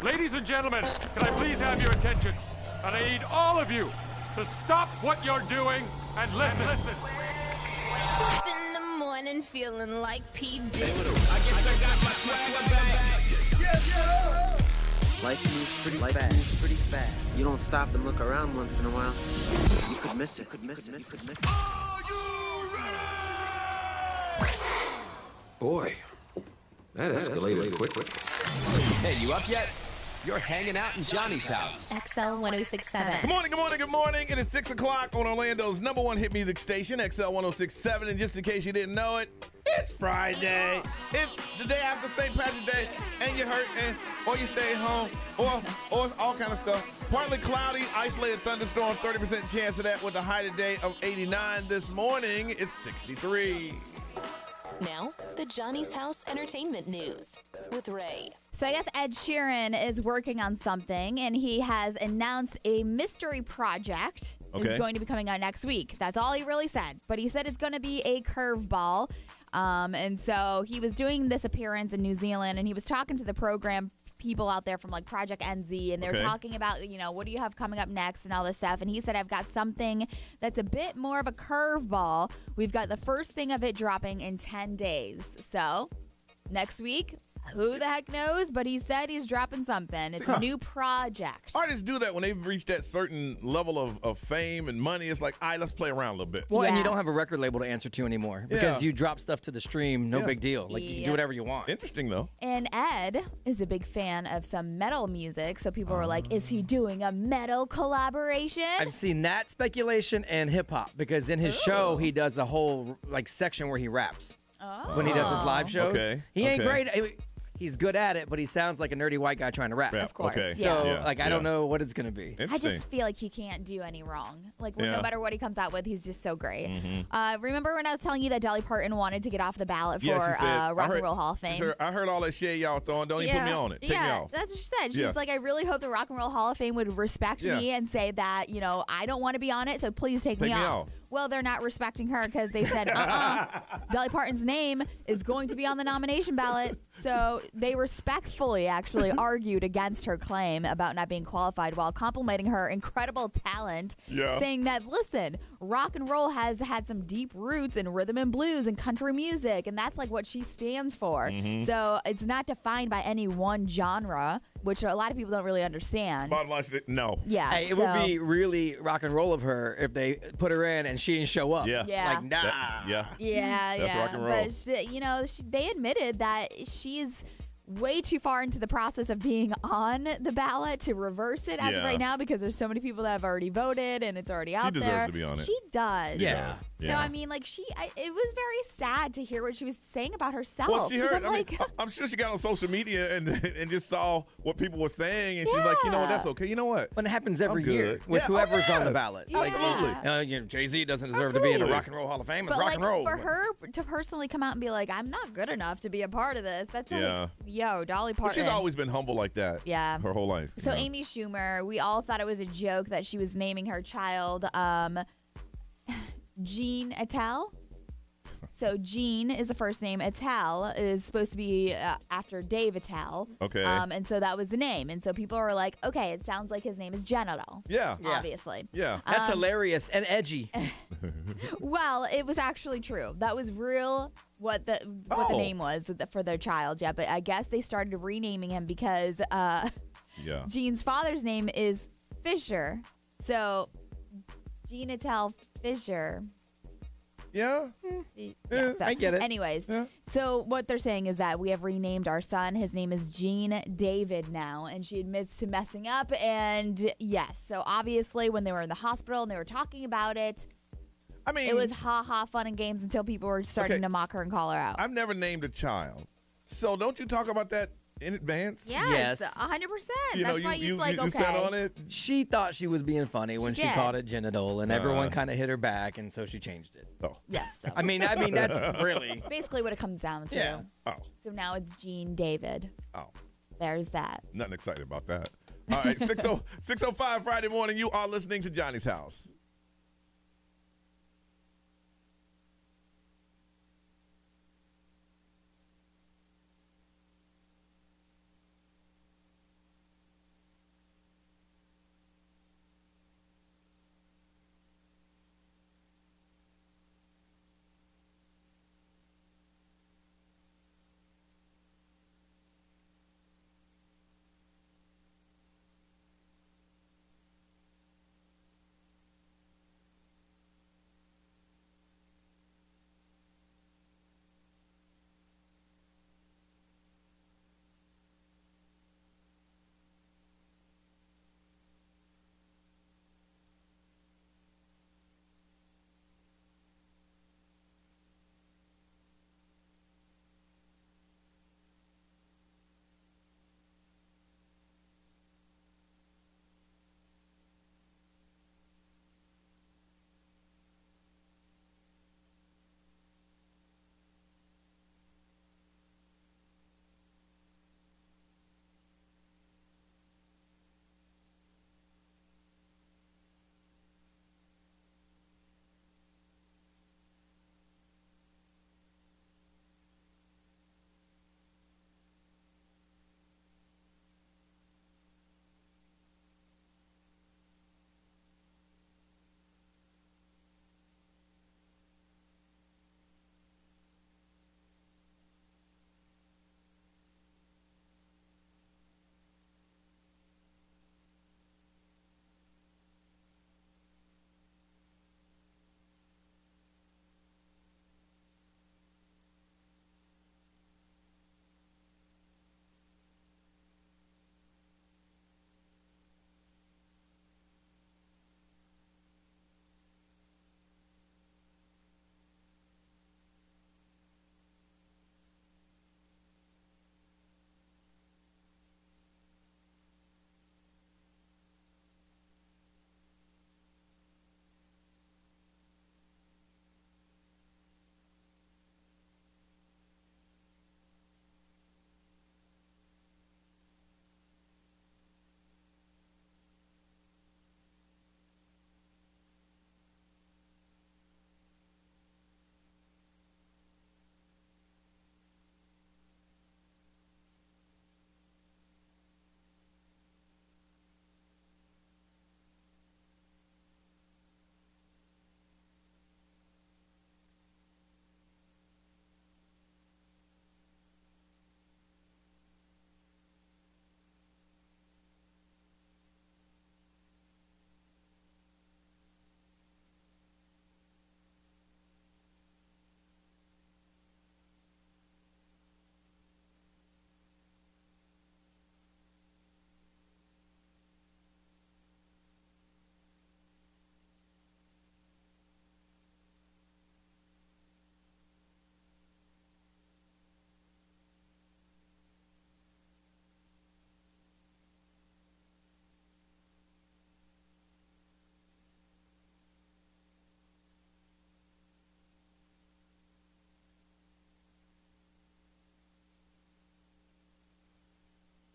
Ladies and gentlemen, can I please have your attention? And I need all of you to stop what you're doing and listen. Up in the morning feeling like P. Diddy. I guess I got my swagger back. Yeah. Life moves pretty fast. You don't stop and look around once in a while, you could miss it. Are you ready? Boy, that escalated quickly. Hey, you up yet? You're hanging out in Johnny's house. XL 1067. Good morning. It is 6 o'clock on Orlando's #1 hit music station, XL 1067. And just in case you didn't know it, it's Friday. It's the day after St. Patrick's Day, and you're hurting, or you stay home, or all kind of stuff. Partly cloudy, isolated thunderstorm, 30% chance of that with a high today of 89. This morning, it's 63. Now, the Johnny's House Entertainment News with Ray. So I guess Ed Sheeran is working on something, and he has announced a mystery project is going to be coming out next week. That's all he really said. But he said it's going to be a curveball. And so he was doing this appearance in New Zealand, and he was talking to the program people out there from like Project NZ, and they're talking about, what do you have coming up next and all this stuff. And he said, I've got something that's a bit more of a curveball. We've got the first thing of it dropping in 10 days. So next week, who the heck knows? But he said he's dropping something. It's a new project. Artists do that when they've reached that certain level of fame and money. It's like, all right, let's play around a little bit. Well, and you don't have a record label to answer to anymore because you drop stuff to the stream, no big deal. Like, you can do whatever you want. Interesting, though. And Ed is a big fan of some metal music, so people were like, is he doing a metal collaboration? I've seen that speculation and hip-hop because in his show, he does a whole section where he raps. When he does his live shows. He ain't great. He's good at it, but he sounds like a nerdy white guy trying to rap. Of course. Okay. So, I don't know what it's going to be. I just feel like he can't do any wrong. Like, no matter what he comes out with, he's just so great. Remember when I was telling you that Dolly Parton wanted to get off the ballot for Rock and Roll Hall of Fame? I heard all that shit y'all throwing. Don't even put me on it. Take me off. That's what she said. She's like, I really hope the Rock and Roll Hall of Fame would respect me and say that, I don't want to be on it, so please take me off. Well, they're not respecting her because they said, Dolly Parton's name is going to be on the nomination ballot. So they respectfully actually argued against her claim about not being qualified while complimenting her incredible talent, saying that, listen, rock and roll has had some deep roots in rhythm and blues and country music, and that's like what she stands for. So it's not defined by any one genre, which a lot of people don't really understand. Bottom line, no. Yeah. Hey, it would be really rock and roll of her if they put her in and she didn't show up. Yeah. Like, nah. That's rock and roll. But, they admitted that she's way too far into the process of being on the ballot to reverse it as of right now because there's so many people that have already voted and it's already out there. She deserves to be on it. She does. Yeah. So, I mean, it was very sad to hear what she was saying about herself. Well, she heard, I'm sure she got on social media and just saw what people were saying, and she's like, you know what, that's okay. You know what? When it happens every year with whoever's on the ballot. Absolutely. Jay-Z doesn't deserve to be in the Rock and Roll Hall of Fame. It's rock and roll. For her to personally come out and be like, I'm not good enough to be a part of this, that's like, Dolly Parton. But she's always been humble like that. Yeah. Her whole life. So Amy Schumer, we all thought it was a joke that she was naming her child Jean Attell. So Jean is the first name. Attell is supposed to be after Dave Attell. Okay. And so that was the name. And so people are like, okay, it sounds like his name is Genital. Yeah. Obviously. Yeah. That's hilarious and edgy. Well, it was actually true. That was real. What the name was for their child, but I guess they started renaming him because Jean's father's name is Fisher, so Jean Attell Fisher. Yeah. So, I get it. Anyways, so what they're saying is that we have renamed our son. His name is Gene David now, and she admits to messing up. And yes, so obviously when they were in the hospital and they were talking about it, I mean, it was fun and games until people were starting to mock her and call her out. I've never named a child. So don't you talk about that in advance? Yes. 100%. That's why it's like, you okay. sat on it? She thought she was being funny when she did. called it genital, and everyone kind of hit her back, and so she changed it. Oh. Yes. So. I mean, that's really basically what it comes down to. Yeah. Oh. So now it's Gene David. Oh. There's that. Nothing excited about that. All right, 6:05 Friday morning. You are listening to Johnny's House.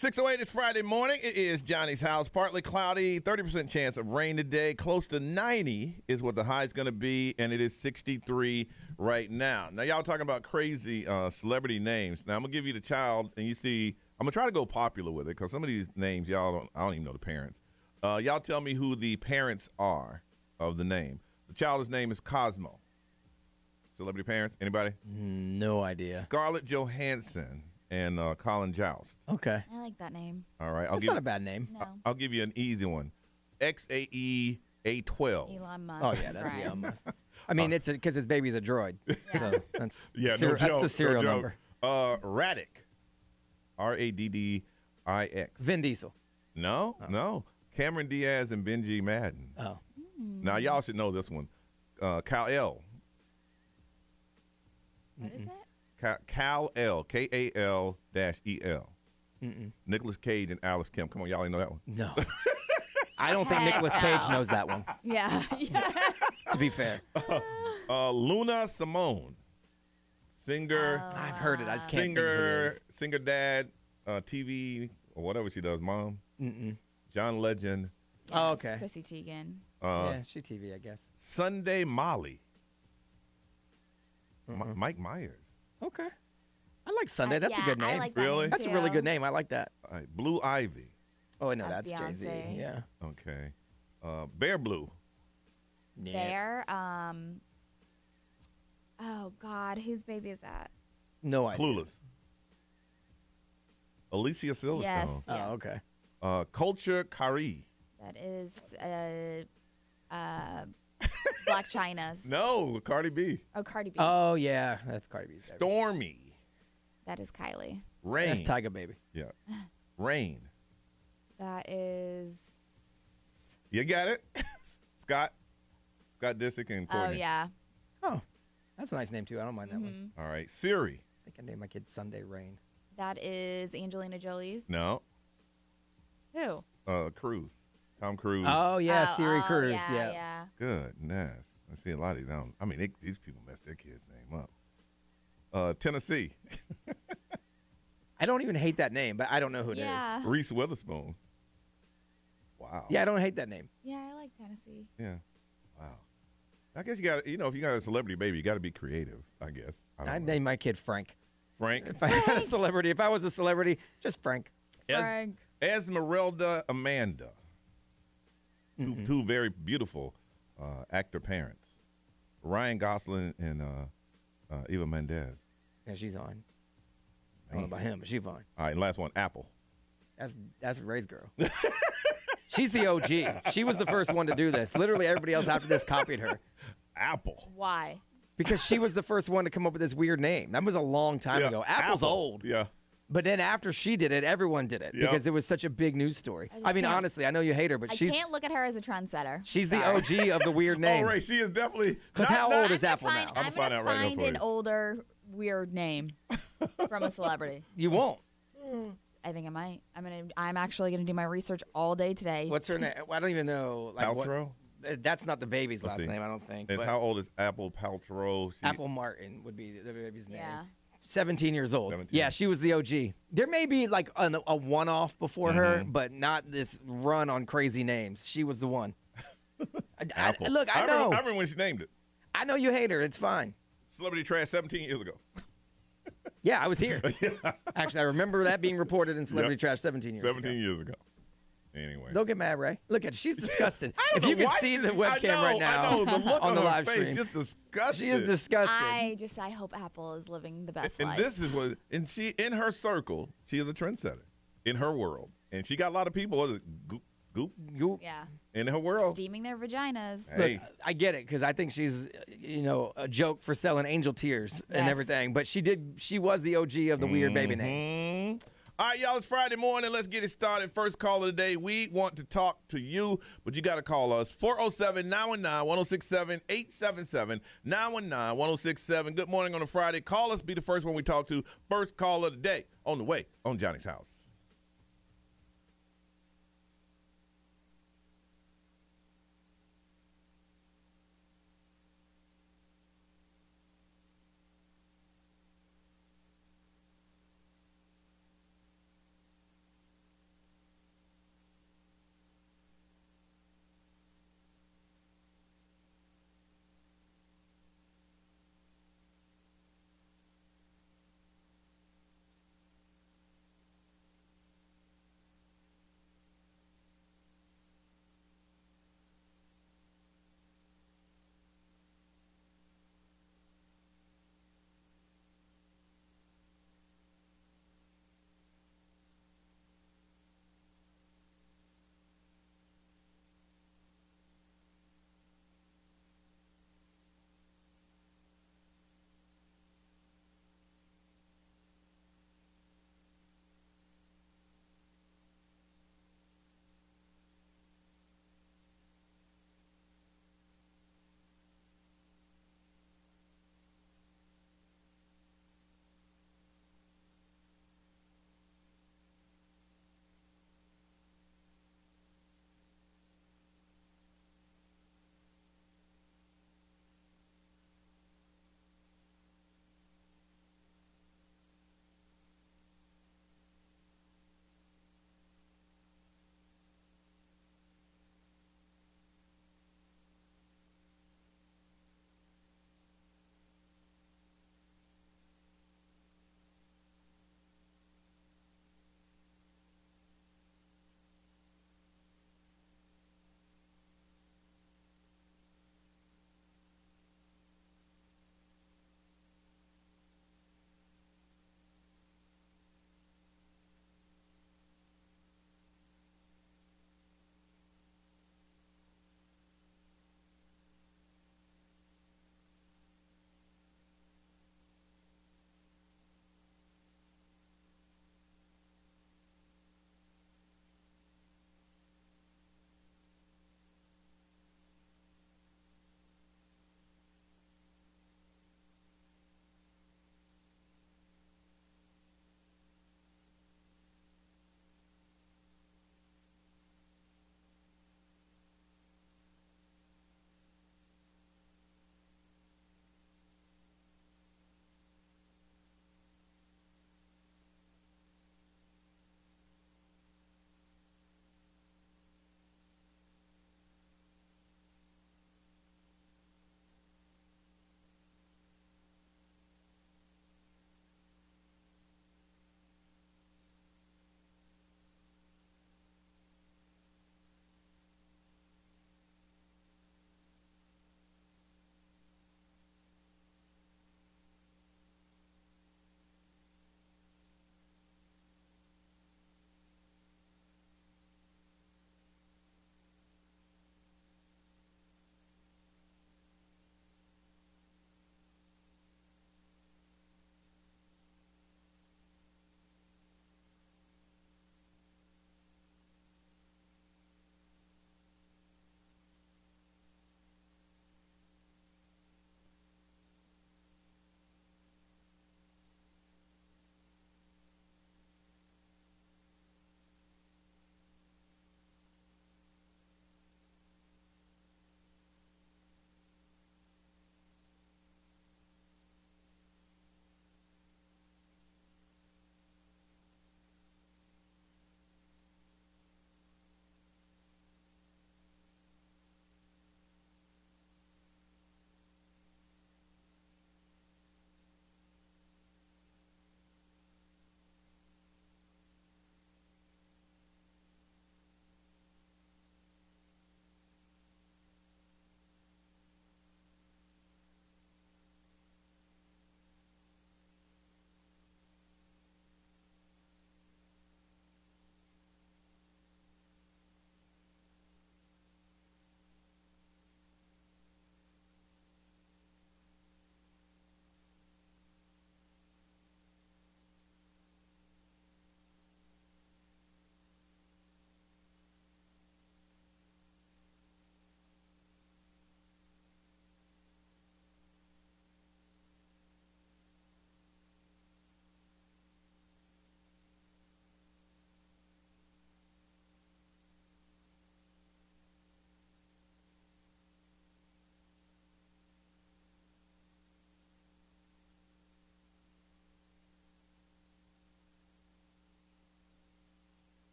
6:08, it's Friday morning. It is Johnny's house. Partly cloudy, 30% chance of rain today. Close to 90 is what the high is going to be, and it is 63 right now. Now, y'all talking about crazy celebrity names. Now, I'm going to give you the child, and you see, I'm going to try to go popular with it because some of these names, I don't even know the parents. Y'all tell me who the parents are of the name. The child's name is Cosmo. Celebrity parents, anybody? No idea. Scarlett Johansson and Colin Joust. Okay. I like that name. All right. That's not a bad name. No. I'll give you an easy one. XAEA12. Elon Musk. Oh, yeah, that's Right. Elon Musk. I mean, it's because his baby's a droid. So that's, Yeah, that's the serial number. Raddick. Raddix. Vin Diesel. No. Cameron Diaz and Benji Madden. Oh. Now, y'all should know this one. Kal-El. What is it? Kal-El. Kal-El-E-L. Nicolas Cage and Alice Kim. Come on, y'all ain't know that one. No. I don't think Nicolas Cage knows that one, Yeah. to be fair. Luna Simone. Singer. I've heard it. I just can't think of who it is. Singer dad, TV, or whatever she does, mom. John Legend. Oh, okay. Chrissy Teigen. Yeah, she TV, I guess. Sunday Molly. Mike Myers. Okay. I like Sunday. That's a Yeah, good name. I like that Really? name That's a too. really good name. I like that. All right, Blue Ivy. Oh, no, That's that's Jay-Z. Beyonce. Yeah. Okay. Bear Blue. There. Oh God, whose baby is that? No idea. Clueless. Alicia Silverstone. Yes. Oh, okay. Culture Kari. That is Black China's. No, Cardi B. Oh, Cardi B. Oh, yeah. That's Cardi B's baby. Stormy. That is Kylie. Rain. That's Tyga Baby. Yeah. Rain. That is. You got it? Scott Disick and Courtney. Oh yeah. Oh, that's a nice name, too. I don't mind that one. All right. Siri. I think I named my kid Sunday Rain. That is Angelina Jolie's. No. Who? Cruz. Tom Cruise. Oh, yeah, Siri Cruz. Yeah. Goodness. I see a lot of these. These people messed their kid's name up. Tennessee. I don't even hate that name, but I don't know who it is. Yeah. Reese Witherspoon. Wow. Yeah, I don't hate that name. Yeah, I like Tennessee. Yeah. Wow. I guess you got to, if you got a celebrity baby, you got to be creative, I guess. I'd name my kid Frank. Frank. If I had a celebrity, if I was a celebrity, just Frank. Frank. Esmeralda Amanda. Two very beautiful actor parents. Ryan Gosling and Eva Mendes. Yeah, she's on. I don't know about him, but she's fine. All right, and last one, Apple. That's Ray's girl. She's the OG. She was the first one to do this. Literally everybody else after this copied her. Apple. Why? Because she was the first one to come up with this weird name. That was a long time Yeah, ago. Apple's Apple. old. Yeah. But then after she did it, everyone did it Yep. because it was such a big news story. I mean, can't- honestly, I know you hate her, but I she's can't look at her as a trendsetter. she's the OG of the weird name. Oh, Ray, she is definitely. Because not- how not- old is Apple Find- now? I'm I'm gonna find gonna out right now find for an you. older weird name from a celebrity. You won't. I think I might. I'm actually gonna do my research all day today. What's her name? I don't even know. Like, Paltrow? That's not the baby's Let's last see. name, I don't think. It's but how old is Apple Paltrow? Apple Martin would be the baby's name. Yeah. 17 years old. 17. Yeah, she was the OG. There may be like a one-off before her, but not this run on crazy names. She was the one. Apple. Look, I know. I remember when she named it. I know you hate her. It's fine. Celebrity Trash 17 years ago. Yeah, I was here. Actually, I remember that being reported in Celebrity Trash 17 years 17 ago. years ago. Anyway. Don't get mad, Ray. Look at her. She's disgusted. I If don't you know could why- see the I webcam know, right now I know, the look on the her live face, stream. just disgusted. She is disgusted. I hope Apple is living the best And life. this is what, and she, in her circle, she is a trendsetter in her world. And she got a lot of people, was it Goop, yeah. in her world. Steaming their vaginas. Hey. Look, I get it because I think she's, a joke for selling angel tears and Yes. everything. But she was the OG of the weird baby name. All right, y'all, it's Friday morning. Let's get it started. First call of the day. We want to talk to you, but you got to call us. 407-919-1067, 877-919-1067. Good morning on a Friday. Call us. Be the first one we talk to. First call of the day. On the way on Johnny's house.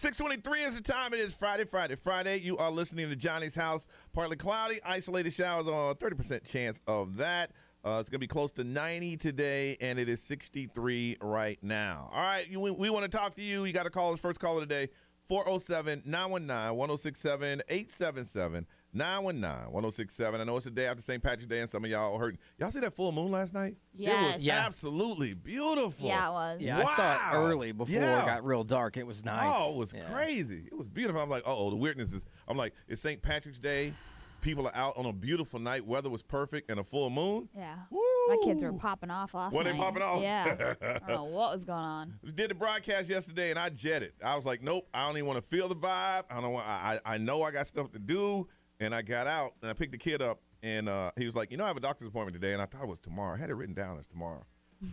6:23 is the time. It is Friday. You are listening to Johnny's House. Partly cloudy, isolated showers on 30% chance of that. It's going to be close to 90 today, and it is 63 right now. All right, we want to talk to you. You got to call us. First caller today, 407-919-1067, 877-919-1067. I know it's the day after St. Patrick's Day, and some of y'all are hurting. Y'all see that full moon last night? Yes. It was absolutely beautiful. Yeah, it was. Yeah, Wow. I saw it early before it got real dark. It was nice. Oh, it was crazy. It was beautiful. I'm like, the weirdness is, I'm like, it's St. Patrick's Day. People are out on a beautiful night. Weather was perfect and a full moon. Yeah. Woo. My kids were popping off last night. Were they popping off? Yeah. I don't know what was going on. We did the broadcast yesterday, and I jetted. I was like, nope, I don't even want to feel the vibe. I don't want. I know I got stuff to do, and I got out, and I picked the kid up, and he was like, I have a doctor's appointment today, and I thought it was tomorrow. I had it written down as tomorrow.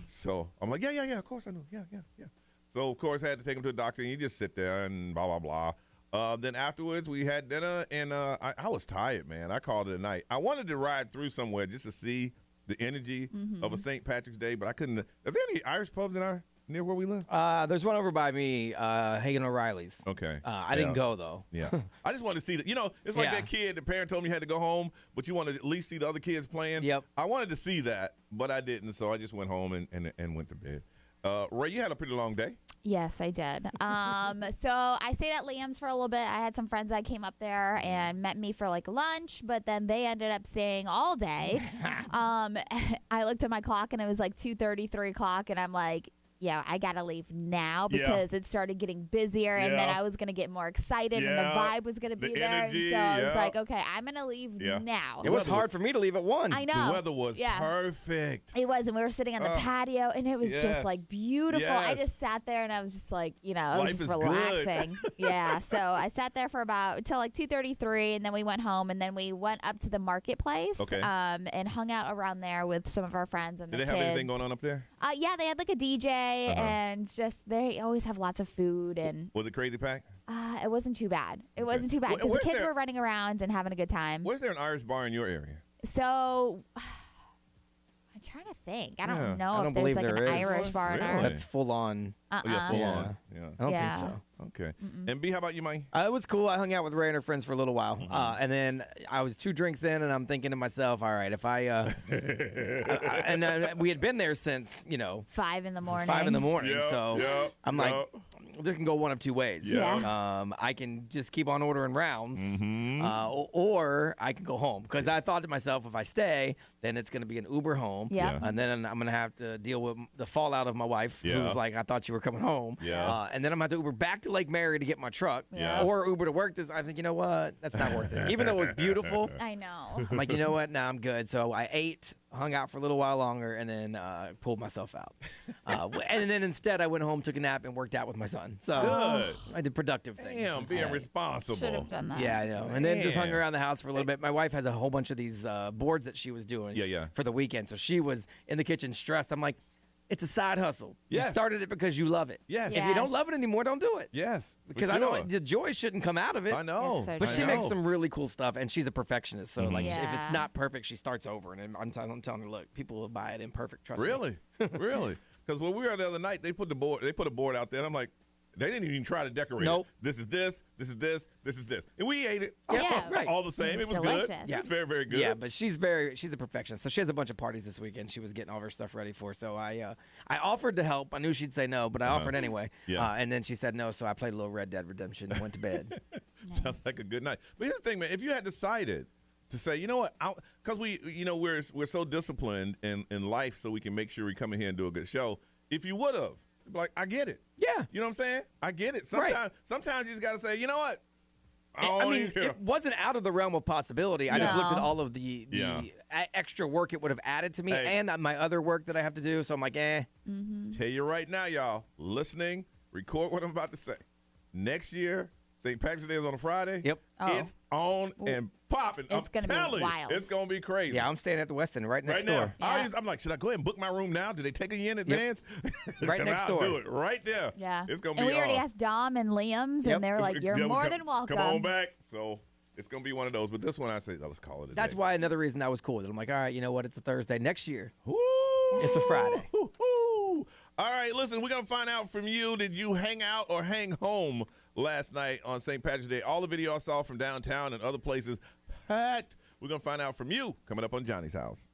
So I'm like, yeah, of course I knew. Yeah. So, of course, I had to take him to the doctor, and you just sit there and blah, blah, blah. Then afterwards, we had dinner, and I was tired, man. I called it a night. I wanted to ride through somewhere just to see the energy of a St. Patrick's Day, but I couldn't. Are there any Irish pubs near where we live? There's one over by me, Hagen O'Reilly's. Okay. I didn't go, though. Yeah. I just wanted to see that. It's like that kid, the parent told me you had to go home, but you wanted to at least see the other kids playing. Yep. I wanted to see that, but I didn't, so I just went home and went to bed. Ray, you had a pretty long day. Yes, I did. So I stayed at Liam's for a little bit. I had some friends that came up there and met me for like lunch, but then they ended up staying all day. I looked at my clock and it was like 2:30, 3 o'clock, and I'm like, yeah, I got to leave now because it started getting busier, and then I was going to get more excited, and the vibe was going to be there. Energy, and so I was like, okay, I'm going to leave now. It was hard for me to leave at 1. I know. The weather was perfect. It was, and we were sitting on the patio, and it was just like beautiful. I Yes. just sat there, and I was just like, I was Life just is relaxing. So I sat there for until like 2:33, and then we went home, and then we went up to the marketplace, and hung out around there with some of our friends and Did the they kids. have anything going on up there? Yeah, they had like a DJ, and just they always have lots of food, and Was it crazy packed? it wasn't too bad. It wasn't too bad because the Where's kids there- were running around and having a good time. Was there an Irish bar in your area? So I'm trying to think. I don't know I don't if there's believe like an there is. Irish bar in Really? our. That's full on. Oh, yeah, full on. Yeah. I don't Yeah. think so. Okay. And B, how about you, Mike? It was cool. I hung out with Ray and her friends for a little while, and then I was 2 drinks in, and I'm thinking to myself, all right, if we had been there since 5 in the morning. 5 in the morning, Yeah, so yeah, I'm like, this can go one of 2 ways. Yeah. I can just keep on ordering rounds, or I can go home, because I thought to myself, if I stay, then it's going to be an Uber home, and then I'm going to have to deal with the fallout of my wife, who was like, I thought you were coming home, and then I'm going to have to Uber back to Lake Mary to get my truck, or Uber to work. I think, you know what, that's not worth it. Even though it was beautiful, I know. I'm like, you know what, nah, I'm good. So I ate, hung out for a little while longer, and then pulled myself out. And then instead I went home, took a nap, and worked out with my son. So Good. I did productive things. Damn, being instead. responsible. Should have done that. Yeah, I know. And then just hung Man. around the house for a little bit. My wife has a whole bunch of these boards that she was doing for the weekend. So she was in the kitchen stressed. I'm like, it's a side hustle. Yes. You started it because you love it. Yes. If you don't Yes. love it anymore, don't do it. Yes. for Because I know sure. the joy shouldn't come out of it. I know. That's so But true. she I makes know. some really cool stuff, and she's a perfectionist. So, like, if it's Yeah. not perfect, she starts over. And I'm telling her, look, people will buy it imperfect. Trust me. Really? Really? Because when we were there the other night, they put a board out there, and I'm like, they didn't even try to decorate Nope. it. This is this, this is this, this is this. And we ate it. Yeah. Right. All the same. It's It was delicious. good. Yeah. It's very, very good. Yeah, but she's a perfectionist. So she has a bunch of parties this weekend. She was getting all of her stuff ready for. So I offered to help. I knew she'd say no, but I offered anyway. Yeah. And then she said no, so I played a little Red Dead Redemption and went to bed. Sounds like a good night. But here's the thing, man. If you had decided to say, you know what, because we're so disciplined in life, so we can make sure we come in here and do a good show. If you would have, like, I get it. Yeah. You know what I'm saying? I get it. Right. Sometimes you just got to say, you know what? I mean, it wasn't out of the realm of possibility. I just looked at No. all of the extra work it would have added to me, Hey. and my other work that I have to do. So I'm like, Tell you right now, y'all, listening, record what I'm about to say. Next year, St. Patrick's Day is on a Friday. Yep. Oh. It's on and popping. It's I'm gonna be telling you, wild. it's going to be crazy. Yeah, I'm staying at the West End right next Right door. now. Yeah. I'm like, should I go ahead and book my room now? Do they take a year in advance? Right next I'll door. do it right there. Yeah. It's going to And be we already asked Dom and Liam's, Yep. and they were like, you're Yeah, more come- than welcome. Come on back. So it's going to be one of those. But this one, I say, let's call it a That's day. why another reason I was cool with it. I'm like, all right, you know what? It's a Thursday. Next year. Woo! It's a Friday. Woo-hoo. All right, listen, we're going to find out from you. Did you hang out or hang home last night on St. Patrick's Day. All the video I saw from downtown and other places, packed. We're going to find out from you coming up on Johnny's House.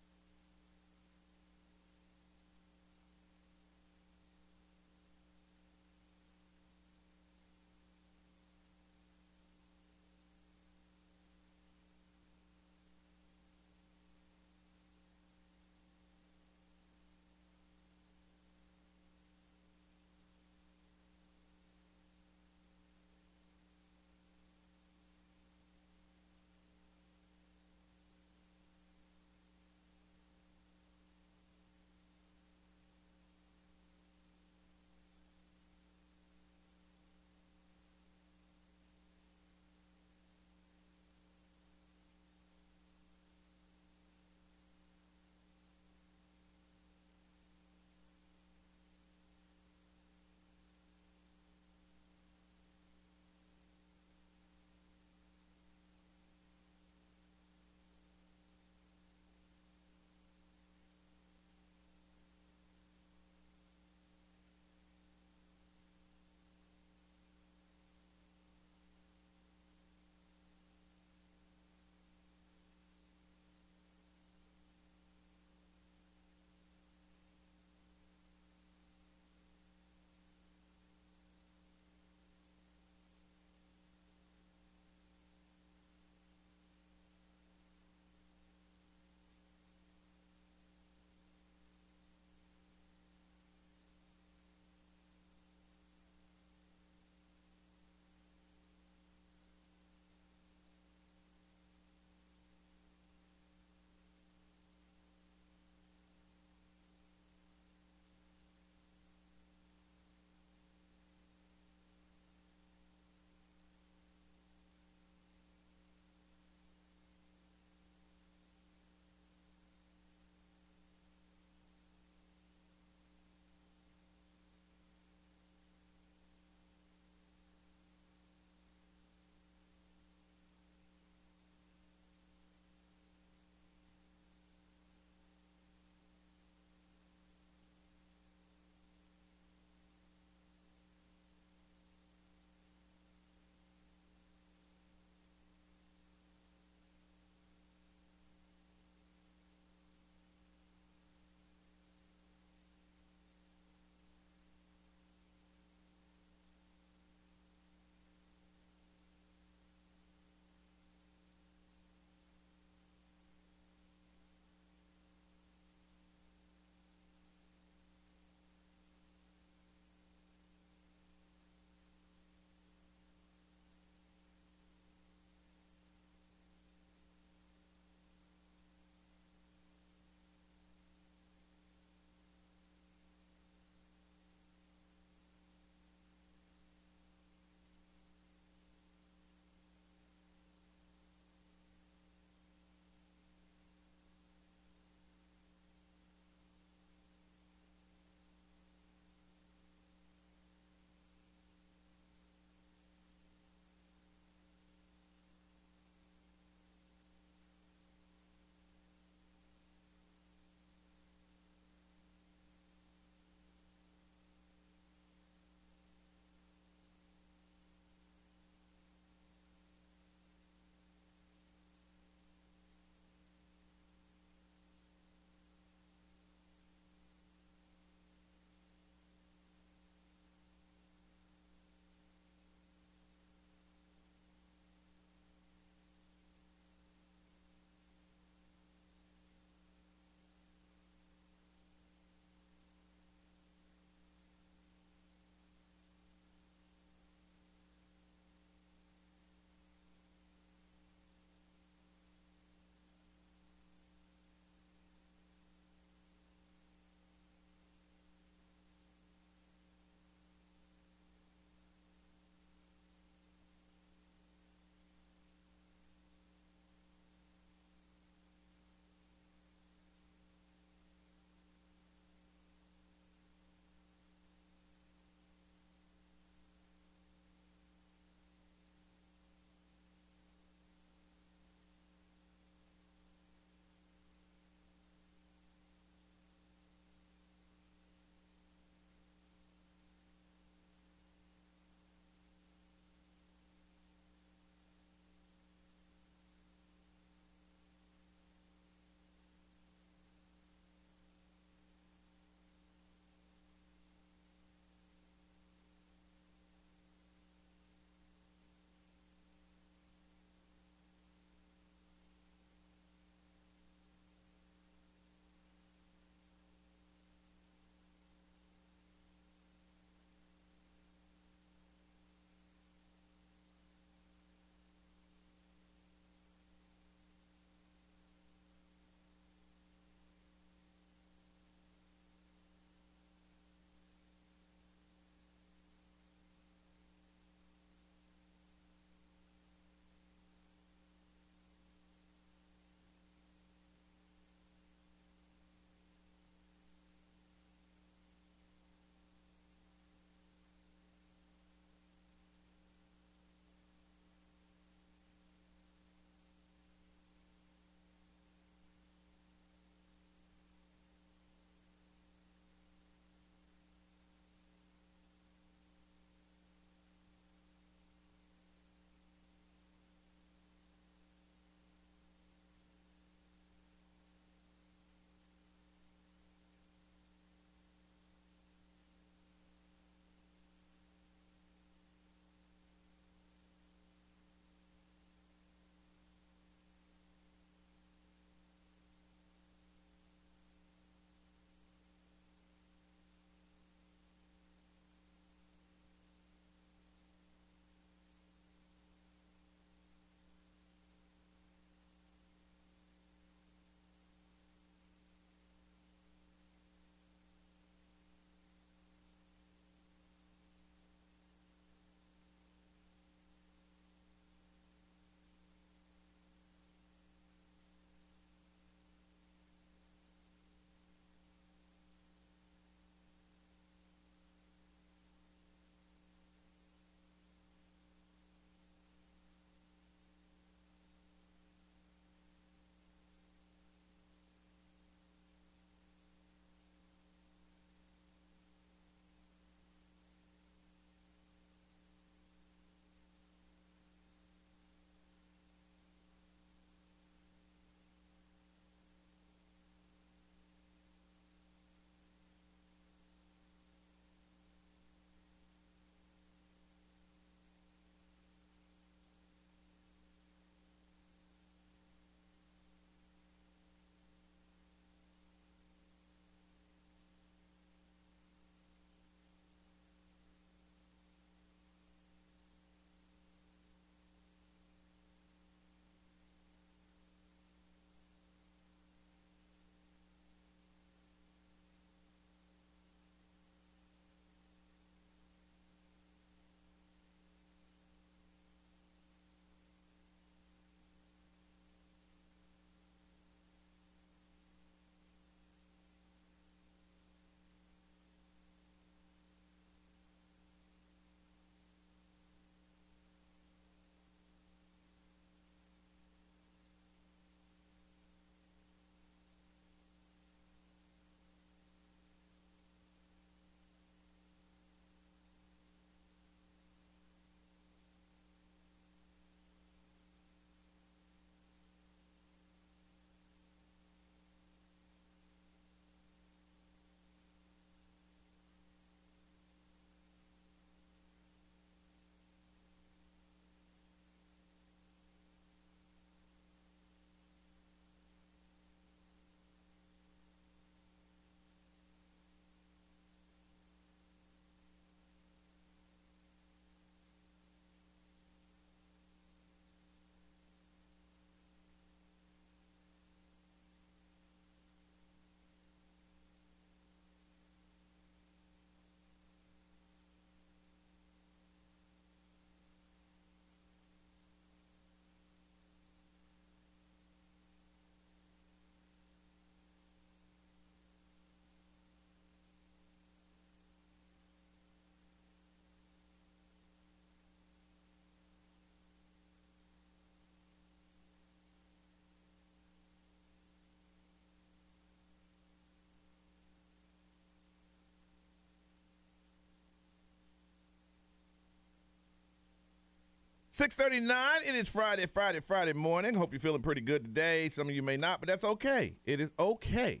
6:39. It is Friday morning. Hope you're feeling pretty good today. Some of you may not, but that's okay. It is okay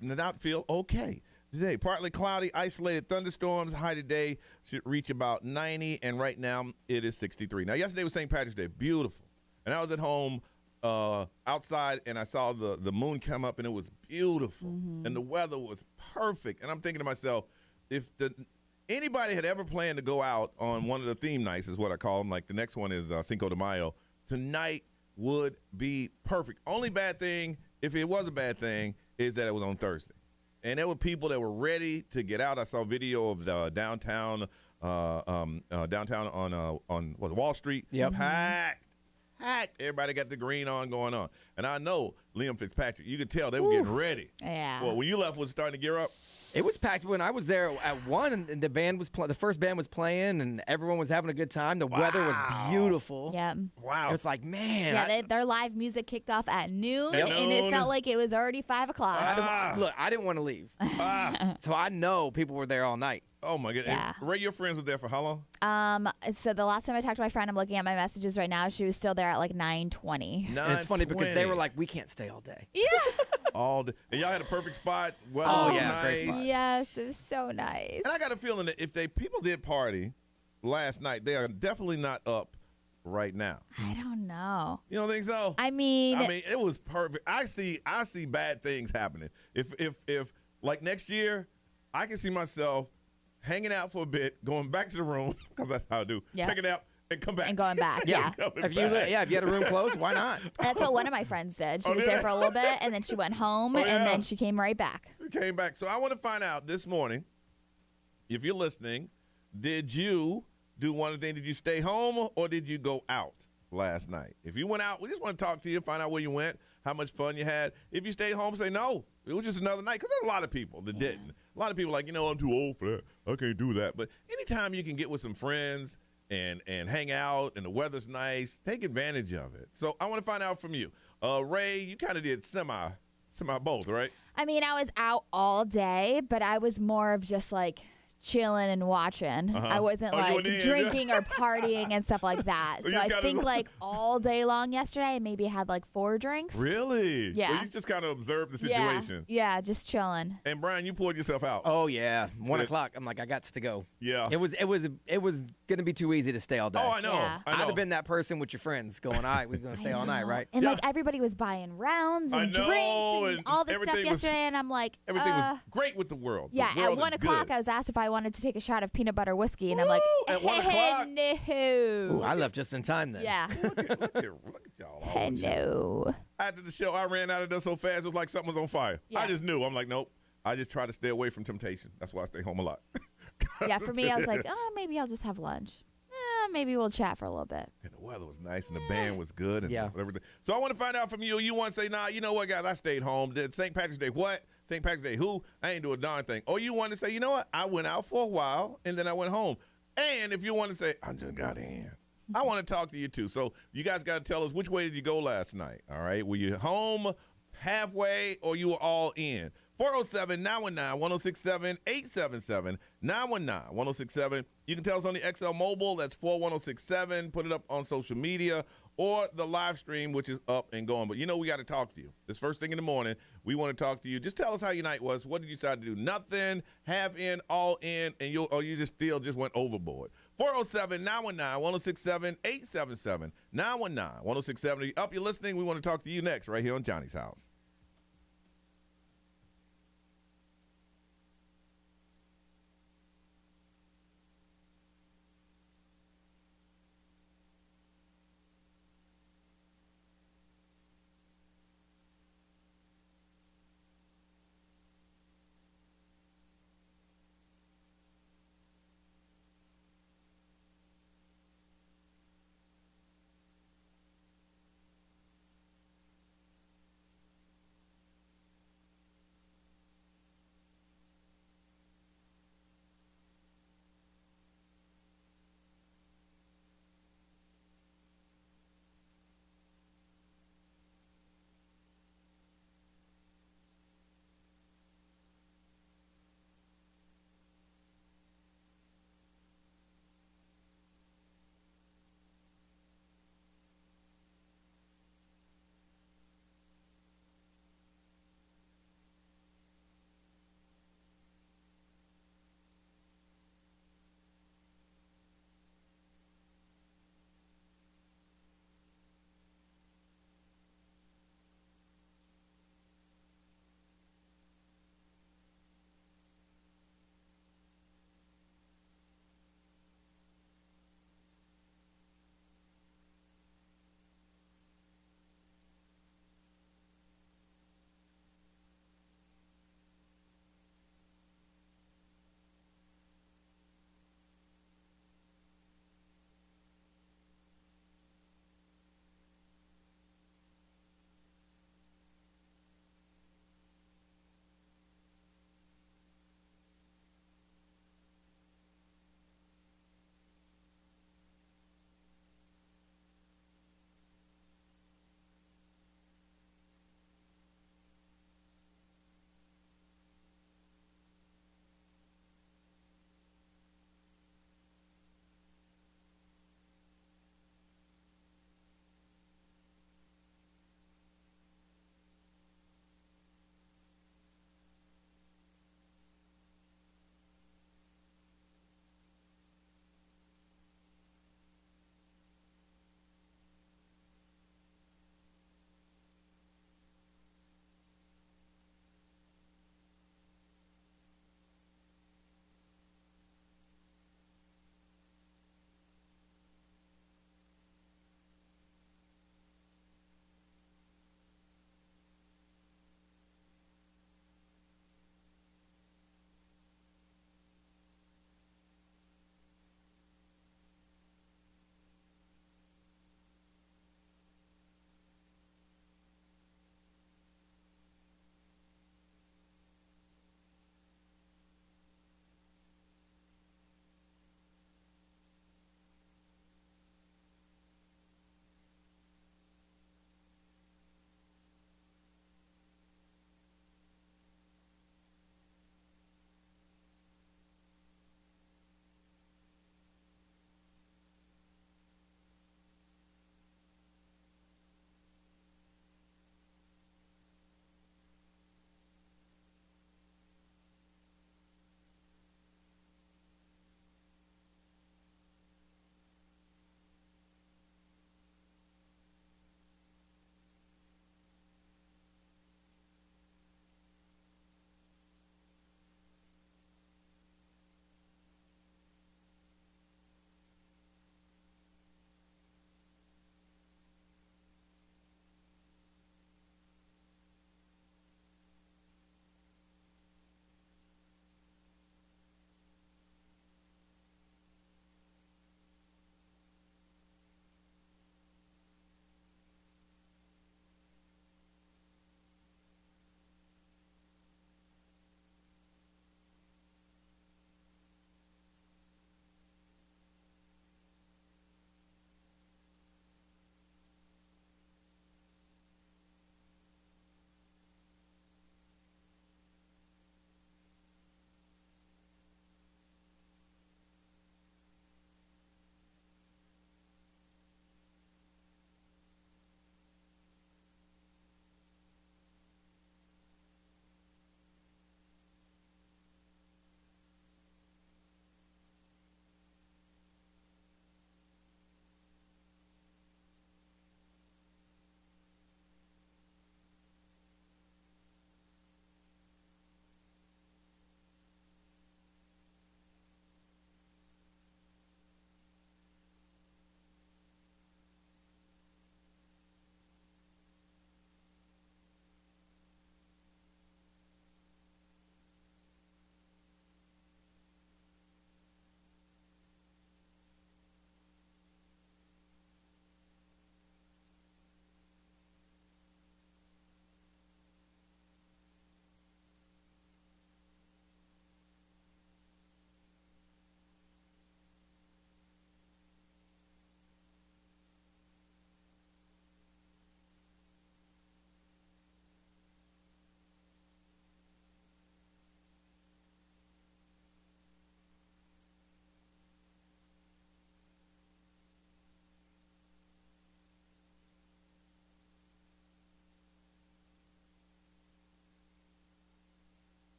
to not feel okay today. Partly cloudy, isolated thunderstorms. High today should reach about 90, and right now it is 63. Now, yesterday was St. Patrick's Day. Beautiful. And I was at home outside, and I saw the moon come up, and it was beautiful. And the weather was perfect. And I'm thinking to myself, if anybody had ever planned to go out on one of the theme nights, is what I call them, like the next one is Cinco de Mayo, tonight would be perfect. Only bad thing, if it was a bad thing, is that it was on Thursday. And there were people that were ready to get out. I saw a video of downtown on Wall Street. Yep. Packed. Everybody got the green on going on. And I know Liam Fitzpatrick, you could tell they were getting ready. Yeah. Well, when you left, was it starting to gear up? It was packed when I was there at 1, and the first band was playing, and everyone was having a good time. The weather was beautiful. Yeah. Wow. It was like, man. Yeah, their live music kicked off at noon, At and it noon. felt like it was already 5 o'clock. I didn't want to leave. So I know people were there all night. Oh, my goodness. Yeah. Ray, your friends were there for how long? So the last time I talked to my friend, I'm looking at my messages right now, she was still there at like 9:20. And it's funny because they were like, we can't stay all day. Yeah. All day. And y'all had a perfect spot. Weather Oh, was yeah, nice. great spot. Yes, it was so nice. And I got a feeling that if people did party last night, they are definitely not up right now. I don't know. You don't think so? I mean, it was perfect. I see bad things happening. If like next year, I can see myself hanging out for a bit, going back to the room, because that's how I do. Yeah. Taking out and come back. and going back. Yeah. If you had a room closed, why not? That's what one of my friends did. She was did there it? for a little bit, and then she went home, Oh, yeah. and then she came right back. Came back. So I want to find out this morning, if you're listening, did you do one thing? Did you stay home or did you go out last night? If you went out, we just want to talk to you, find out where you went, how much fun you had. If you stayed home, say no. It was just another night, because there's a lot of people that didn't. A lot of people like, I'm too old for that. I can't do that. But anytime you can get with some friends and hang out and the weather's nice, take advantage of it. So I want to find out from you. Ray, you kind of did semi both, right? I mean, I was out all day, but I was more of just like chilling and watching. I wasn't you like went in. drinking or partying and stuff like that. So So you I got think us- like all day long yesterday, I maybe had like 4 drinks. Really? Yeah. So you just kind of observed the Yeah, situation. yeah, just chilling. And Brian, you poured yourself out. Oh yeah, 1 So- o'clock. I'm like, I got to go. Yeah. It was gonna be too easy to stay all day. Oh, I know. Yeah. I I'd know. have been that person with your friends going, all right, we're gonna stay all night, right? And Yeah. like everybody was buying rounds I and know, drinks and and all this stuff everything was- yesterday, and I'm like, Everything was great with the world. yeah. The At world 1 is o'clock, good. I was asked if I wanted to take a shot of peanut butter whiskey, and I'm like, Woo! At 1 o'clock? no. Ooh, I left just in time then. Yeah. Look at y'all. all Hello. After the show, I ran out of there so fast, it was like something was on fire. Yeah. I just knew. I'm like, nope. I just try to stay away from temptation. That's why I stay home a lot. Yeah, for me, I was like, oh, maybe I'll just have lunch. Maybe we'll chat for a little bit. And the weather was nice, and the band was good, and Yeah. everything. So I want to find out from you. You want to say, nah, you know what, guys? I stayed home. Did St. Patrick's Day what? St. Patrick's Day who? I ain't do a darn thing. Or you want to say, you know what? I went out for a while, and then I went home. And if you want to say, I just got in. I want to talk to you, too. So you guys got to tell us, which way did you go last night? All right? Were you home halfway, or you were all in? 407-919-1067, 877-919-1067. You can tell us on the XL Mobile. That's 41067. Put it up on social media or the live stream, which is up and going. But you know we got to talk to you. This first thing in the morning, we want to talk to you. Just tell us how your night was. What did you decide to do? Nothing, half in, all in, and you just still just went overboard. 407-919-1067, 877-919-1067. Up, you're listening. We want to talk to you next right here on Johnny's House.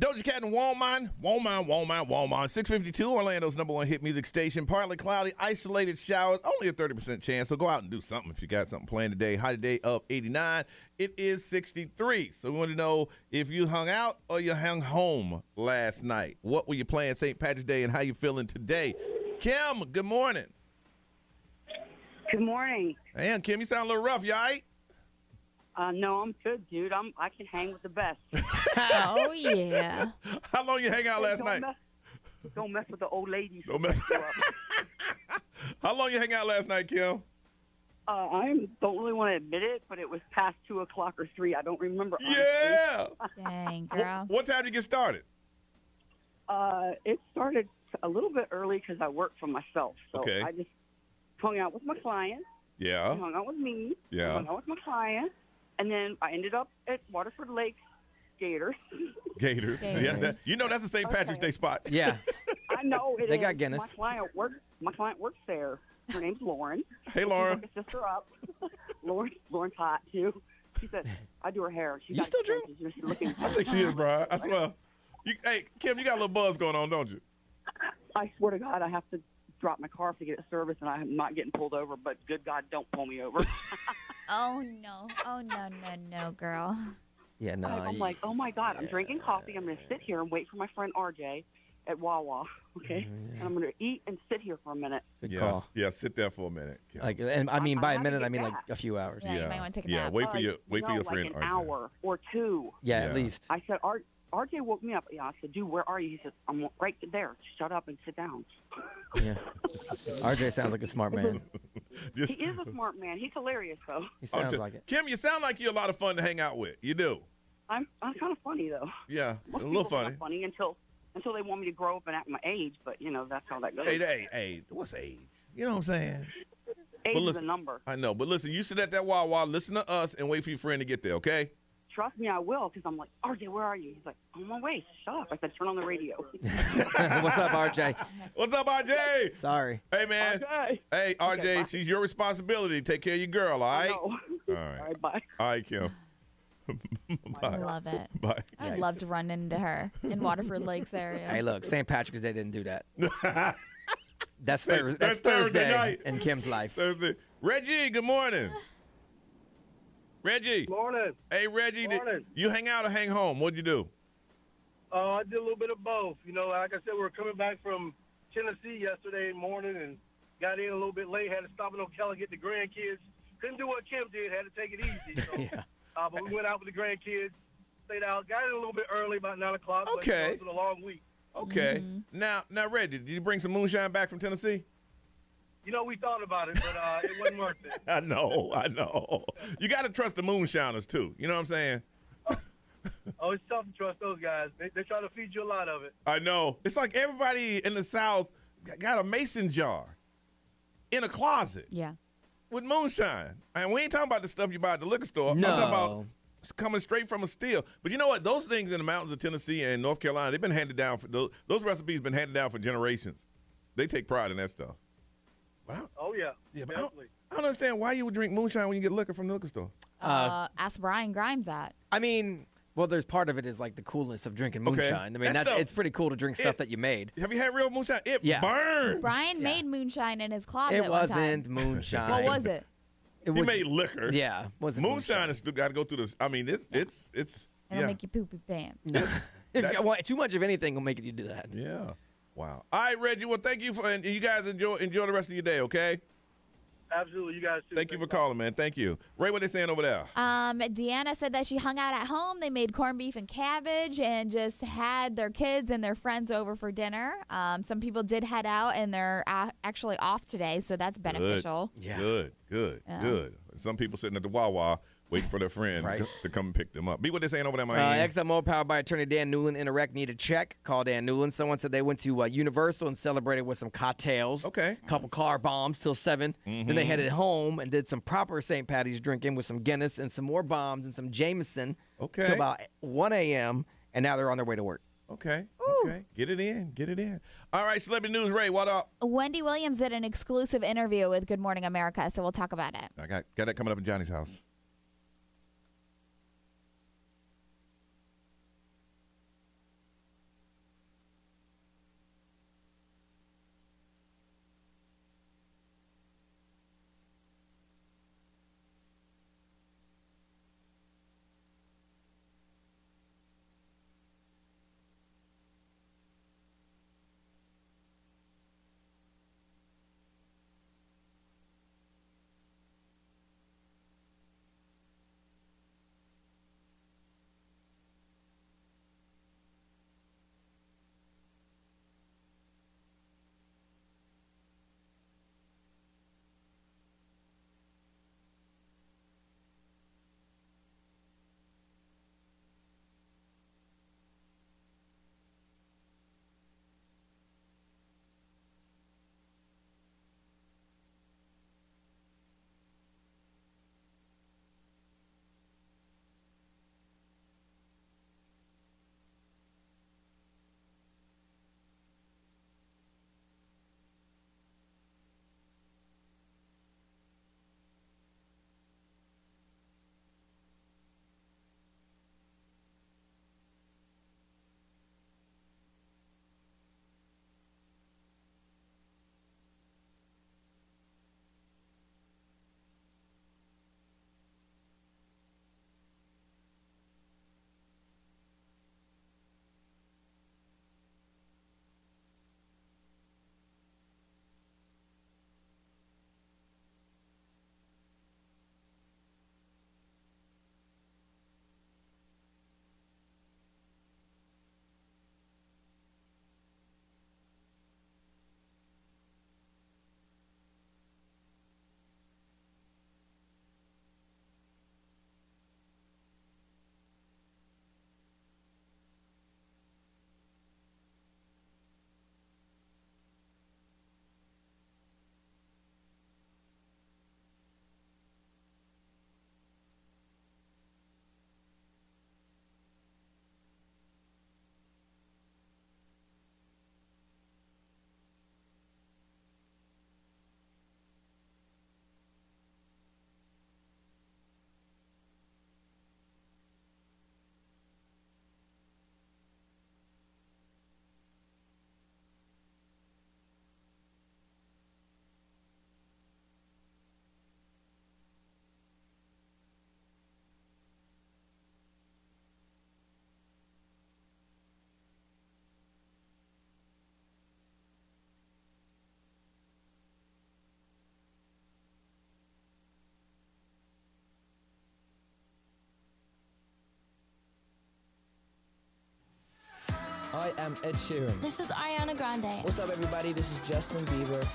Doja Cat and Woman. 652, Orlando's number one hit music station. Partly cloudy, isolated showers, only a 30% chance. So go out and do something if you got something planned today. High today of 89. It is 63. So we want to know if you hung out or you hung home last night. What were you playing St. Patrick's Day and how you feeling today? Kim, good morning. Good morning. Hey, Kim, you sound a little rough. You all right? No, I'm good, dude. I can hang with the best. Oh, yeah. How long you hang out last night? Don't mess with the old ladies. Don't mess. How long you hang out last night, Kim? I don't really want to admit it, but it was past 2 o'clock or 3. I don't remember. Yeah. Dang, girl. What time did you get started? It started a little bit early because I work for myself. So Okay. I just hung out with my client. Yeah. He hung out with me. Yeah. Hung out with my client. And then I ended up at Waterford Lakes Gators. Gators. Yeah, that's the St. Patrick's Day spot. Yeah. I know it They is. got Guinness. My client works there. Her name's Lauren. Hey, Lauren. She hooked her sister up. Lauren's hot too. She said, "I do her hair." She's You still drink? She's looking. I think she is, bro. I swear. Hey, Kim, you got a little buzz going on, don't you? I swear to God, I have to drop my car to get a service, and I'm not getting pulled over. But good God, don't pull me over. Oh, no, girl. Yeah, no. I'm like, oh my God, I'm drinking coffee. I'm going to sit here and wait for my friend RJ at Wawa. Okay, and I'm going to eat and sit here for a minute. Good call. Yeah, sit there for a minute. Kim. Like, and I mean, by a have to minute, get I mean like back. a few hours. Yeah, you might want to take a Yeah, nap. wait for your like friend an RJ. hour or 2. Yeah, Yeah. at least. I said, RJ woke me up. Yeah, I said, dude, where are you? He said, I'm right there. Shut up and sit down. Yeah. RJ sounds like a smart man. He is a smart man. He's hilarious, though. He sounds like it. Kim, you sound like you're a lot of fun to hang out with. You do. I'm kind of funny, though. Yeah, Most a little people funny. are funny until they want me to grow up and act my age, but, that's how that goes. Hey, what's age? You know what I'm saying? Age But is listen, a number. I know, but listen, you sit at that Wawa, listen to us, and wait for your friend to get there, okay? Trust me, I will, because I'm like, RJ, where are you? He's like, on my way. Shut up. I said, turn on the radio. What's up, RJ? What's up, RJ? Sorry. Hey, man. Okay. Hey, RJ, Okay, bye. she's your responsibility. Take care of your girl, all right? No. All right. All right, bye. All right, Kim. I Bye. love it. Bye. I'd love to run into her in Waterford Lakes area. Hey, look, St. Patrick's Day didn't do that. That's That's Thursday Thursday night. in Kim's life. Thursday. Reggie, good morning. Reggie. Morning. Hey, Reggie, Morning. you hang out or hang home? What'd you do? I did a little bit of both. Like I said, we were coming back from Tennessee yesterday morning and got in a little bit late. Had to stop in Ocala, get the grandkids. Couldn't do what Kim did. Had to take it easy. So, Yeah. but we went out with the grandkids, stayed out, got in a little bit early, about 9 o'clock. Okay. But, it's been a long week. Okay. Mm-hmm. Now, Reggie, did you bring some moonshine back from Tennessee? We thought about it, but it wasn't worth it. I know. You got to trust the moonshiners, too. You know what I'm saying? Oh, it's tough to trust those guys. They try to feed you a lot of it. I know. It's like everybody in the South got a mason jar in a closet Yeah. with moonshine. And we ain't talking about the stuff you buy at the liquor store. No. I'm talking about it's coming straight from a still. But you know what? Those things in the mountains of Tennessee and North Carolina, they've been handed down. Those recipes been handed down for generations. They take pride in that stuff. Oh, yeah. But Definitely. I don't understand why you would drink moonshine when you get liquor from the liquor store. Ask Brian Grimes that. I mean, well, there's part of it is like the coolness of drinking Okay. moonshine. I mean, That stuff- it's pretty cool to drink stuff that you made. Have you had real moonshine? It Yeah. burns. Brian made moonshine in his closet It one time. wasn't moonshine. What was it? It He was, made liquor. Yeah, wasn't Moonshine has still got to go through this. I mean, it's It'll make you poopy pants. If, well, too much of anything will make you do that. Yeah. Wow. All right, Reggie. Well, thank you and you guys enjoy the rest of your day. Okay. Absolutely. You guys too. Thank you for calling, man. Thank you. Ray, what they saying over there? Deanna said that she hung out at home. They made corned beef and cabbage and just had their kids and their friends over for dinner. Some people did head out and they're actually off today, so that's beneficial. Yeah. Good. Some people sitting at the Wawa waiting for their friend to come and pick them up. Be what they saying over there, Miami. XMO powered by attorney Dan Newland. Interact need a check. Call Dan Newland. Someone said they went to Universal and celebrated with some cocktails. Okay. A couple car bombs till 7. Then they headed home and did some proper St. Patty's drinking with some Guinness and some more bombs and some Jameson. Okay. Till about 1 a.m. And now they're on their way to work. Okay. Get it in. All right, Celebrity News, Ray, what up? Wendy Williams did an exclusive interview with Good Morning America, so we'll talk about it. I got that coming up in Johnny's house. am Ed Sheeran. This is Ariana Grande. What's up, everybody? This is Justin Bieber.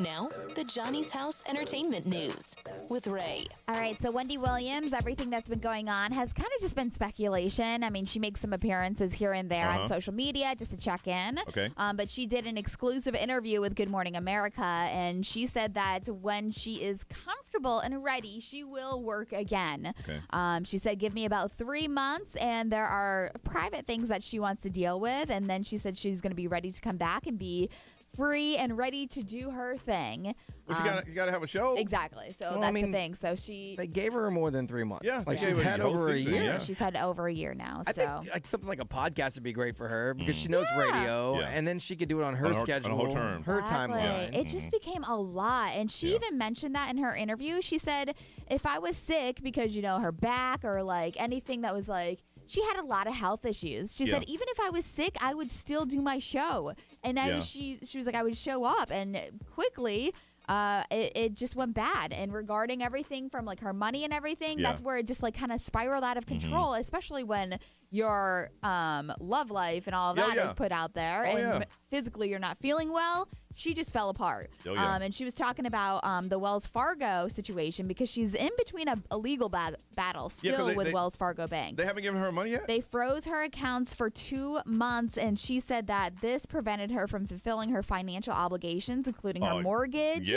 Now, the Johnny's House Entertainment News with Ray. All right, so Wendy Williams, everything that's been going on has kind of just been speculation. I mean, she makes some appearances here and there on social media just to check in. Okay. But she did an exclusive interview with Good Morning America, and she said that when she is comfortable and ready, she will work again. Okay. She said, give me about 3 months, and there are private things that she wants to deal with, and then she said she's going to be ready to come back and be free and ready to do her thing. Well, you gotta have a show. Exactly. So that's the thing. So they gave her more than 3 months. Yeah, like she's she's had over a year. Yeah. She's had over a year now. I so think like something like a podcast would be great for her because she knows radio, and then she could do it on her schedule, on her term. her timeline. It just became a lot, and she even mentioned that in her interview. She said, if I was sick because her back or like anything that was like. She had a lot of health issues. She said, even if I was sick, I would still do my show. And she was like, I would show up. And quickly, it just went bad. And regarding everything from like her money and everything, that's where it just like kind of spiraled out of control, especially when your love life and all of that is put out there. And physically you're not feeling well. She just fell apart. And she was talking about the Wells Fargo situation because she's in between a legal battle still with Wells Fargo Bank. They haven't given her money yet? They froze her accounts for 2 months, and she said that this prevented her from fulfilling her financial obligations, including her mortgage,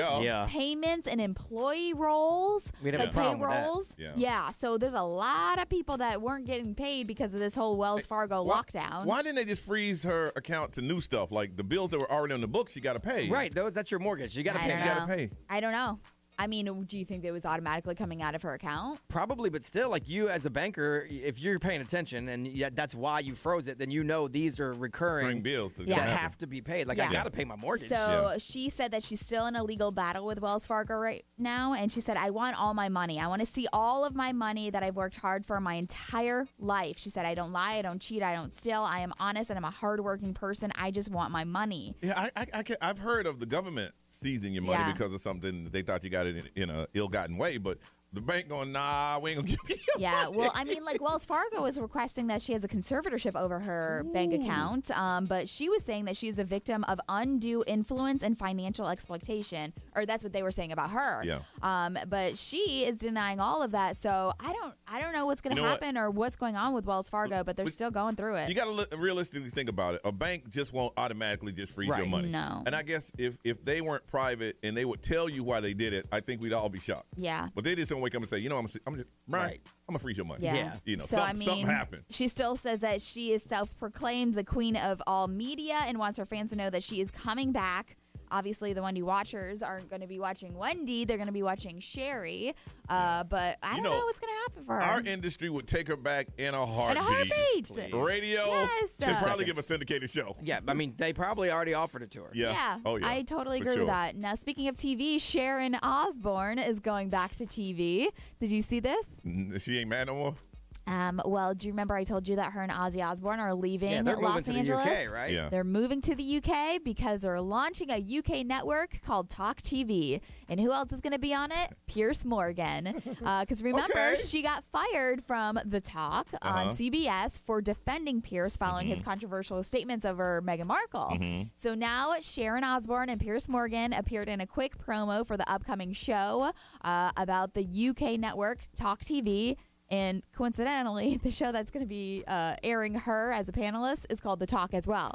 payments, and employee roles, like payrolls. So there's a lot of people that weren't getting paid because of this whole Wells Fargo lockdown. Why didn't they just freeze her account to new stuff? Like the bills that were already on the books, you got to pay. Right, that's your mortgage. You got to pay. You got to pay. I don't know. I mean, do you think it was automatically coming out of her account? Probably, but still, like you as a banker, if you're paying attention and that's why you froze it, then these are recurring bills that have to be paid. Like I got to pay my mortgage. So she said that she's still in a legal battle with Wells Fargo right now, and she said, I want all my money. I want to see all of my money that I've worked hard for my entire life. She said, I don't lie, I don't cheat, I don't steal. I am honest, and I'm a hardworking person. I just want my money. Yeah, I've heard of the government seizing your money because of something they thought you got it in a ill-gotten way, but the bank going, nah, we ain't gonna give you your money. Well, I mean, like Wells Fargo is requesting that she has a conservatorship over her bank account, but she was saying that she's a victim of undue influence and financial exploitation, or that's what they were saying about her. But she is denying all of that, so I don't know what's going to happen or what's going on with Wells Fargo, but they're still going through it. You got to realistically think about it. A bank just won't automatically just freeze your money. No. And I guess if they weren't private and they would tell you why they did it, I think we'd all be shocked. Yeah. But they just don't wake up and say, I'm just I'm gonna freeze your money. Yeah. So, something happened. She still says that she is self-proclaimed the queen of all media and wants her fans to know that she is coming back. Obviously, the Wendy watchers aren't going to be watching Wendy. They're going to be watching Sherry. But I don't know what's going to happen for her. Our industry would take her back in a heartbeat. In a heartbeat. Radio should probably give a syndicated show. Yeah, I mean, they probably already offered it to her. Yeah. Oh, yeah. I totally agree with that. Now, speaking of TV, Sharon Osbourne is going back to TV. Did you see this? She ain't mad no more? Well, do you remember I told you that her and Ozzy Osbourne are leaving they're Los moving Angeles? to the UK, right? Yeah. They're moving to the UK because they're launching a UK network called Talk TV. And who else is going to be on it? Pierce Morgan. Because remember, she got fired from The Talk on CBS for defending Pierce following his controversial statements over Meghan Markle. So now Sharon Osbourne and Pierce Morgan appeared in a quick promo for the upcoming show about the UK network, Talk TV. And coincidentally, the show that's going to be airing her as a panelist is called The Talk as well.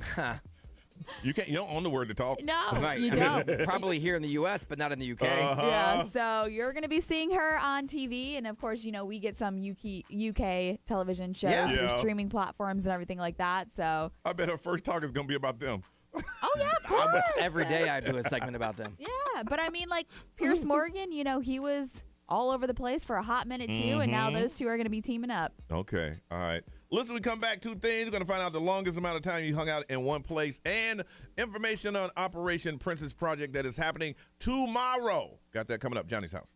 You don't own the word to talk. No, you don't. Probably here in the U.S., but not in the UK. Yeah, so you're going to be seeing her on TV. And, of course, we get some UK television shows through streaming platforms and everything like that. So I bet her first talk is going to be about them. Oh, yeah, of course. Every day I do a segment about them. Yeah, but I mean, like, Pierce Morgan, he was all over the place for a hot minute, too. And now those two are going to be teaming up. Okay. All right. Listen, we come back, two things. We're going to find out the longest amount of time you hung out in one place and information on Operation Princess Project that is happening tomorrow. Got that coming up. Johnny's House.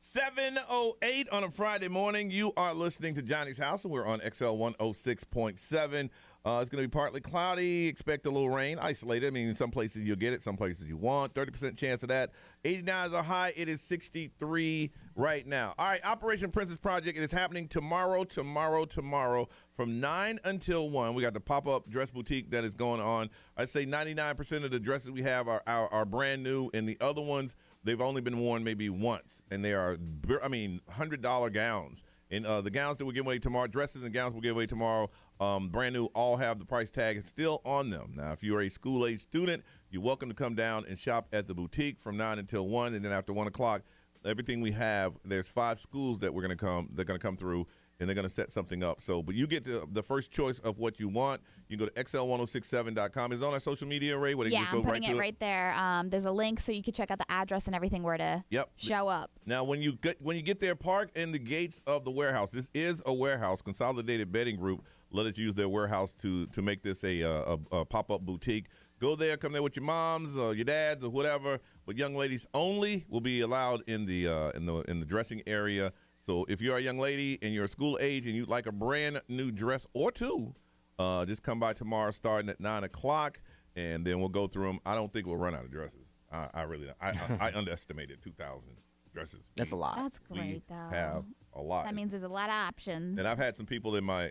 7:08 on a Friday morning. You are listening to Johnny's House, and we're on XL 106.7. It's going to be partly cloudy. Expect a little rain, isolated. I mean, in some places you'll get it, some places you won't. 30% chance of that. 89 is our high. It is 63 right now. All right, Operation Princess Project. It is happening tomorrow from 9 until 1. We got the pop-up dress boutique that is going on. I'd say 99% of the dresses we have are brand new, and the other ones, they've only been worn maybe once, and they are, $100 gowns. And the gowns that we're giving away tomorrow, dresses and gowns we'll give away tomorrow, brand new, all have the price tag still on them. Now, if you're a school-age student, you're welcome to come down and shop at the boutique from 9 until 1, and then after 1 o'clock, everything we have, there's 5 schools that they're going to come through, and they're going to set something up. So, but you get the first choice of what you want. You can go to xl1067.com. Is it on our social media, Ray? Yeah, I'm putting it right there. There's a link so you can check out the address and everything where to show up. Now, when you get there, park in the gates of the warehouse. This is a warehouse. Consolidated Bedding Group let us use their warehouse to make this a pop-up boutique. Go there, come there with your moms or your dads or whatever. But young ladies only will be allowed in the dressing area. So if you're a young lady and you're school age and you'd like a brand new dress or two, just come by tomorrow starting at 9 o'clock, and then we'll go through them. I don't think we'll run out of dresses. I really don't. I underestimated 2,000 dresses. That's a lot. That's great, though. We have a lot. That means there's a lot of options. And I've had some people in my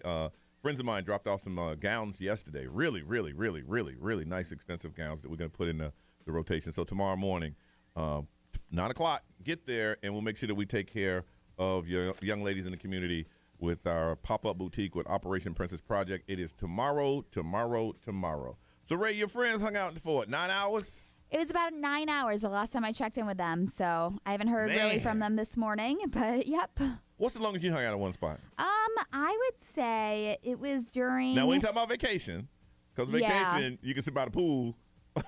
friends of mine dropped off some gowns yesterday. Really, really, really, really, really nice, expensive gowns that we're going to put in the rotation. So tomorrow morning, 9 o'clock, get there, and we'll make sure that we take care of your young ladies in the community with our pop-up boutique with Operation Princess Project. It is tomorrow. So, Ray, your friends hung out for what, 9 hours? It was about 9 hours the last time I checked in with them, so I haven't heard really from them this morning, but yep. What's the longest you hung out at one spot? I would say it was during... Now, we ain't talking about vacation, because vacation, you can sit by the pool.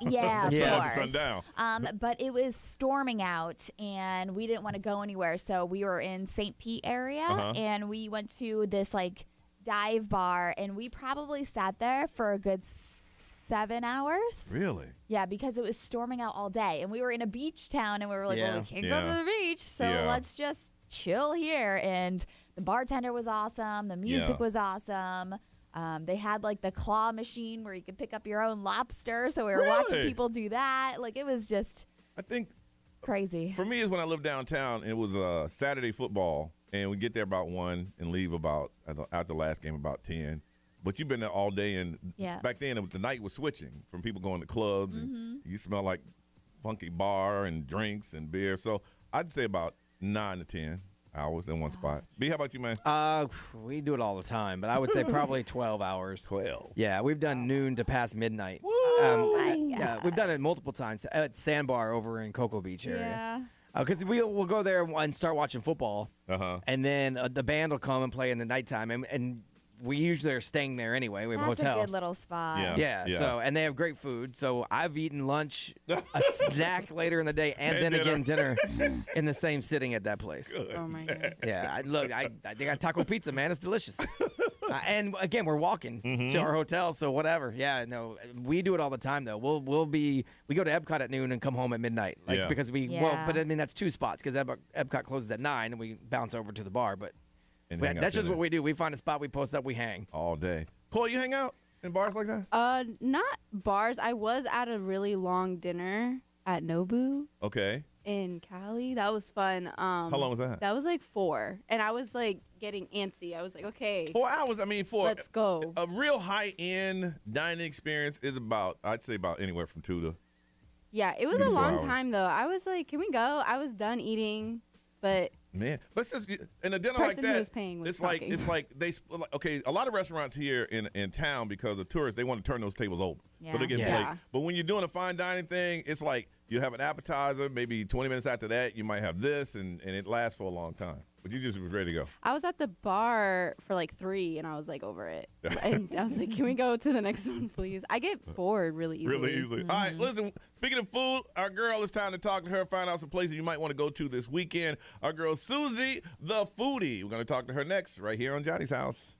Yeah, of course. Sundown. But it was storming out, and we didn't want to go anywhere, so we were in St. Pete area, and we went to this, dive bar, and we probably sat there for a good 7 hours. Really? Yeah, because it was storming out all day, and we were in a beach town, and we were like, well, we can't go to the beach, so let's just chill here. And the bartender was awesome. The music was awesome. They had the claw machine where you could pick up your own lobster. So we were watching people do that. It was just, I think, crazy. For me, is when I lived downtown. It was Saturday football, and we get there about 1 and leave about after the last game about 10. But you've been there all day, and back then the night was switching from people going to clubs, and you smell like funky bar and drinks and beer. So I'd say about 9 to 10 hours in one spot. B, how about you, man? We do it all the time, but I would say probably 12 hours. 12? Yeah, we've done noon to past midnight. Yeah, we've done it multiple times at Sandbar over in Cocoa Beach area. Because we'll go there and start watching football, and then the band will come and play in the nighttime, and we usually are staying there anyway. We have a hotel. That's a good little spot. Yeah. So, and they have great food. So I've eaten lunch, a snack later in the day, and then again dinner in the same sitting at that place. Good. Oh my God. Yeah. They got taco pizza, man. It's delicious. And again, we're walking to our hotel, so whatever. Yeah. No, we do it all the time though. We go to Epcot at noon and come home at midnight, because but I mean that's 2 spots because Epcot closes at 9 and we bounce over to the bar, but. That's just what we do. We find a spot, we post up, we hang. All day. Chloe, you hang out in bars like that? Not bars. I was at a really long dinner at Nobu. Okay. In Cali. That was fun. How long was that? That was 4. And I was getting antsy. I was like, okay. 4 hours, let's go. A real high-end dining experience is I'd say about anywhere from 2 to... Yeah, it was a long time, though. I was like, can we go? I was done eating, but... Man, but it's just in a dinner like that. It's like a lot of restaurants here in town, because of tourists, they want to turn those tables over, so they get late. But when you're doing a fine dining thing, it's like you have an appetizer, maybe 20 minutes after that, you might have this, and it lasts for a long time. But you just was ready to go. I was at the bar for 3, and I was over it. And I was like, can we go to the next one, please? I get bored really easily. All right, listen, speaking of food, our girl, it's time to talk to her, find out some places you might want to go to this weekend. Our girl, Susie, the foodie. We're going to talk to her next, right here on Johnny's House.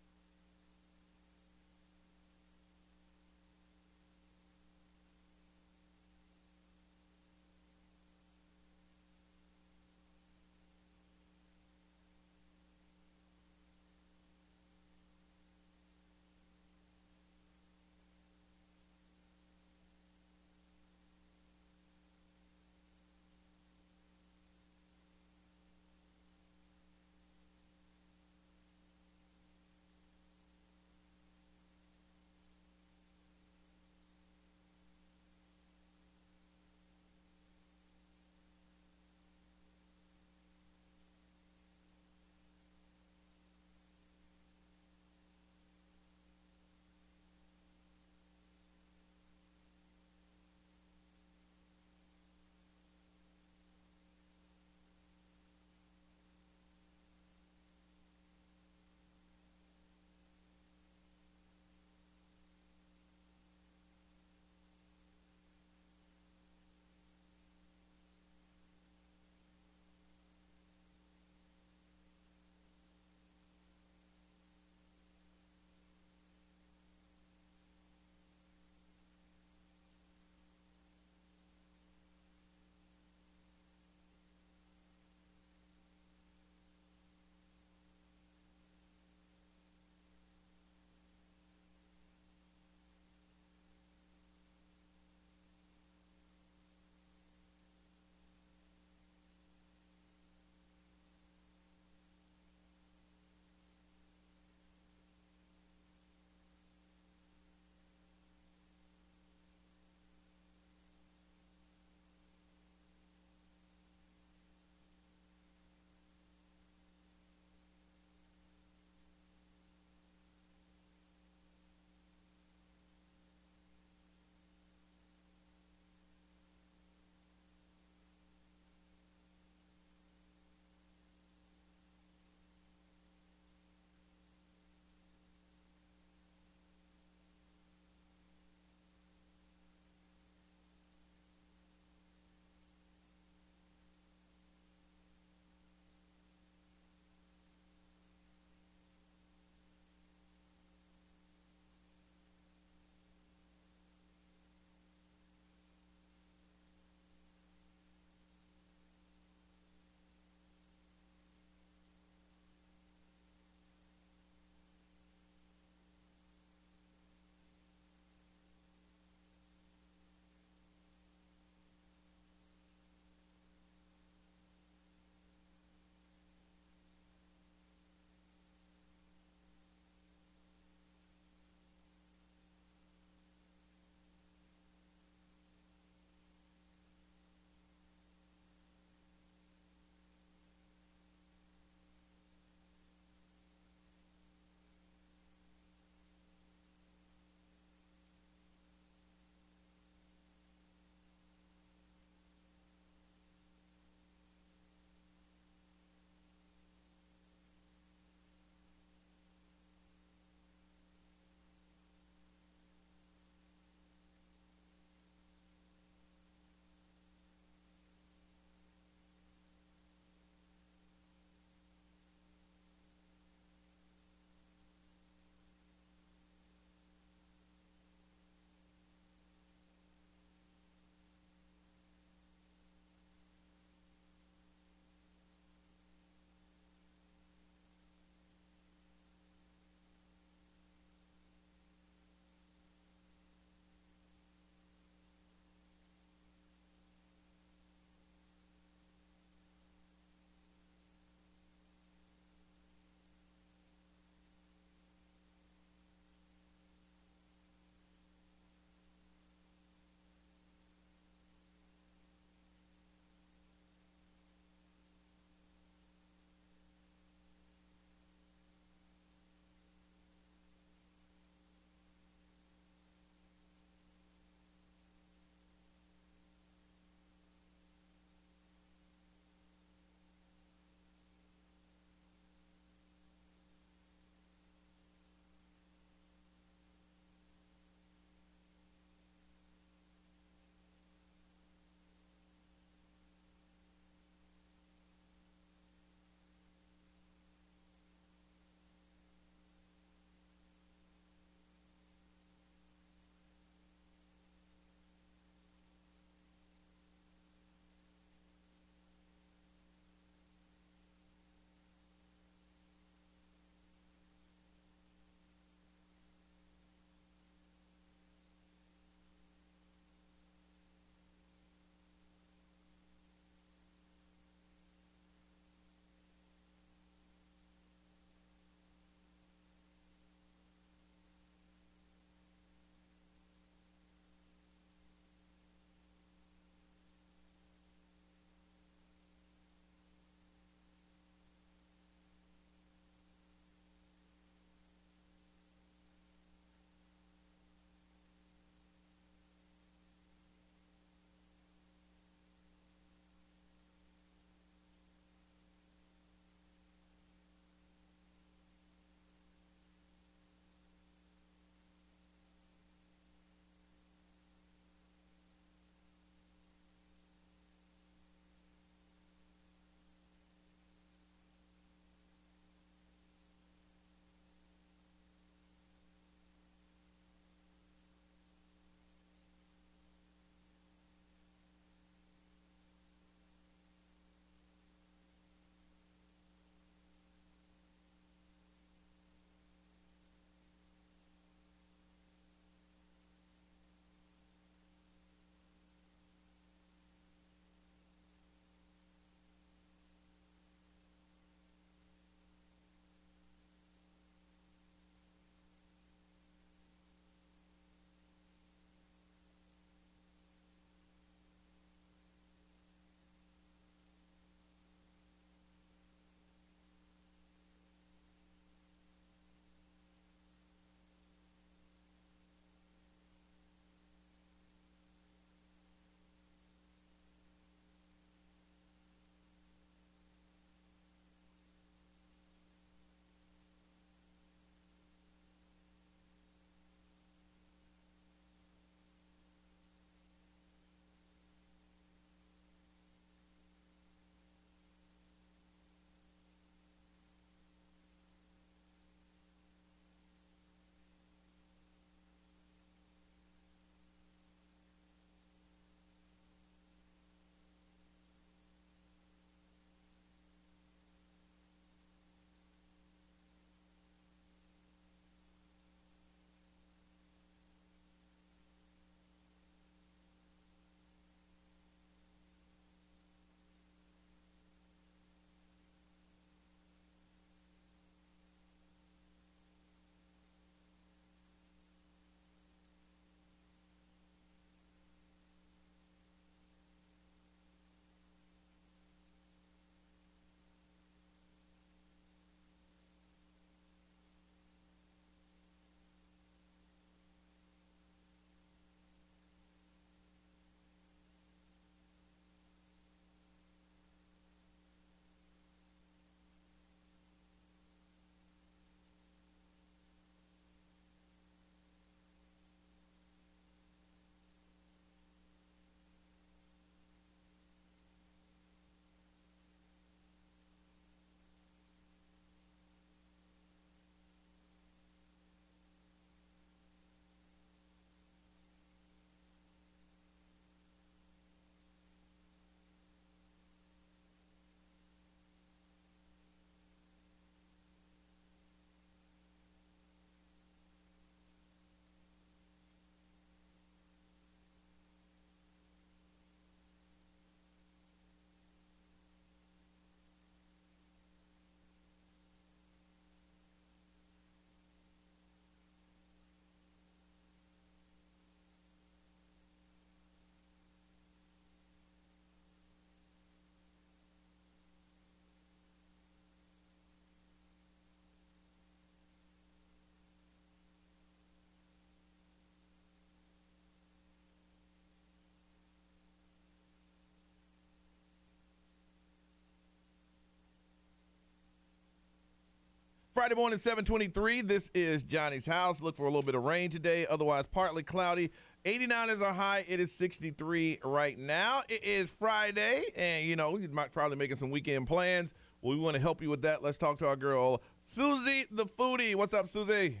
Friday morning, 7:23. This is Johnny's house. Look for a little bit of rain today. Otherwise, partly cloudy. 89 is our high. It is 63 right now. It is Friday, and you might probably making some weekend plans. Well, we want to help you with that. Let's talk to our girl, Susie the foodie. What's up, Susie?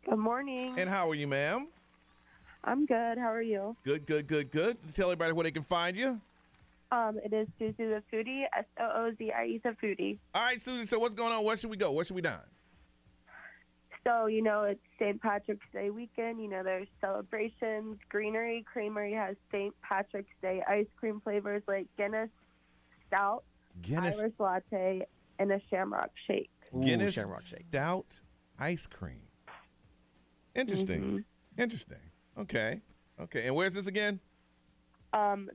Good morning. And how are you, ma'am? I'm good. How are you? Good. Tell everybody where they can find you. It is Susie the foodie, SOOZIE the foodie. All right, Susie. So what's going on? Where should we go? Where should we dine? So, it's St. Patrick's Day weekend. There's celebrations. Greenery Creamery has St. Patrick's Day ice cream flavors like Guinness Stout, Irish Latte, and a Shamrock Shake. Guinness Stout ice cream. Interesting. Interesting. Okay. And where's this again?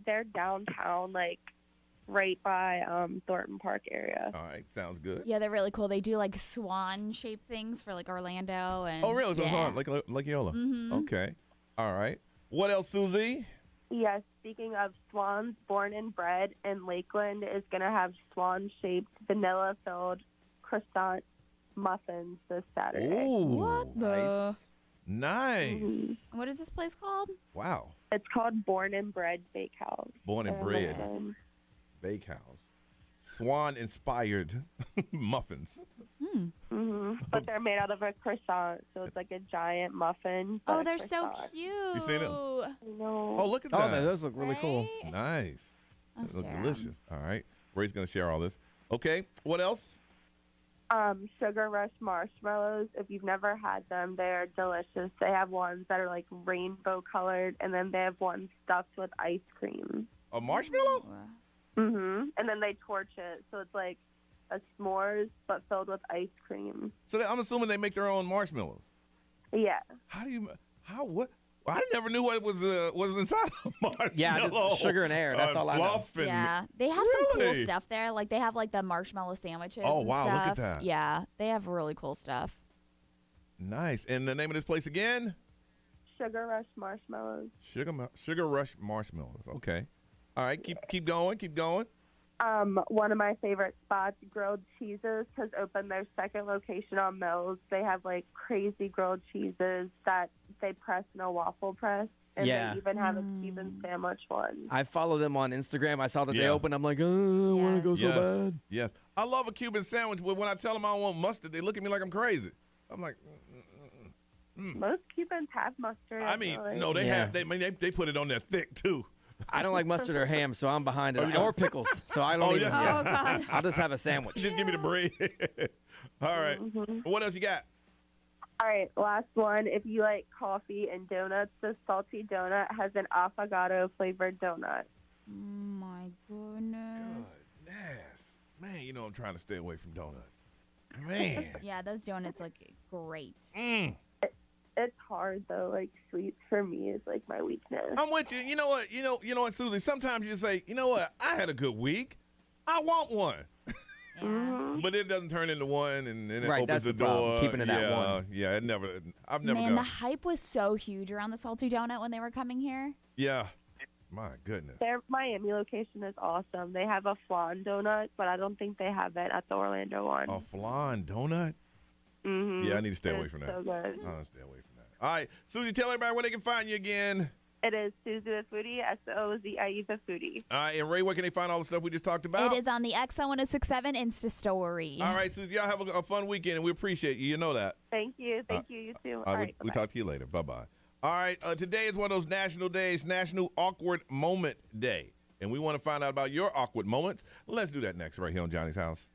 They're downtown, right by Thornton Park area. All right, sounds good. Yeah, they're really cool. They do swan-shaped things for Orlando and. Oh, really? Yeah. Like Yola. Mm-hmm. Okay. All right. What else, Susie? Yes, speaking of swans, Born and Bred in Lakeland is going to have swan-shaped, vanilla-filled croissant muffins this Saturday. Ooh, what the? Nice. Mm-hmm. What is this place called? Wow. It's called Born and Bred Bakehouse. Born and Bred Bakehouse. Swan-inspired muffins. But they're made out of a croissant, so it's like a giant muffin. Oh, they're so cute. You seen them? No. Oh, look at that. Oh, those look really cool. Nice. I'll Those look share 'em. delicious. All right. Ray's going to share all this. Okay. What else? Sugar Rush marshmallows. If you've never had them, they're delicious. They have ones that are rainbow colored, and then they have ones stuffed with ice cream. A marshmallow? And then they torch it, so it's like a s'mores but filled with ice cream. So I'm assuming they make their own marshmallows. Yeah. What? I never knew what was inside a marshmallow. Yeah, just sugar and air. That's all I know. Yeah, they have some cool stuff there. They have the marshmallow sandwiches. Oh, and wow, look at stuff. that. Yeah, they have really cool stuff. Nice. And the name of this place again? Sugar Rush marshmallows. Sugar Rush marshmallows. Okay. All right. Keep going. One of my favorite spots, Grilled Cheeses, has opened their second location on Mills. They have crazy grilled cheeses that they press in a waffle press. And they even have a Cuban sandwich one. I follow them on Instagram. I saw that they opened. I'm like, oh, I want to go so bad. Yes. I love a Cuban sandwich, but when I tell them I don't want mustard, they look at me like I'm crazy. I'm like, Most Cubans have mustard. I mean, no, they have. They put it on there thick too. I don't like mustard or ham, so I'm behind it. Or pickles, so I don't even. Oh, God. I'll just have a sandwich. Just give me the bread. All right. What else you got? All right, last one. If you like coffee and donuts, the Salty Donut has an affogato flavored donut. Oh, my goodness. Goodness. Man, I'm trying to stay away from donuts. Man. Yeah, those donuts look great. It's hard though. Sweets for me is my weakness. I'm with you. You know what? You know what, Susie? Sometimes you say, you know what? I had a good week. I want one. But it doesn't turn into one, and then it opens that's the the problem, door. keeping it at one. Yeah, I've never Man, gone. the hype was so huge around the Salty Donut when they were coming here. Yeah. My goodness. Their Miami location is awesome. They have a flan donut, but I don't think they have it at the Orlando one. A flan donut? Yeah, I need to stay away from that. So good. I need to stay away from that. All right, Susie, tell everybody where they can find you again. It is Susie the Foodie, SOZIE the Foodie. All right, and Ray, where can they find all the stuff we just talked about? It is on the XL1067 Insta story. All right, Susie, y'all have a fun weekend, and we appreciate you. You know that. Thank you. Thank you. You too. All right. We talk to you later. Bye-bye. All right, today is one of those national days, National Awkward Moment Day. And we want to find out about your awkward moments. Let's do that next right here on Johnny's House.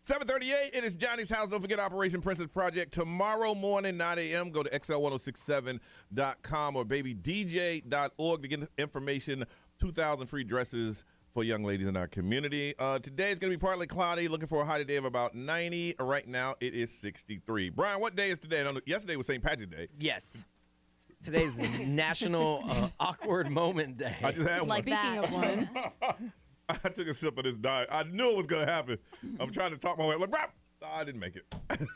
7:38, it is Johnny's house. Don't forget Operation Princess Project tomorrow morning, 9 a.m. Go to xl1067.com or babydj.org to get information. 2,000 free dresses for young ladies in our community. Today is going to be partly cloudy, looking for a high today of about 90. Right now, it is 63. Brian, what day is today? Yesterday was St. Patrick's Day. Yes. Today's National Awkward Moment Day. I just had one. Speaking of one. I took a sip of this diet. I knew it was going to happen. I'm trying to talk my way. I'm like, "Brap." I didn't make it.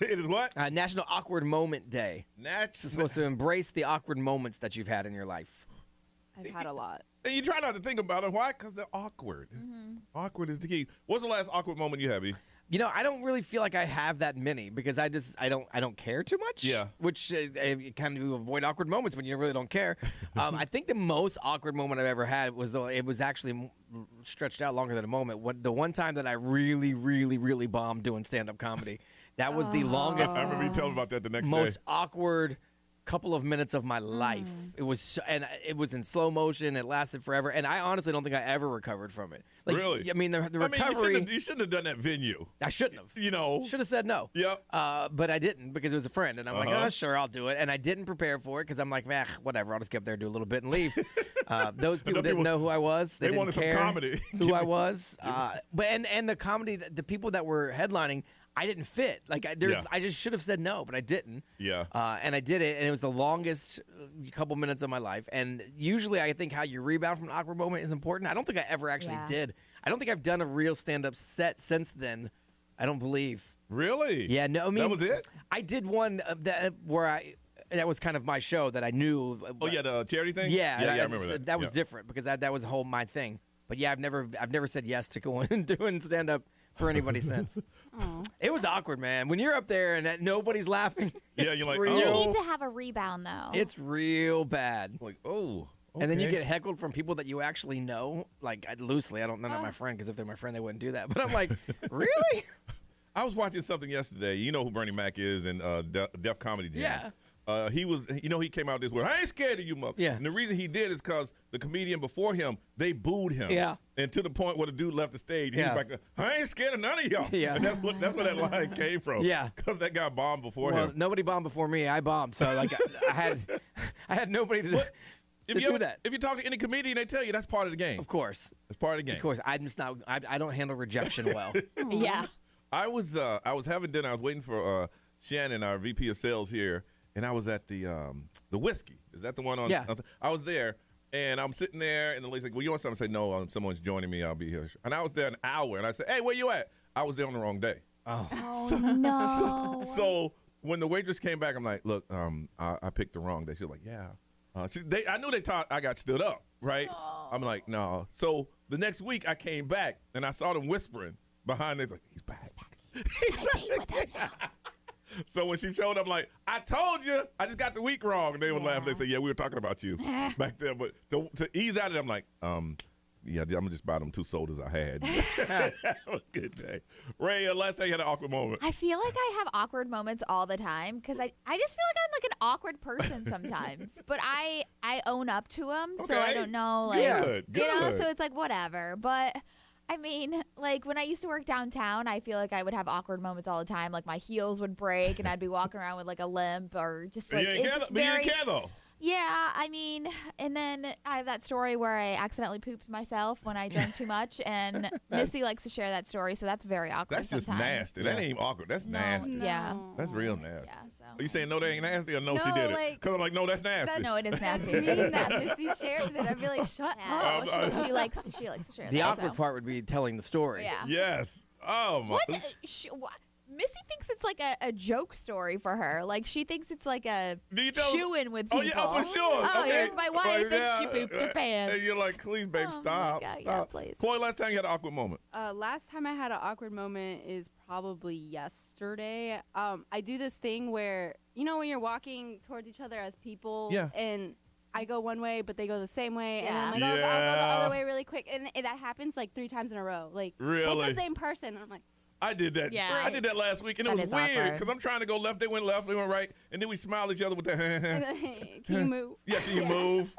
It is what? National Awkward Moment Day. It's supposed to embrace the awkward moments that you've had in your life. I've had a lot. And you try not to think about it. Why? Because they're awkward. Awkward is the key. What's the last awkward moment you had, B? You know, I don't really feel like I have that many because I don't care too much. Yeah. Which kind of avoid awkward moments when you really don't care. I think the most awkward moment I've ever had was it was actually stretched out longer than a moment. The one time that I really, really, really bombed doing stand-up comedy. That was the longest. I remember you telling me about that the next most day. awkward couple of minutes of my life. It was in slow motion. It lasted forever, and I honestly don't think I ever recovered from it. Like, really? I mean, the recovery. You shouldn't have done that venue. I shouldn't have. You know, should have said no. Yep. But I didn't because it was a friend, and I'm like, oh, sure, I'll do it. And I didn't prepare for it because I'm like, whatever. I'll just get up there, do a little bit, and leave. Those people didn't know who I was. They didn't wanted care some comedy. who I was. But the comedy, the people that were headlining, I didn't fit. Like I just should have said no, but I didn't. Yeah. And I did it, and it was the longest couple minutes of my life. And usually, I think how you rebound from an awkward moment is important. I don't think I ever actually did. I don't think I've done a real stand-up set since then. I don't believe. Really? Yeah. No. I mean, that was it. I did one that that was kind of my show that I knew. Oh yeah, the charity thing. Yeah. I remember that. That was different because that was my thing. But yeah, I've never said yes to going and doing stand-up for anybody since. It was awkward, man. When you're up there and nobody's laughing. Yeah, you're like, You need to have a rebound, though. It's real bad. Like, oh. Okay. And then you get heckled from people that you actually know, like loosely. They're not my friend because if they're my friend, they wouldn't do that. But I'm like, really? I was watching something yesterday. You know who Bernie Mac is in Def Comedy Jam. Yeah. He came out this way. I ain't scared of you, mother. Yeah. And the reason he did is because the comedian before him, they booed him. Yeah. And to the point where the dude left the stage, he was like, I ain't scared of none of y'all. Yeah. And that's where that line came from. Yeah. Because that guy bombed before him. Nobody bombed before me. I bombed. So like I had nobody to do that. If you talk to any comedian, they tell you that's part of the game. Of course. It's part of the game. Of course. I'm just not. I don't handle rejection well. Yeah. I was having dinner. I was waiting for Shannon, our VP of sales here, and I was at the Whiskey. Is that the one on? Yeah. I was there, and I'm sitting there, and the lady's like, well, you want something? I say, no, someone's joining me. I'll be here. And I was there an hour, and I said, hey, where you at? I was there on the wrong day. Oh. No. So when the waitress came back, I'm like, look, I picked the wrong day. She's like, yeah. I knew they thought I got stood up, right? Oh. I'm like, no. So the next week I came back, and I saw them whispering behind. They're like, he's back. He's got a date with her now. So when she showed up, I'm like, I told you, I just got the week wrong. And they would laugh. They say, yeah, we were talking about you back there. But to ease out of it, I'm like, yeah, I'm going to just buy them 2 sodas I had. Have a good day. Ray, last time you had an awkward moment. I feel like I have awkward moments all the time because I just feel like I'm like an awkward person sometimes. But I own up to them, so I don't know. Like, good. You know, so it's like whatever. But I mean, like when I used to work downtown, I feel like I would have awkward moments all the time. Like my heels would break and I'd be walking around with like a limp or just like But you didn't care though. Yeah, I mean, and then I have that story where I accidentally pooped myself when I drank too much, and Missy likes to share that story, so that's very awkward. That's just sometimes. nasty. That ain't even awkward. That's nasty. Yeah. That's real nasty. Yeah, so. Are you saying no, that ain't nasty, or no, she did it? Because I'm like, no, that's nasty. No, it is nasty. Me that Missy shares it. I'd be like, shut up. She likes to share the that. awkward part would be telling the story. Yeah. Yes. Oh, my. What? Missy thinks it's like a joke story for her. Like, she thinks it's like a shoo-in with people. Oh, yeah, for sure. Oh, okay. here's my wife, and she pooped her pants. And you're like, please, babe, stop. God, stop. yeah, please. Chloe, last time you had an awkward moment? Last time I had an awkward moment is probably yesterday. I do this thing where, you know, when you're walking towards each other as people, and I go one way, but they go the same way, and I'm like, I'll go the other way really quick, and that happens like 3 times in a row. Like, really? with the same person, and I'm like, I did that. Yeah. I did that last week, and it was weird because I'm trying to go left. They went left. They went right, and then we smiled at each other with the can you move? Yeah, can you move?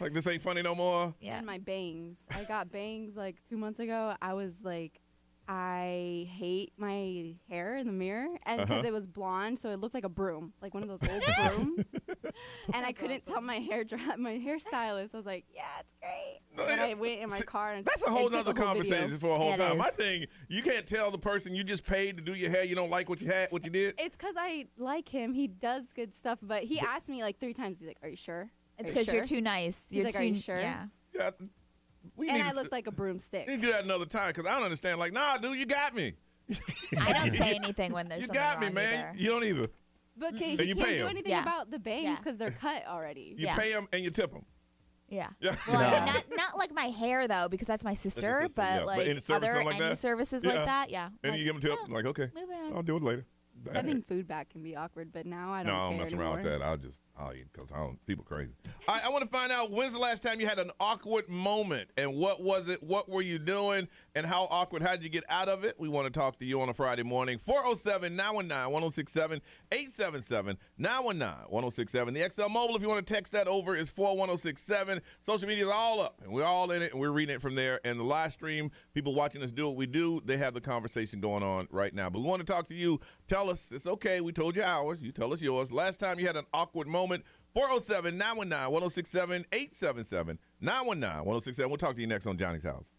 Like, this ain't funny no more. Yeah. And my bangs. I got bangs like 2 months ago. I was like I hate my hair in the mirror, and because it was blonde, so it looked like a broom, like one of those old brooms. And I couldn't tell my hairstylist. I was like, "Yeah, it's great." And I went in my car, and that's a whole nother conversation for a whole time. My is. thing, you can't tell the person you just paid to do your hair you don't like what you did. It's because I like him. He does good stuff, but he asked me like 3 times. He's like, "Are you sure?" It's because you're too nice. He's like, "Are you sure?" Yeah. And I look like a broomstick. You need to do that another time because I don't understand. Like, nah, dude, you got me. I don't say anything when there's something got me, wrong man. either. You don't either. But he you can't pay do him. anything about the bangs because they're cut already. You pay them and you tip them. Yeah. Yeah. Well, I mean, not like my hair though, because that's my sister. But like any service, other like any that? services like that, yeah. And like, you give them tip, like, okay, I'll do it later. Sending food back can be awkward, but now I don't No, I don't care mess around with anymore. that. I'll eat because people crazy. All right, I want to find out when's the last time you had an awkward moment and what was it? What were you doing and how awkward? How did you get out of it? We want to talk to you on a Friday morning. 407-919-1067, 877-919-1067. The XL Mobile, if you want to text that over, is 41067. Social media is all up, and we're all in it, and we're reading it from there. And the live stream, people watching us do what we do, they have the conversation going on right now. But we want to talk to you. Tell us, it's okay. We told you ours. You tell us yours. Last time you had an awkward moment, 407-919-1067, 877-919-1067. We'll talk to you next on Johnny's House.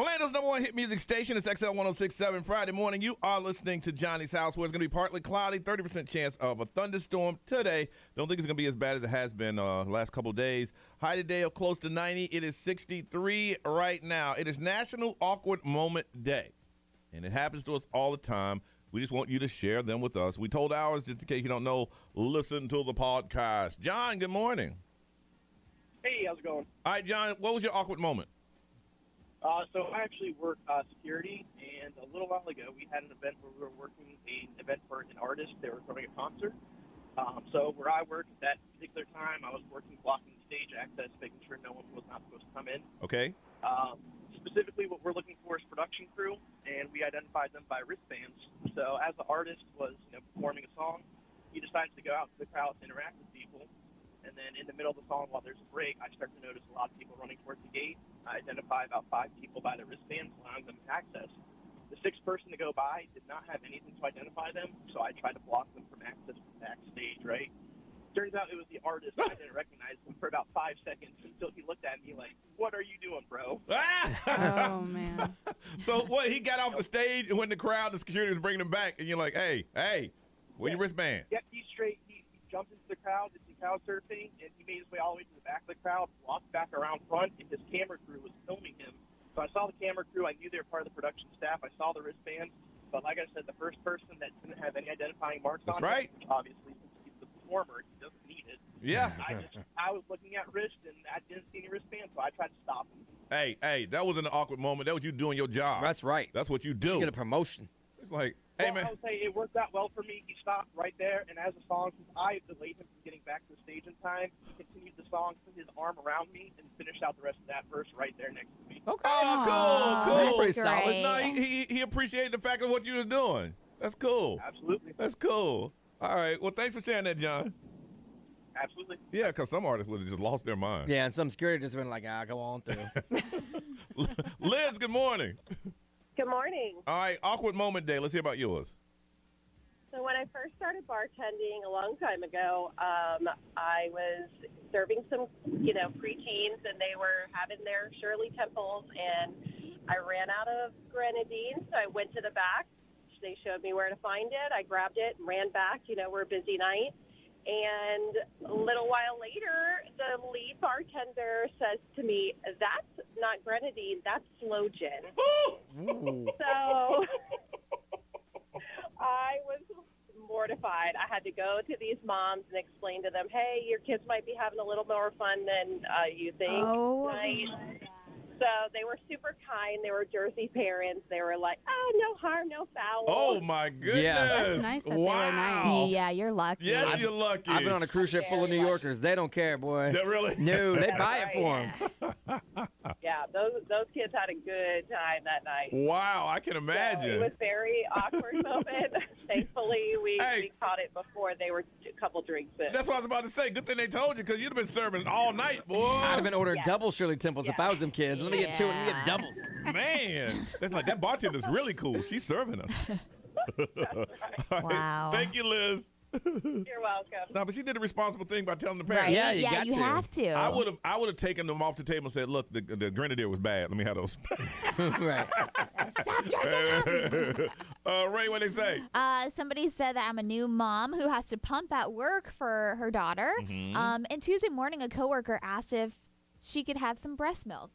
Orlando's number one hit music station. It's XL 1067 Friday morning. You are listening to Johnny's House, where it's going to be partly cloudy, 30% chance of a thunderstorm today. Don't think it's going to be as bad as it has been last couple of days. High today of close to 90. It is 63 right now. It is National Awkward Moment Day, and it happens to us all the time. We just want you to share them with us. We told ours, just in case you don't know, listen to the podcast. John, good morning. Hey, how's it going? All right, John, what was your awkward moment? So I actually work security, and a little while ago we had an event where we were working an event for an artist. They were throwing a concert. So where I work at that particular time, I was working blocking stage access, making sure no one was not supposed to come in. Okay. Specifically, what we're looking for is production crew, and we identified them by wristbands. So as the artist was performing a song, he decided to go out to the crowd to interact with people. And then in the middle of the song, while there's a break, I start to notice a lot of people running towards the gate. I identify about 5 people by their wristbands, allowing them access. The 6th person to go by did not have anything to identify them, so I tried to block them from access to the backstage, right? Turns out it was the artist. I didn't recognize him for about 5 seconds until he looked at me like, "What are you doing, bro?" Oh, man. So what, he got off the stage, and when the crowd, the security was bringing him back, and you're like, hey, where your wristband? Yep, he's straight. He jumped into the crowd, did some crowd surfing, and he made his way all the way to the back of the crowd, walked back around front, and his camera crew was filming him. So I saw the camera crew. I knew they were part of the production staff. I saw the wristbands. But like I said, the first person that didn't have any identifying marks on him, which obviously, since he's the performer, he doesn't need it. Yeah. I was looking at wrist, and I didn't see any wristbands, so I tried to stop him. Hey, that wasn't an awkward moment. That was you doing your job. That's right. That's what you do. You get a promotion. It's like, hey, man. I would say it worked out well for me. He stopped right there, and as the song, since I delayed him from getting back to the stage in time, he continued the song, put his arm around me, and finished out the rest of that verse right there next to me. Okay. Oh, cool. That's pretty solid. No, he appreciated the fact of what you was doing. That's cool. Absolutely. That's cool. All right. Well, thanks for sharing that, John. Absolutely. Yeah, because some artists would have just lost their mind. Yeah, and some security just been like, go on through. Liz, good morning. Good morning. All right, awkward moment day. Let's hear about yours. So when I first started bartending a long time ago, I was serving some, preteens, and they were having their Shirley Temples, and I ran out of grenadine, so I went to the back. They showed me where to find it. I grabbed it and ran back. We're a busy night. And a little while later, the lead bartender says to me, "That's not grenadine, that's slow gin." So I was mortified. I had to go to these moms and explain to them, "Hey, your kids might be having a little more fun than you think tonight." So they were super kind. They were Jersey parents. They were like, no harm, no foul. Oh, my goodness. Yeah. That's nice that they were wow. Yeah, you're lucky. Yes, you're lucky. I've been on a cruise ship full of New Yorkers. They don't care, boy. That really? No, they buy it for them. Yeah, those kids had a good time that night. Wow, I can imagine. So it was very awkward moment. Thankfully, we caught it before they were a couple drinks in. That's what I was about to say. Good thing they told you, because you'd have been serving all night, boy. I'd have been ordering double Shirley Temples if I was them kids. Let me get 2 and let me get doubles. Man, that's like, that bartender's really cool. She's serving us. All right. Wow. Thank you, Liz. You're welcome. No, but she did the responsible thing by telling the parents. Right. Yeah, you have to. I would have taken them off the table and said, "Look, the grenadier was bad. Let me have those." Right. Stop drinking. Ray, what they say? Somebody said that I'm a new mom who has to pump at work for her daughter. Mhm. And Tuesday morning, a coworker asked if she could have some breast milk.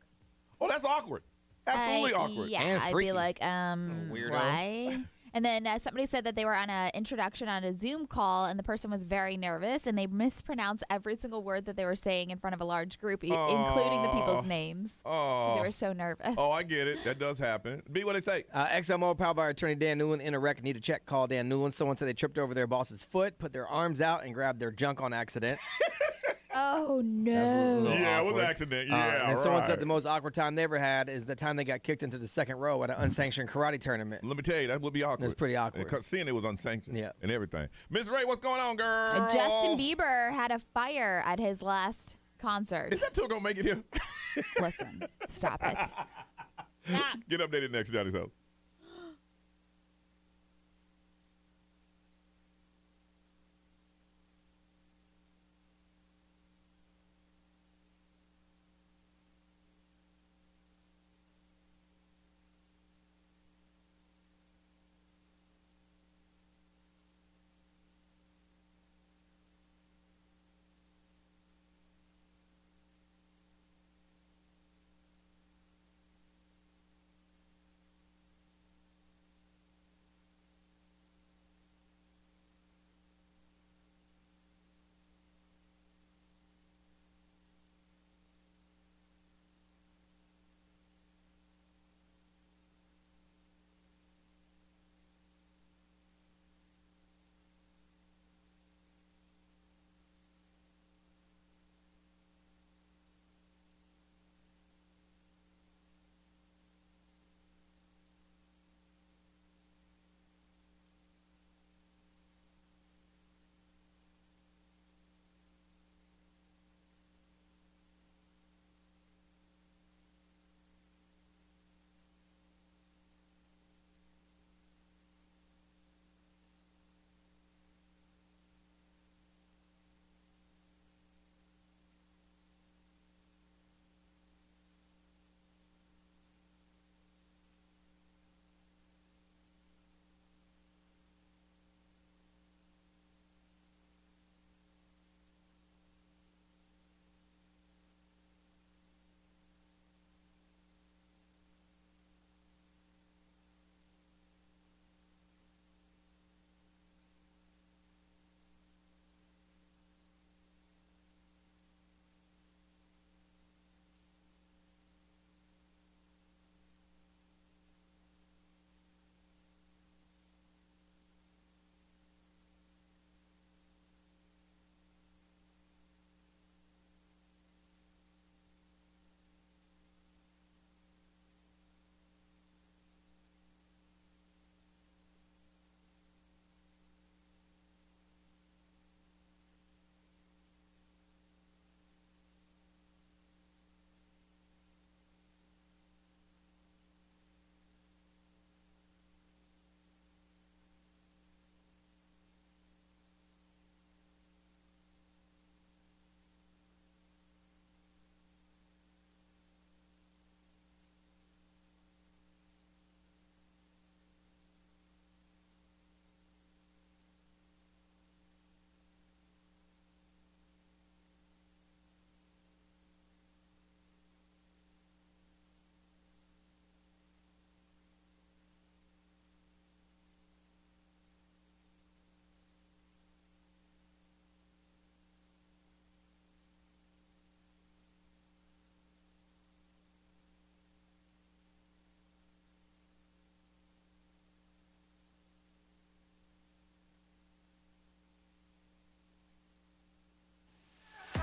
Oh, that's awkward. Absolutely awkward. Yeah, And I'd be freaky. like, weirdo. why? And then somebody said that they were on an introduction on a Zoom call, and the person was very nervous, and they mispronounced every single word that they were saying in front of a large group, including the people's names. Oh. They were so nervous. Oh, I get it. That does happen. B, what they say? XMO powered by attorney Dan Newland in a wreck. Need a check. Call Dan Newland. Someone said they tripped over their boss's foot, put their arms out, and grabbed their junk on accident. Oh, no. Yeah, it was an accident. Yeah, and someone said right. the most awkward time they ever had is the time they got kicked into the second row at an unsanctioned karate tournament. Let me tell you, that would be awkward. It's pretty awkward. Seeing it was unsanctioned Yeah. and everything. Miss Ray, what's going on, girl? Justin Bieber had a fire at his last concert. Is that tour going to make it here? Listen, stop it. Get updated next, Johnny's House.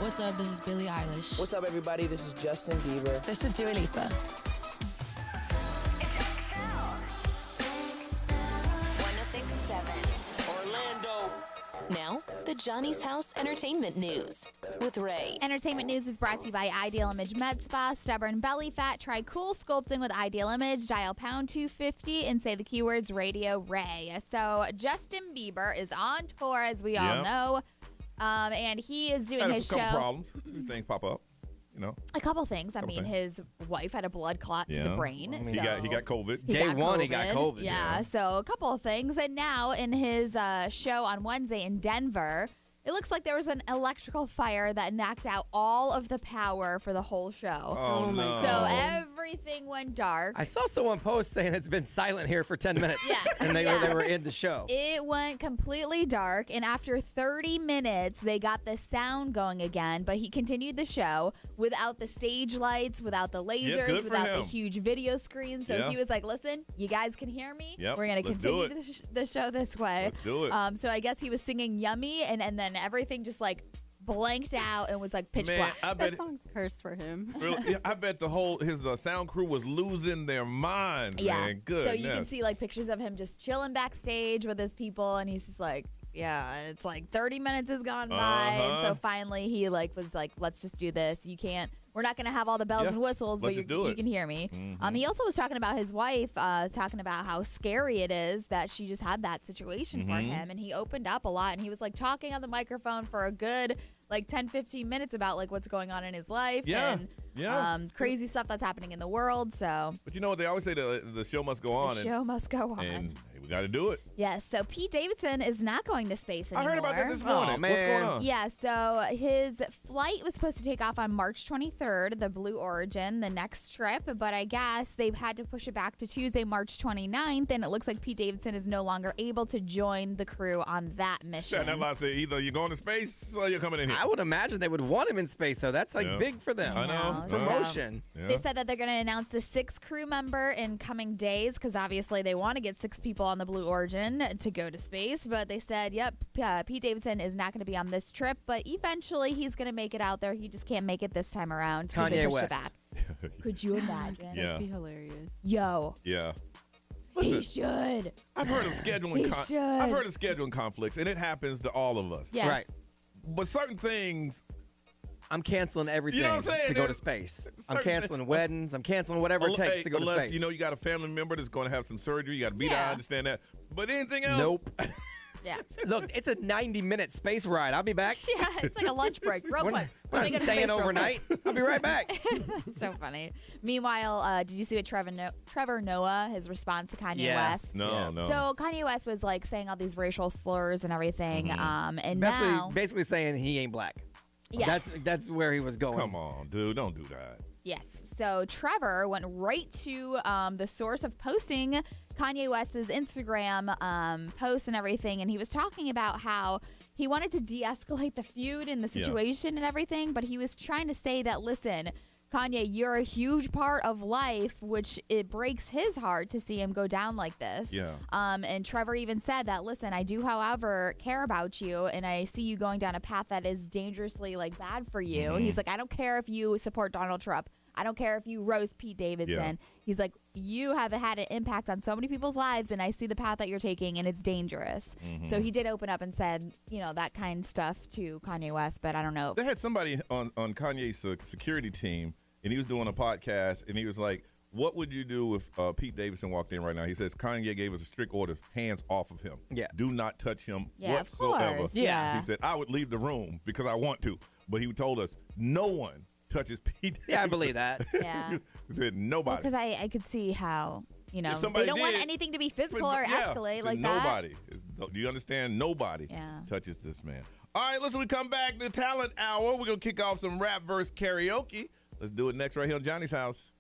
What's up? This is Billie Eilish. What's up, everybody? This is Justin Bieber. This is Dua Lipa. 106.7 Orlando. Now, the Johnny's House Entertainment News with Ray. Entertainment news is brought to you by Ideal Image Med Spa. Stubborn belly fat? Try cool sculpting with Ideal Image. Dial pound 250 and say the keywords Radio Ray. So Justin Bieber is on tour, as we all know. And he is doing his show. Had a couple problems. Things pop up, A couple things. His wife had a blood clot to the brain. He got COVID. Day one, he got COVID. Yeah, so a couple of things. And now in his show on Wednesday in Denver, it looks like there was an electrical fire that knocked out all of the power for the whole show. Oh, no. So everything went dark. I saw someone post saying it's been silent here for 10 minutes. And they were in the show. It went completely dark, and after 30 minutes, they got the sound going again, but he continued the show without the stage lights, without the lasers, without the huge video screen. So he was like, listen, you guys can hear me. Yep. We're going to continue the show this way. Let's do it. So I guess he was singing Yummy, and then everything just like blanked out and was like pitch black. That song's cursed for him. Really, I bet his sound crew was losing their minds, man. Good. So you can see like pictures of him just chilling backstage with his people, and he's just like, it's like 30 minutes has gone by, and so finally he was like, let's just do this. We're not going to have all the bells and whistles, but you can hear me. Mm-hmm. He also was talking about his wife, talking about how scary it is that she just had that situation for him. And he opened up a lot, and he was like talking on the microphone for a good 10-15 minutes about like what's going on in his life and crazy stuff that's happening in the world. So, but you know what they always say, the show must go on. The show must go on. And we got to do it. Yes. So Pete Davidson is not going to space anymore. I heard about that this morning. What's going on? Yeah. So his flight was supposed to take off on March 23rd, the Blue Origin, the next trip. But I guess they've had to push it back to Tuesday, March 29th. And it looks like Pete Davidson is no longer able to join the crew on that mission. That line say either you're going to space or you're coming in here. I would imagine they would want him in space, though. That's big for them. I know. It's promotion. They said that they're going to announce the 6th crew member in coming days because obviously they want to get 6 people on the Blue Origin to go to space. But they said, Pete Davidson is not going to be on this trip, but eventually he's going to make it out there. He just can't make it this time around because they pushed it back. Could you imagine? That'd be hilarious. Yo. Yeah. Listen, he should. I've heard of scheduling. I've heard of scheduling conflicts, and it happens to all of us. Yes. Right. But certain things, I'm canceling everything You know what I'm saying? to go to space. I'm canceling weddings. I'm canceling whatever it takes to go to space. Unless you got a family member that's going to have some surgery. You got to be there. I understand that. But anything else? Nope. Yeah. Look, it's a 90-minute space ride. I'll be back. Yeah, it's like a lunch break. Real quick. We're not staying overnight. I'll be right back. That's so funny. Meanwhile, did you see what Trevor Noah, his response to Kanye West? No. So Kanye West was like saying all these racial slurs and everything. And basically saying he ain't black. Yes. That's where he was going. Come on, dude. Don't do that. Yes. So Trevor went right to the source of posting Kanye West's Instagram posts and everything, and he was talking about how he wanted to de-escalate the feud and the situation and everything, but he was trying to say that, listen, Kanye, you're a huge part of life, which it breaks his heart to see him go down like this. Yeah. And Trevor even said that, listen, I do, however, care about you, and I see you going down a path that is dangerously bad for you. Mm-hmm. He's like, I don't care if you support Donald Trump. I don't care if you roast Pete Davidson. Yeah. He's like, you have had an impact on so many people's lives, and I see the path that you're taking, and it's dangerous. Mm-hmm. So he did open up and said, that kind of stuff to Kanye West, but I don't know. They had somebody on Kanye's security team, and he was doing a podcast, and he was like, what would you do if Pete Davidson walked in right now? He says, Kanye gave us a strict orders, hands off of him. Yeah. Do not touch him Of whatsoever. course. Yeah. He said, I would leave the room because I want to. But he told us, no one touches Pete Davidson. Yeah, I believe that. Yeah. He said, nobody. Because I could see how, they don't somebody want did, anything to be physical or escalate said like nobody. that. Do you understand? Nobody touches this man. All right, listen, we come back to Talent Hour. We're going to kick off some rap verse karaoke. Let's do it next right here on Johnny's House.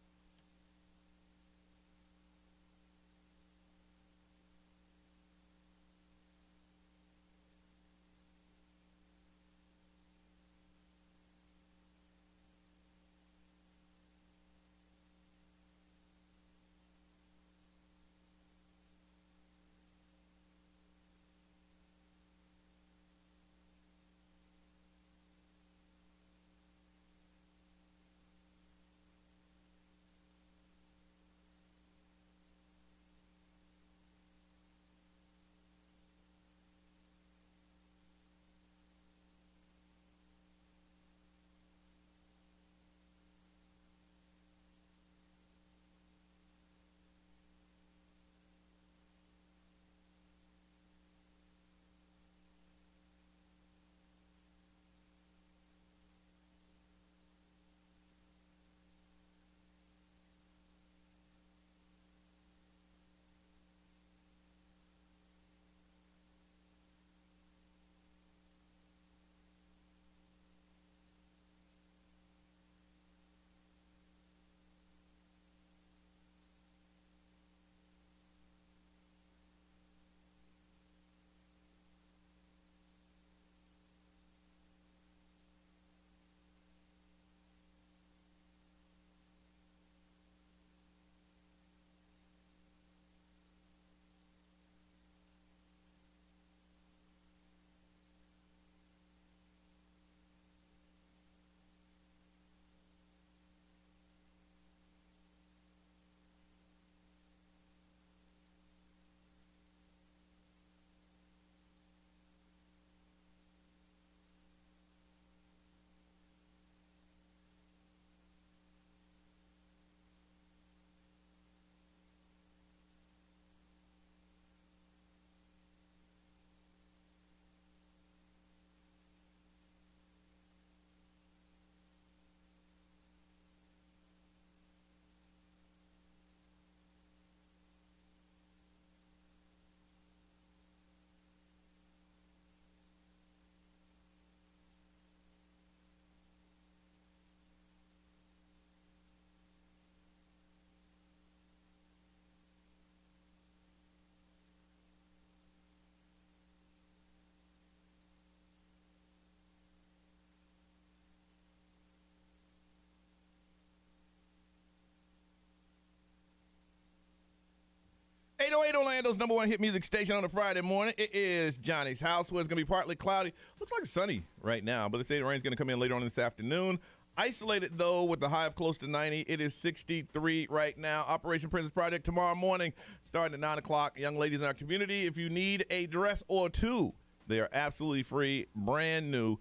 808 Orlando's number one hit music station on a Friday morning. It is Johnny's House, where it's going to be partly cloudy. Looks like it's sunny right now, but they say the rain's going to come in later on this afternoon. Isolated, though, with the high of close to 90. It is 63 right now. Operation Princess Project tomorrow morning, starting at 9 o'clock. Young ladies in our community, if you need a dress or two, they are absolutely free, brand new.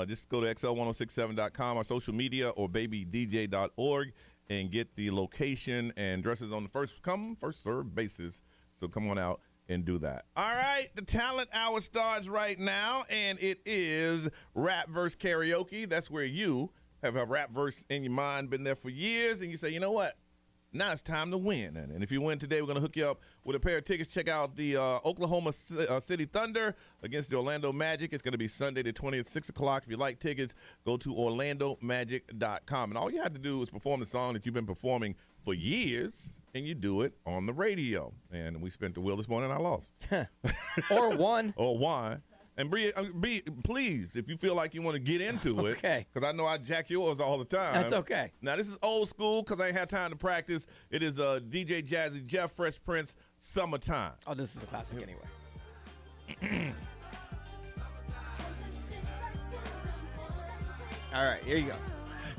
Just go to xl1067.com, our social media, or babydj.org. and get the location and dresses on the first come, first serve basis. So come on out and do that. All right, the talent hour starts right now, and it is rap verse karaoke. That's where you have a rap verse in your mind, been there for years, and you say, you know what? Now it's time to win. And if you win today, we're going to hook you up with a pair of tickets. Check out the Oklahoma City Thunder against the Orlando Magic. It's going to be Sunday the 20th, 6 o'clock. If you like tickets, go to orlandomagic.com. And all you have to do is perform the song that you've been performing for years, and you do it on the radio. And we spent the wheel this morning, and I lost. Or won. Or won. And Bree, please, if you feel like you want to get into it, because I know I jack yours all the time. That's okay. Now, this is old school because I ain't had time to practice. It is DJ Jazzy Jeff, Fresh Prince, Summertime. Oh, this is a classic anyway. All right, here you go.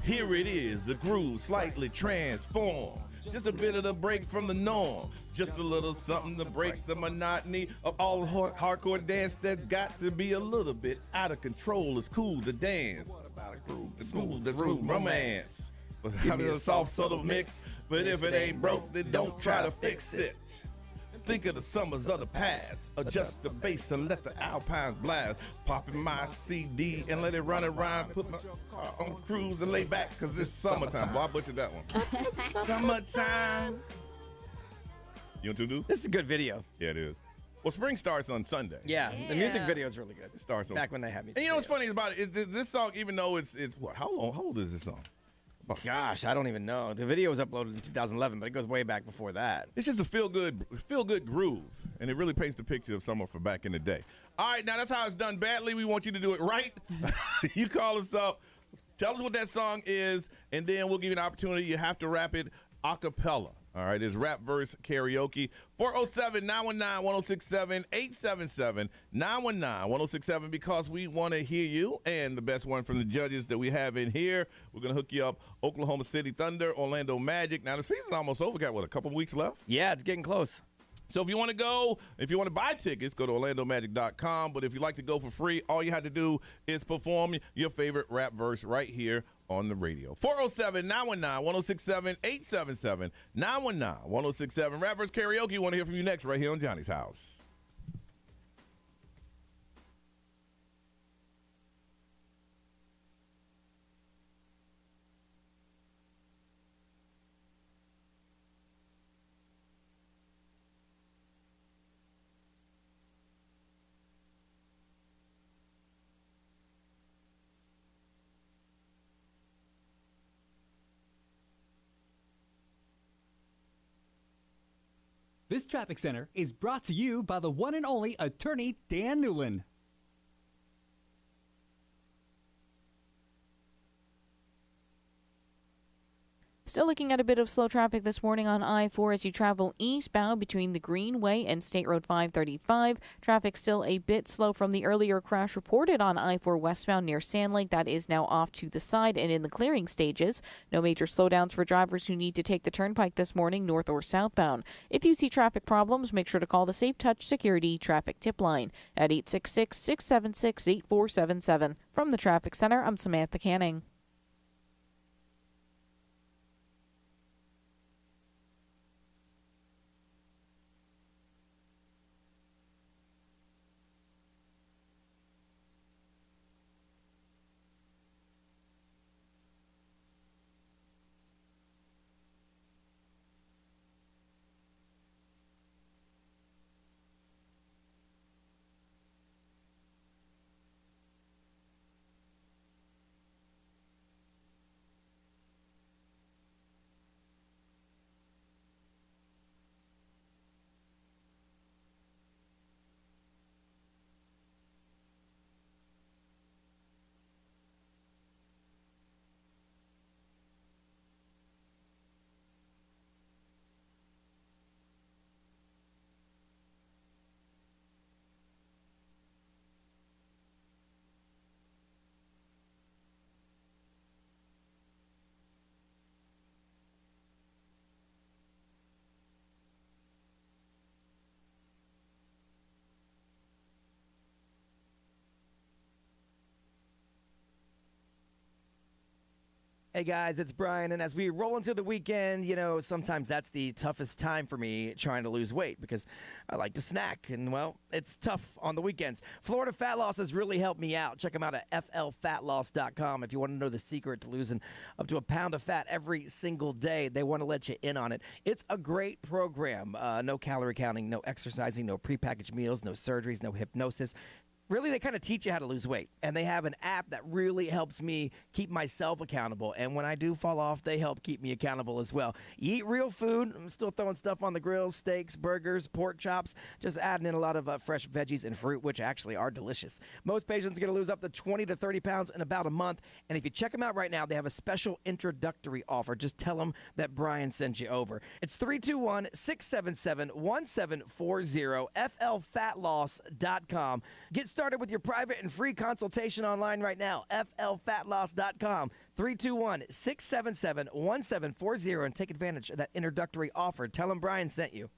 Here it is, the groove slightly transformed. Just a bit of the break from the norm. Just a little something to break the monotony of all hardcore dance that's got to be a little bit out of control. It's cool to dance. The smooth, the groove, romance. But having a soft sort of mix. But if it ain't broke, then don't try to fix it. Think of the summers of the past. Adjust the bass and let the alpines blast. Pop in my CD and let it run around. Put my car on cruise and lay back, cause it's summertime. Boy, I butchered that one. Summertime. You want to do? This is a good video. Yeah, it is. Well, spring starts on Sunday. Yeah, the music video is really good. It starts on back when they had music. And you know what's funny about it is this song, even though it's what? How old is this song? Gosh, I don't even know. The video was uploaded in 2011, but it goes way back before that. It's just a feel good groove, and it really paints the picture of summer for back in the day. All right, now that's how it's done badly. We want you to do it right. You call us up, tell us what that song is, and then we'll give you an opportunity. You have to rap it a cappella. All right, it's rap verse karaoke. 407-919-1067, 877-919-1067, because we want to hear you. And the best one from the judges that we have in here, we're going to hook you up. Oklahoma City Thunder, Orlando Magic. Now, the season's almost over. Got, what, a couple weeks left? Yeah, it's getting close. So if you want to go, if you want to buy tickets, go to orlandomagic.com. But if you'd like to go for free, all you have to do is perform your favorite rap verse right here on the radio. 407-919-1067, 877-919-1067. Rap verse karaoke. Want to hear from you next right here on Johnny's House. This traffic center is brought to you by the one and only attorney Dan Newland. Still looking at a bit of slow traffic this morning on I-4 as you travel eastbound between the Greenway and State Road 535. Traffic still a bit slow from the earlier crash reported on I-4 westbound near Sand Lake. That is now off to the side and in the clearing stages. No major slowdowns for drivers who need to take the turnpike this morning, north or southbound. If you see traffic problems, make sure to call the Safe Touch Security Traffic Tip Line at 866-676-8477. From the Traffic Center, I'm Samantha Canning. Hey guys, it's Brian, and as we roll into the weekend, sometimes that's the toughest time for me trying to lose weight because I like to snack, and well, it's tough on the weekends. Florida Fat Loss has really helped me out. Check them out at flfatloss.com if you want to know the secret to losing up to a pound of fat every single day. They want to let you in on it. It's a great program. No calorie counting, no exercising, no prepackaged meals, no surgeries, no hypnosis. Really, they kind of teach you how to lose weight, and they have an app that really helps me keep myself accountable. And when I do fall off, they help keep me accountable as well. You eat real food. I'm still throwing stuff on the grill, steaks, burgers, pork chops, just adding in a lot of fresh veggies and fruit, which actually are delicious. Most patients are going to lose up to 20 to 30 pounds in about a month. And if you check them out right now, they have a special introductory offer. Just tell them that Brian sent you over. It's 321-677-1740, flfatloss.com. Get started with your private and free consultation online right now, flfatloss.com, 321-677-1740, and take advantage of that introductory offer. Tell them Brian sent you.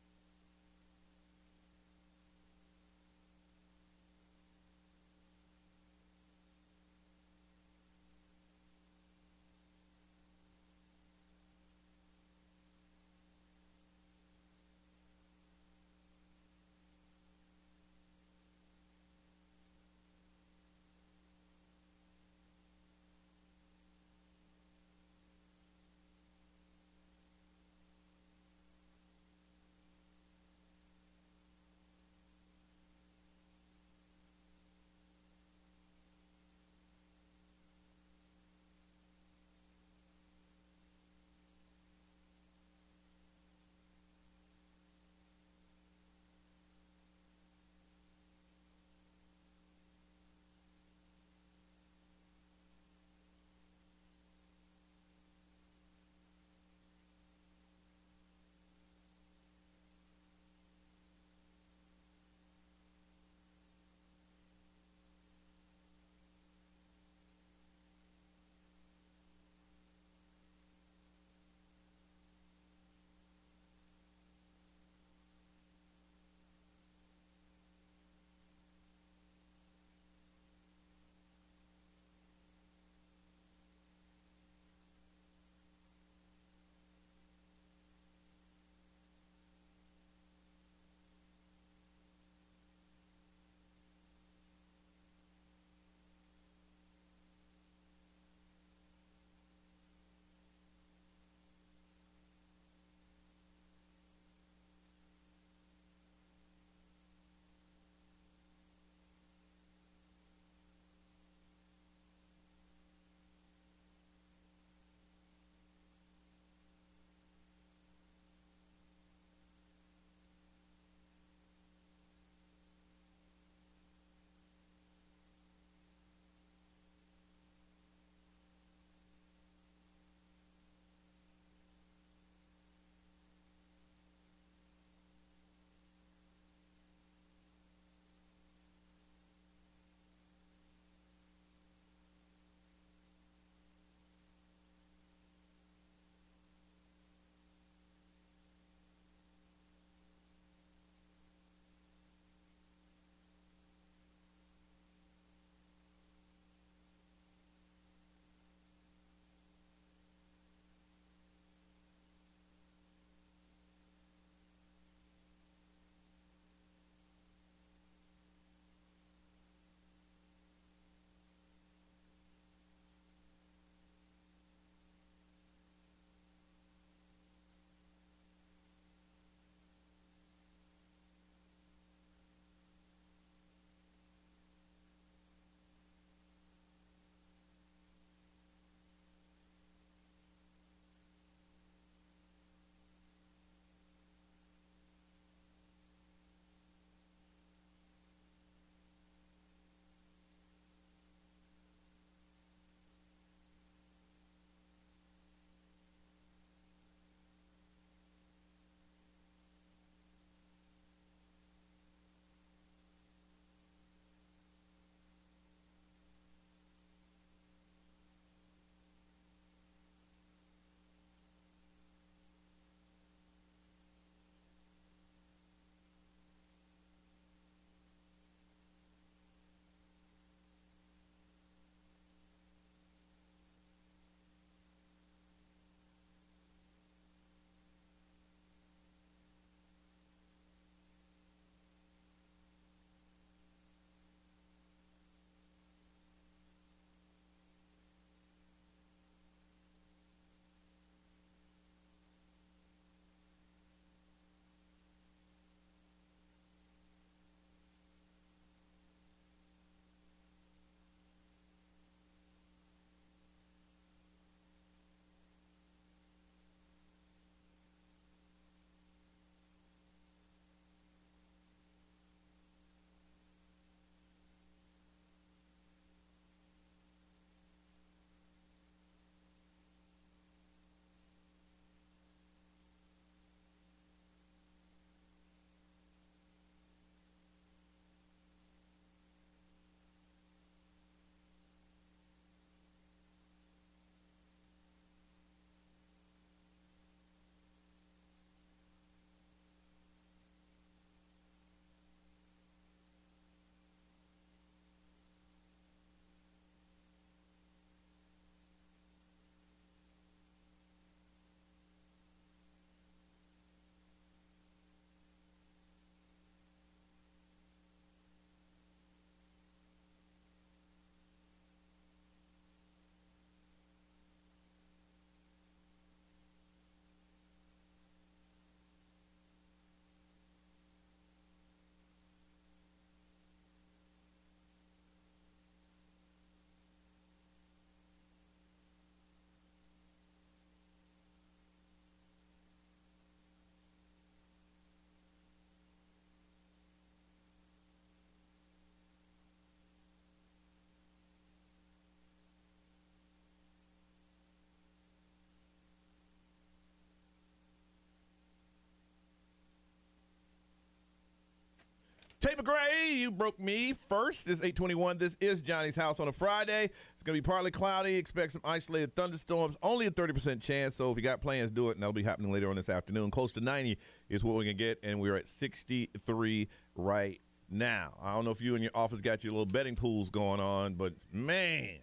Taper Gray, you broke me first. It's 8:21. This is Johnny's House on a Friday. It's going to be partly cloudy. Expect some isolated thunderstorms. Only a 30% chance, so if you got plans, do it, and that'll be happening later on this afternoon. Close to 90 is what we're going to get, and we're at 63 right now. I don't know if you and your office got your little betting pools going on, but, man.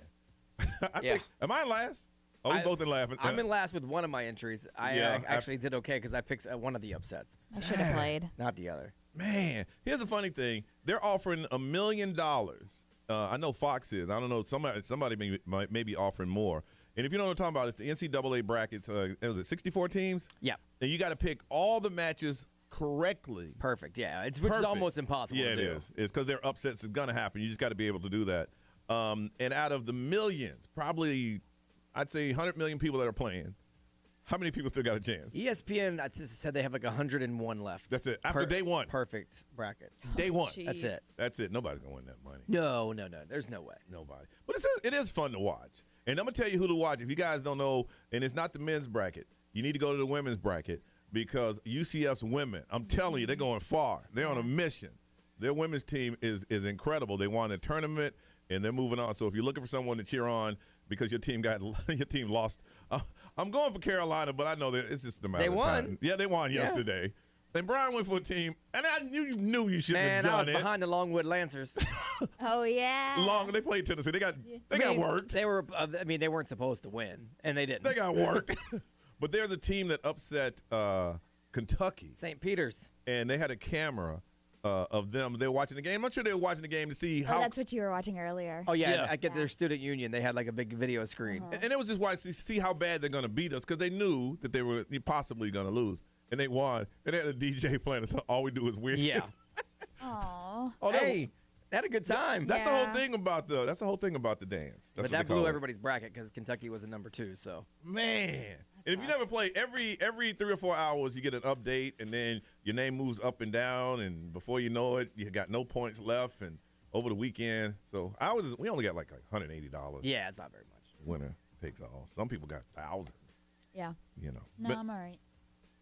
Am I in last? Oh, we both in laughing. I'm in last with one of my entries. I actually did okay because I picked one of the upsets. I should have played. Not the other. Man, here's the funny thing. They're offering $1 million. I know Fox is. I don't know. Somebody may be offering more. And if you know what I'm talking about, it's the NCAA brackets. Was it 64 teams? Yeah. And you got to pick all the matches correctly. Perfect. Yeah. Which is almost impossible to do. Yeah, it is. It's because their upsets is going to happen. You just got to be able to do that. And out of the millions, probably I'd say 100 million people that are playing, how many people still got a chance? ESPN said they have like 101 left. That's it. After day one. Perfect bracket. Day one. That's it. That's it. Nobody's going to win that money. No. There's no way. Nobody. But it is fun to watch. And I'm going to tell you who to watch. If you guys don't know, and it's not the men's bracket, you need to go to the women's bracket because UCF's women, I'm telling you, they're going far. They're on a mission. Their women's team is incredible. They won the tournament, and they're moving on. So if you're looking for someone to cheer on because your team lost, I'm going for Carolina, but I know that it's just a matter of time. They won. Yeah, they won yesterday. And Brian went for a team, and I knew you shouldn't have done it. Man, I was behind the Longwood Lancers. Oh yeah. They played Tennessee. They got worked. They weren't supposed to win, and they didn't. They got worked. But they're the team that upset Kentucky. St. Peter's. And they had a camera of them. They were watching the game. I'm not sure they were watching the game to see how. That's what you were watching earlier. Oh, yeah. I get their student union. They had like a big video screen. And it was just watching to see how bad they're going to beat us because they knew that they were possibly going to lose. And they won. And they had a DJ playing. So all we do is win. Yeah. Aww. They had a good time. That's the whole thing about the dance. But that blew everybody's bracket because Kentucky was a number 2. So man. And if you never play, every 3 or 4 hours you get an update, and then your name moves up and down, and before you know it, you got no points left. And over the weekend, so we only got like $180. Yeah, it's not very much. Winner takes all. Some people got thousands. Yeah. You know. No, I'm all right.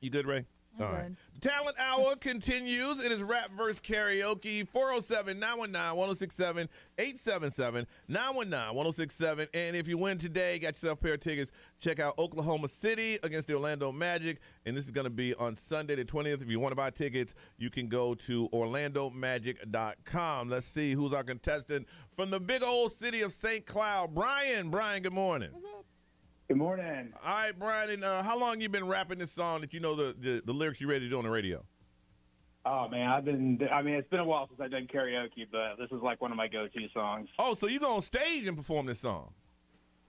You good, Ray? I'm all good. right. The Talent Hour continues. It is Rap vs. Karaoke, 407-919-1067, 877-919-1067. And if you win today, got yourself a pair of tickets, check out Oklahoma City against the Orlando Magic. And this is going to be on Sunday the 20th. If you want to buy tickets, you can go to orlandomagic.com. Let's see who's our contestant from the big old city of St. Cloud. Brian, good morning. What's up? Good morning. All right, Brian, and how long you been rapping this song that you know the lyrics you ready to do on the radio? Oh, man, it's been a while since I've done karaoke, but this is like one of my go-to songs. Oh, so you go on stage and perform this song?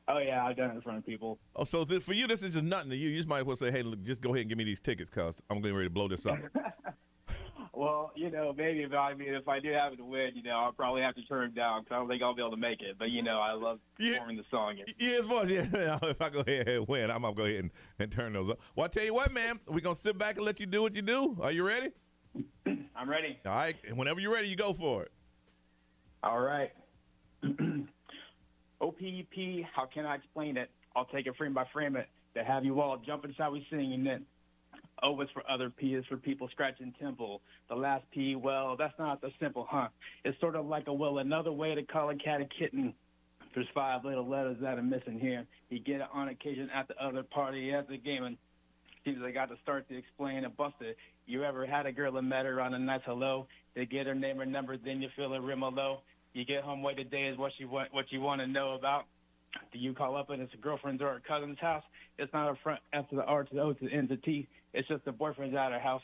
Oh, yeah, I've done it in front of people. Oh, so for you, this is just nothing to you. You just might as well say, hey, look, just go ahead and give me these tickets because I'm getting ready to blow this up. Well, maybe if I do happen to win, I'll probably have to turn it down because I don't think I'll be able to make it. But, I love performing the song. Yeah, it's fun. Yeah, if I go ahead and win, I'm going to go ahead and turn those up. Well, I tell you what, man, we're going to sit back and let you do what you do. Are you ready? I'm ready. All right. And whenever you're ready, you go for it. All right. OPEP, how can I explain it? I'll take it frame by frame it to have you all jump inside we singing it. O is for other, P is for people scratching temple. The last P, well, that's not so simple, huh? It's sort of like another way to call a cat a kitten. There's 5 little letters that are missing here. You get it on occasion at the other party at the game, and seems I got to start to explain and bust it. You ever had a girl and met her on a nice hello? They get her name or number, then you feel a rim low. You get home late today is what you want to know about. Do you call up and it's a girlfriend's or a cousin's house? It's not a front after the R to the O to the N to the T. It's just the boyfriend's at her house.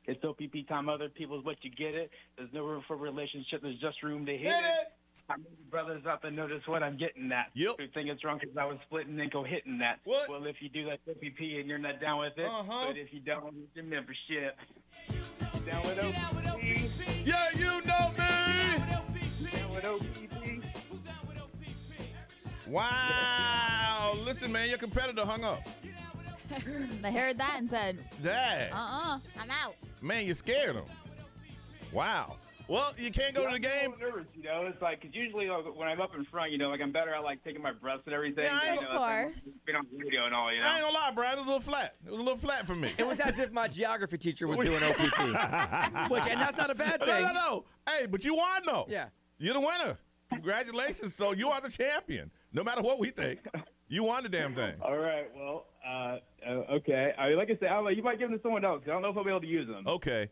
It's OPP time. Other people's what you get it. There's no room for relationship. There's just room to hit it. How many brothers out there notice what I'm getting at? Yep. Who think it's wrong because I was splitting and go hitting that. What? Well, if you do that OPP and you're not down with it, but if you don't, it's your membership. Down with OPP. Yeah, you know me. Down with OPP. Wow. Listen, man, your competitor hung up. They heard that and said, Dad. I'm out. Man, you scared him. Wow. Well, you can't go to the game. I'm nervous, you know. It's like, because usually when I'm up in front, you know, like I'm better at like taking my breaths and everything. Yeah, of course. Being on the radio and all, you know. I ain't gonna lie, Brian. It was a little flat. It was a little flat for me. It was as if my geography teacher was doing OPP. And that's not a bad thing. No. Hey, but you won, though. Yeah. You're the winner. Congratulations. So you are the champion. No matter what we think, you won the damn thing. All right. Well, okay. I mean, like I said, you might give them to someone else. I don't know if I'll be able to use them. Okay.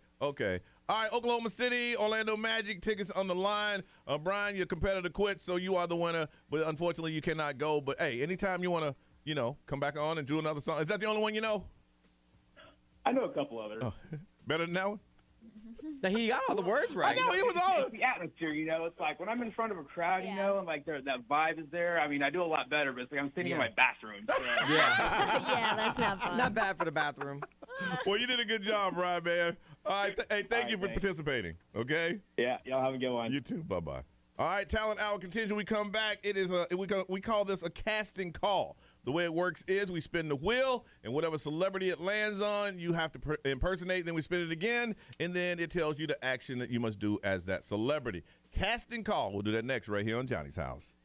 All right, Oklahoma City, Orlando Magic, tickets on the line. Brian, your competitor quit, so you are the winner. But unfortunately, you cannot go. But, hey, anytime you want to, come back on and do another song. Is that the only one you know? I know a couple others. Oh, better than that one? He got all the words right. I know, he was all. It's the atmosphere, you know. It's like when I'm in front of a crowd, you know, and like that vibe is there. I mean, I do a lot better, but it's like I'm sitting in my bathroom. So. Yeah, that's not fun. Not bad for the bathroom. Well, you did a good job, Brian, man. All right, thank you for participating, okay? Yeah, y'all have a good one. You too, bye-bye. All right, Talent Hour continues. We come back. It is we call this a casting call. The way it works is we spin the wheel, and whatever celebrity it lands on, you have to impersonate. Then we spin it again, and then it tells you the action that you must do as that celebrity. Casting call. We'll do that next right here on Johnny's House.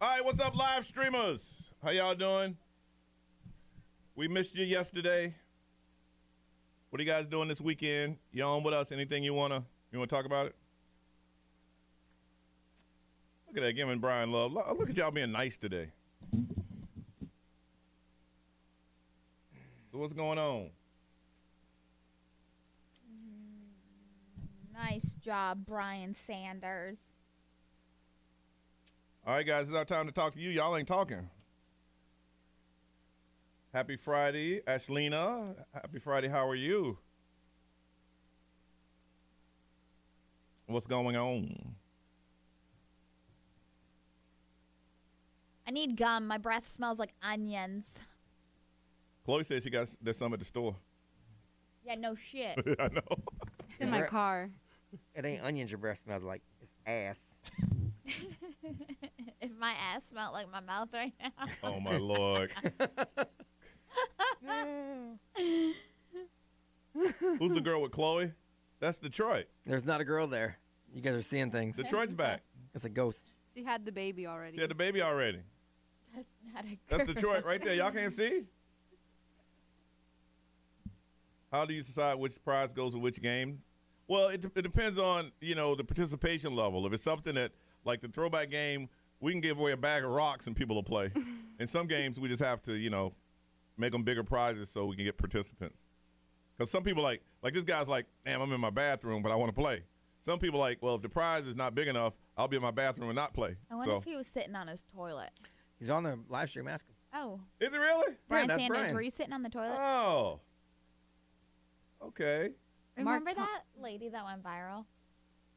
All right, what's up, live streamers? How y'all doing? We missed you yesterday. What are you guys doing this weekend? You on with us? Anything you wanna talk about it? Look at that, giving Brian love. Look at y'all being nice today. So what's going on? Nice job, Brian Sanders. All right, guys, it's our time to talk to you. Y'all ain't talking. Happy Friday, Ashlina. Happy Friday, how are you? What's going on? I need gum. My breath smells like onions. Chloe says there's some at the store. Yeah, no shit. I know. It's in my car. It ain't onions your breath smells like. It's ass. If my ass smelled like my mouth right now. Oh, my Lord. Who's the girl with Chloe? That's Detroit. There's not a girl there. You guys are seeing things. Detroit's back. It's a ghost. She had the baby already. She had the baby already. That's not a girl. That's Detroit right there. Y'all can't see? How do you decide which prize goes with which game? Well, it depends on, the participation level. If it's something that, like the throwback game, we can give away a bag of rocks and people will play. In some games, we just have to, make them bigger prizes so we can get participants. Because some people like this guy's like, damn, I'm in my bathroom, but I want to play. Some people like, well, if the prize is not big enough, I'll be in my bathroom and not play. I wonder if he was sitting on his toilet. He's on the live stream. Ask him. Oh. Is it really? Brian Yeah, that's Sanders, Brian. were you sitting on the toilet? Oh. Okay. Remember that lady that went viral?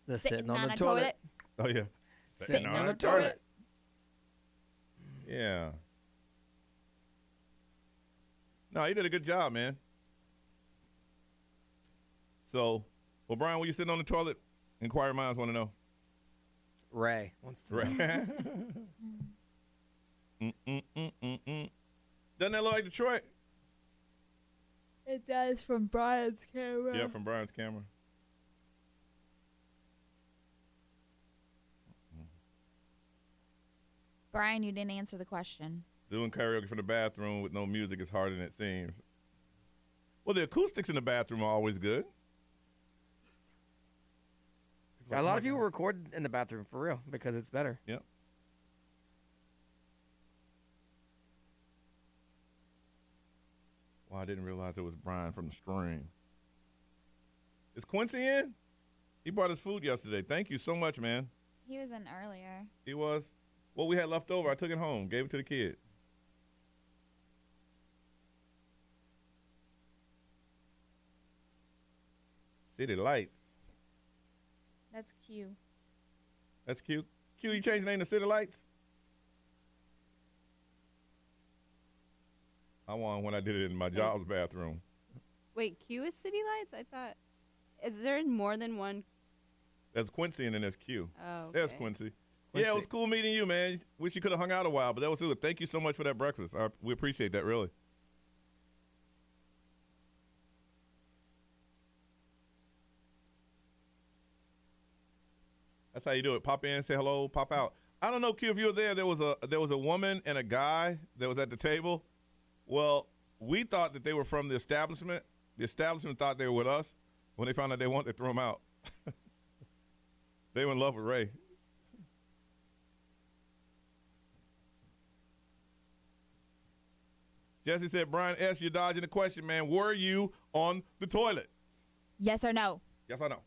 The sitting on the a toilet. Oh, yeah. Sitting on the toilet. Yeah. No, you did a good job, man. So, well, Brian, were you sitting on the toilet? Inquiring minds want to know. Ray wants to Ray. know. Doesn't that look like Detroit? It does from Brian's camera. Yeah, from Brian's camera. Brian, you didn't answer the question. Doing karaoke from the bathroom with no music is harder than it seems. Well, the acoustics in the bathroom are always good. A lot of people record in the bathroom for real because it's better. Yep. Well, I didn't realize it was Brian from the stream. Is Quincy in? He brought us food yesterday. Thank you so much, man. He was in earlier. He was? What we had left over, I took it home, gave it to the kid. City Lights. That's Q. That's cute. Q, you changed the name to City Lights? I won when I did it in my job's bathroom. Wait, Q is City Lights? I thought. Is there more than one? There's Quincy and then there's Q. Oh, okay. There's Quincy. Yeah, it was cool meeting you, man. Wish you could have hung out a while, but that was good. Thank you so much for that breakfast. We appreciate that, really. That's how you do it. Pop in, say hello, pop out. I don't know, Q, if you were there. There was a woman and a guy that was at the table. Well, we thought that they were from the establishment. The establishment thought they were with us. When they found out they wanted, they threw them out. They were in love with Ray. Jesse said, Brian S., you're dodging the question, man. Were you on the toilet? Yes or no? Yes or no?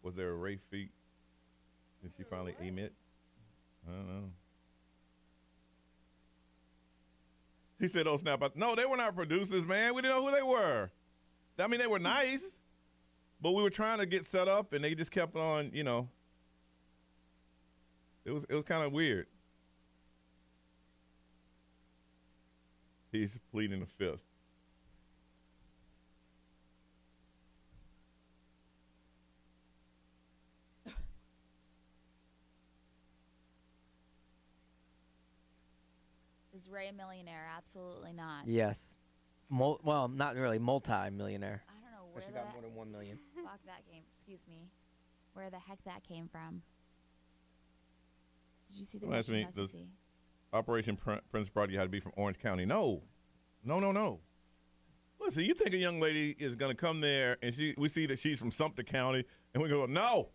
Was there a Ray feat? Did she finally emit? I don't know. He said, oh, snap. No, they were not producers, man. We didn't know who they were. I mean, they were nice, but we were trying to get set up, and they just kept on, you know. It was kind of weird. He's pleading the fifth. Is Ray a millionaire? Absolutely not. Yes. Well, not really multi-millionaire. I don't know where where she got more than 1 million. Fuck that game. Excuse me. Where the heck that came from? Did you see the Last week, this Operation Prince Brody had to be from Orange County. No. Listen, you think a young lady is going to come there and we see that she's from Sumter County and we go, no.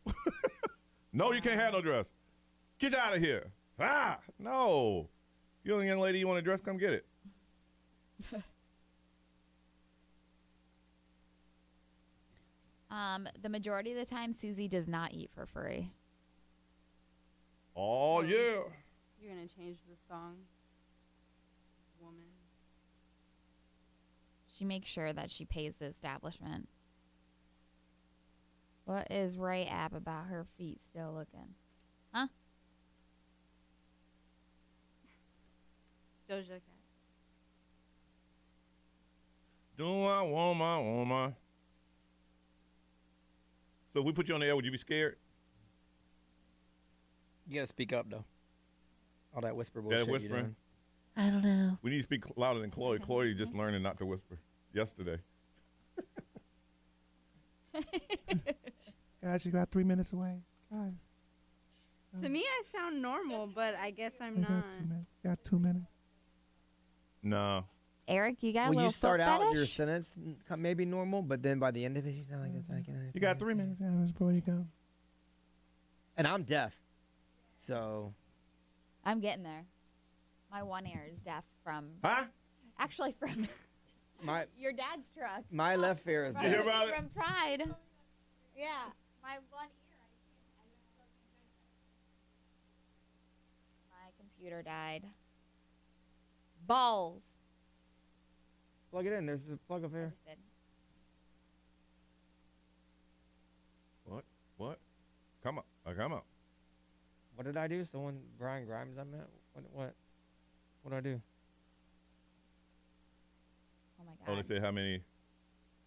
No, you can't have no dress. Get out of here. No. You're a young lady, you want a dress, come get it. The majority of the time, Susie does not eat for free. Oh, yeah. You're going to change the song? Woman. She makes sure that she pays the establishment. What is Ray app about her feet still looking? Huh? Doja Cat. Do I want my woman? So if we put you on the air, would you be scared? You got to speak up, though. All that whisper bullshit. Yeah, whispering. I don't know. We need to speak louder than Chloe. Chloe just learning not to whisper yesterday. Guys, you got 3 minutes away. Guys. To me, I sound normal, but I guess I'm not. Got 2 minutes. No. Eric, you got a Well, little you start foot out fetish? your sentence maybe normal, but then by the end of it, you sound like that's not getting You got 3 minutes before you go. And I'm deaf, so. I'm getting there. My one ear is deaf from. Huh? Actually, from my your dad's truck. My left ear is From, deaf. You hear about it? from Pride. Yeah, my one ear. My computer died. Balls. Plug it in. There's a plug up here. What? Come on. Come on. What did I do? Someone, Brian Grimes, I met? What did I do? Oh, my God. Oh, they said how many.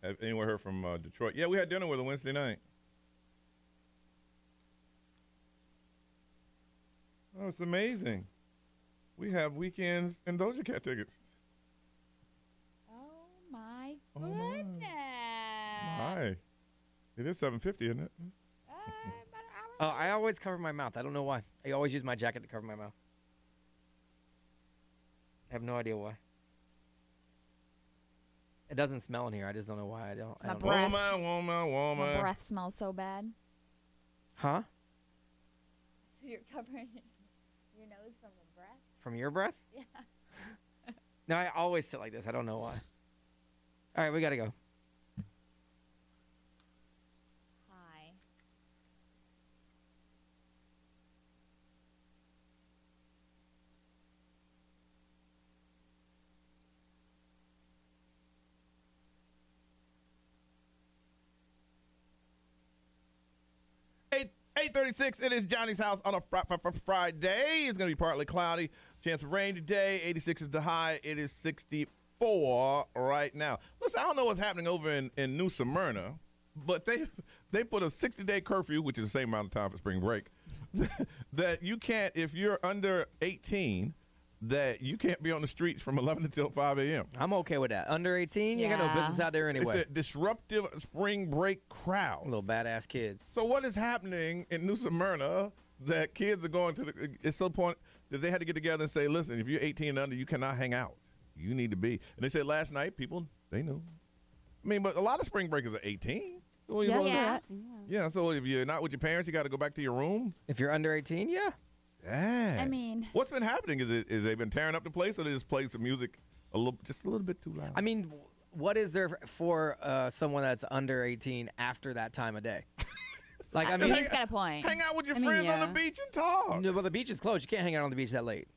Have anyone heard from Detroit? Yeah, we had dinner with her Wednesday night. Oh, it's amazing. We have weekends and Doja Cat tickets. Oh, my Oh, my. goodness. Hi. It is $7.50, isn't it? I always cover my mouth. I don't know why. I always use my jacket to cover my mouth. I have no idea why. It doesn't smell in here. I just don't know why. I don't. It's my I don't breath. Woman. My breath smells so bad. Huh? You're covering your nose from the breath? From your breath? Yeah. No, I always sit like this. I don't know why. All right, we got to go. Hi. Hey, 8:36. It is Johnny's house on a Friday. It's going to be partly cloudy. Chance of rain today. 86 is the high. It is 64 right now. Listen, I don't know what's happening over in New Smyrna, but they put a 60-day curfew, which is the same amount of time for spring break, that you can't, if you're under 18, that you can't be on the streets from 11 until 5 a.m. I'm okay with that. Under 18, you got no business out there anyway. It's a disruptive spring break crowd. Little badass kids. So what is happening in New Smyrna that kids are going to it's so point that they had to get together and say, listen, if you're 18 and under, you cannot hang out. You need to be. And they said last night, people, they knew. I mean, but a lot of spring breakers are 18. So yeah, so if you're not with your parents, you got to go back to your room. If you're under 18, yeah. Dang. I mean, what's been happening? Is they been tearing up the place, or they just play some music just a little bit too loud? I mean, what is there for someone that's under 18 after that time of day? Like, I mean, he's got a point. Hang out with your friends on the beach and talk. No, but the beach is closed. You can't hang out on the beach that late.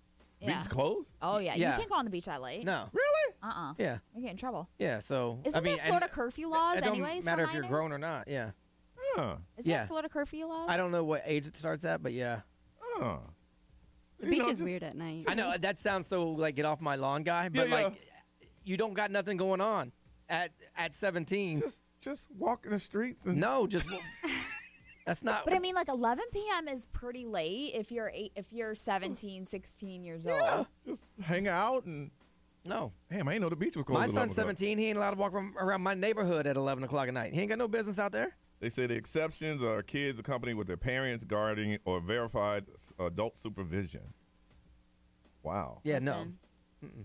Yeah. Beach is closed? Oh, yeah. You can't go on the beach that late. No. Really? Yeah. You get in trouble. Yeah, so. Isn't there Florida curfew laws it don't anyways matter for if you're minors? grown or not, yeah. Is there Florida curfew laws? I don't know what age it starts at, but yeah. The beach is weird at night. I know, that sounds so, like, get off my lawn guy, but, like, you don't got nothing going on at 17. Just walk in the streets. And no, just... That's not. But I mean, like 11 p.m. is pretty late if you're 17, 16 years old. Just hang out and. No. Damn, I ain't know the beach was closed. My son's 17. He ain't allowed to walk around my neighborhood at 11 o'clock at night. He ain't got no business out there. They say the exceptions are kids accompanied with their parents, guardian, or verified adult supervision. Wow. Yeah, no.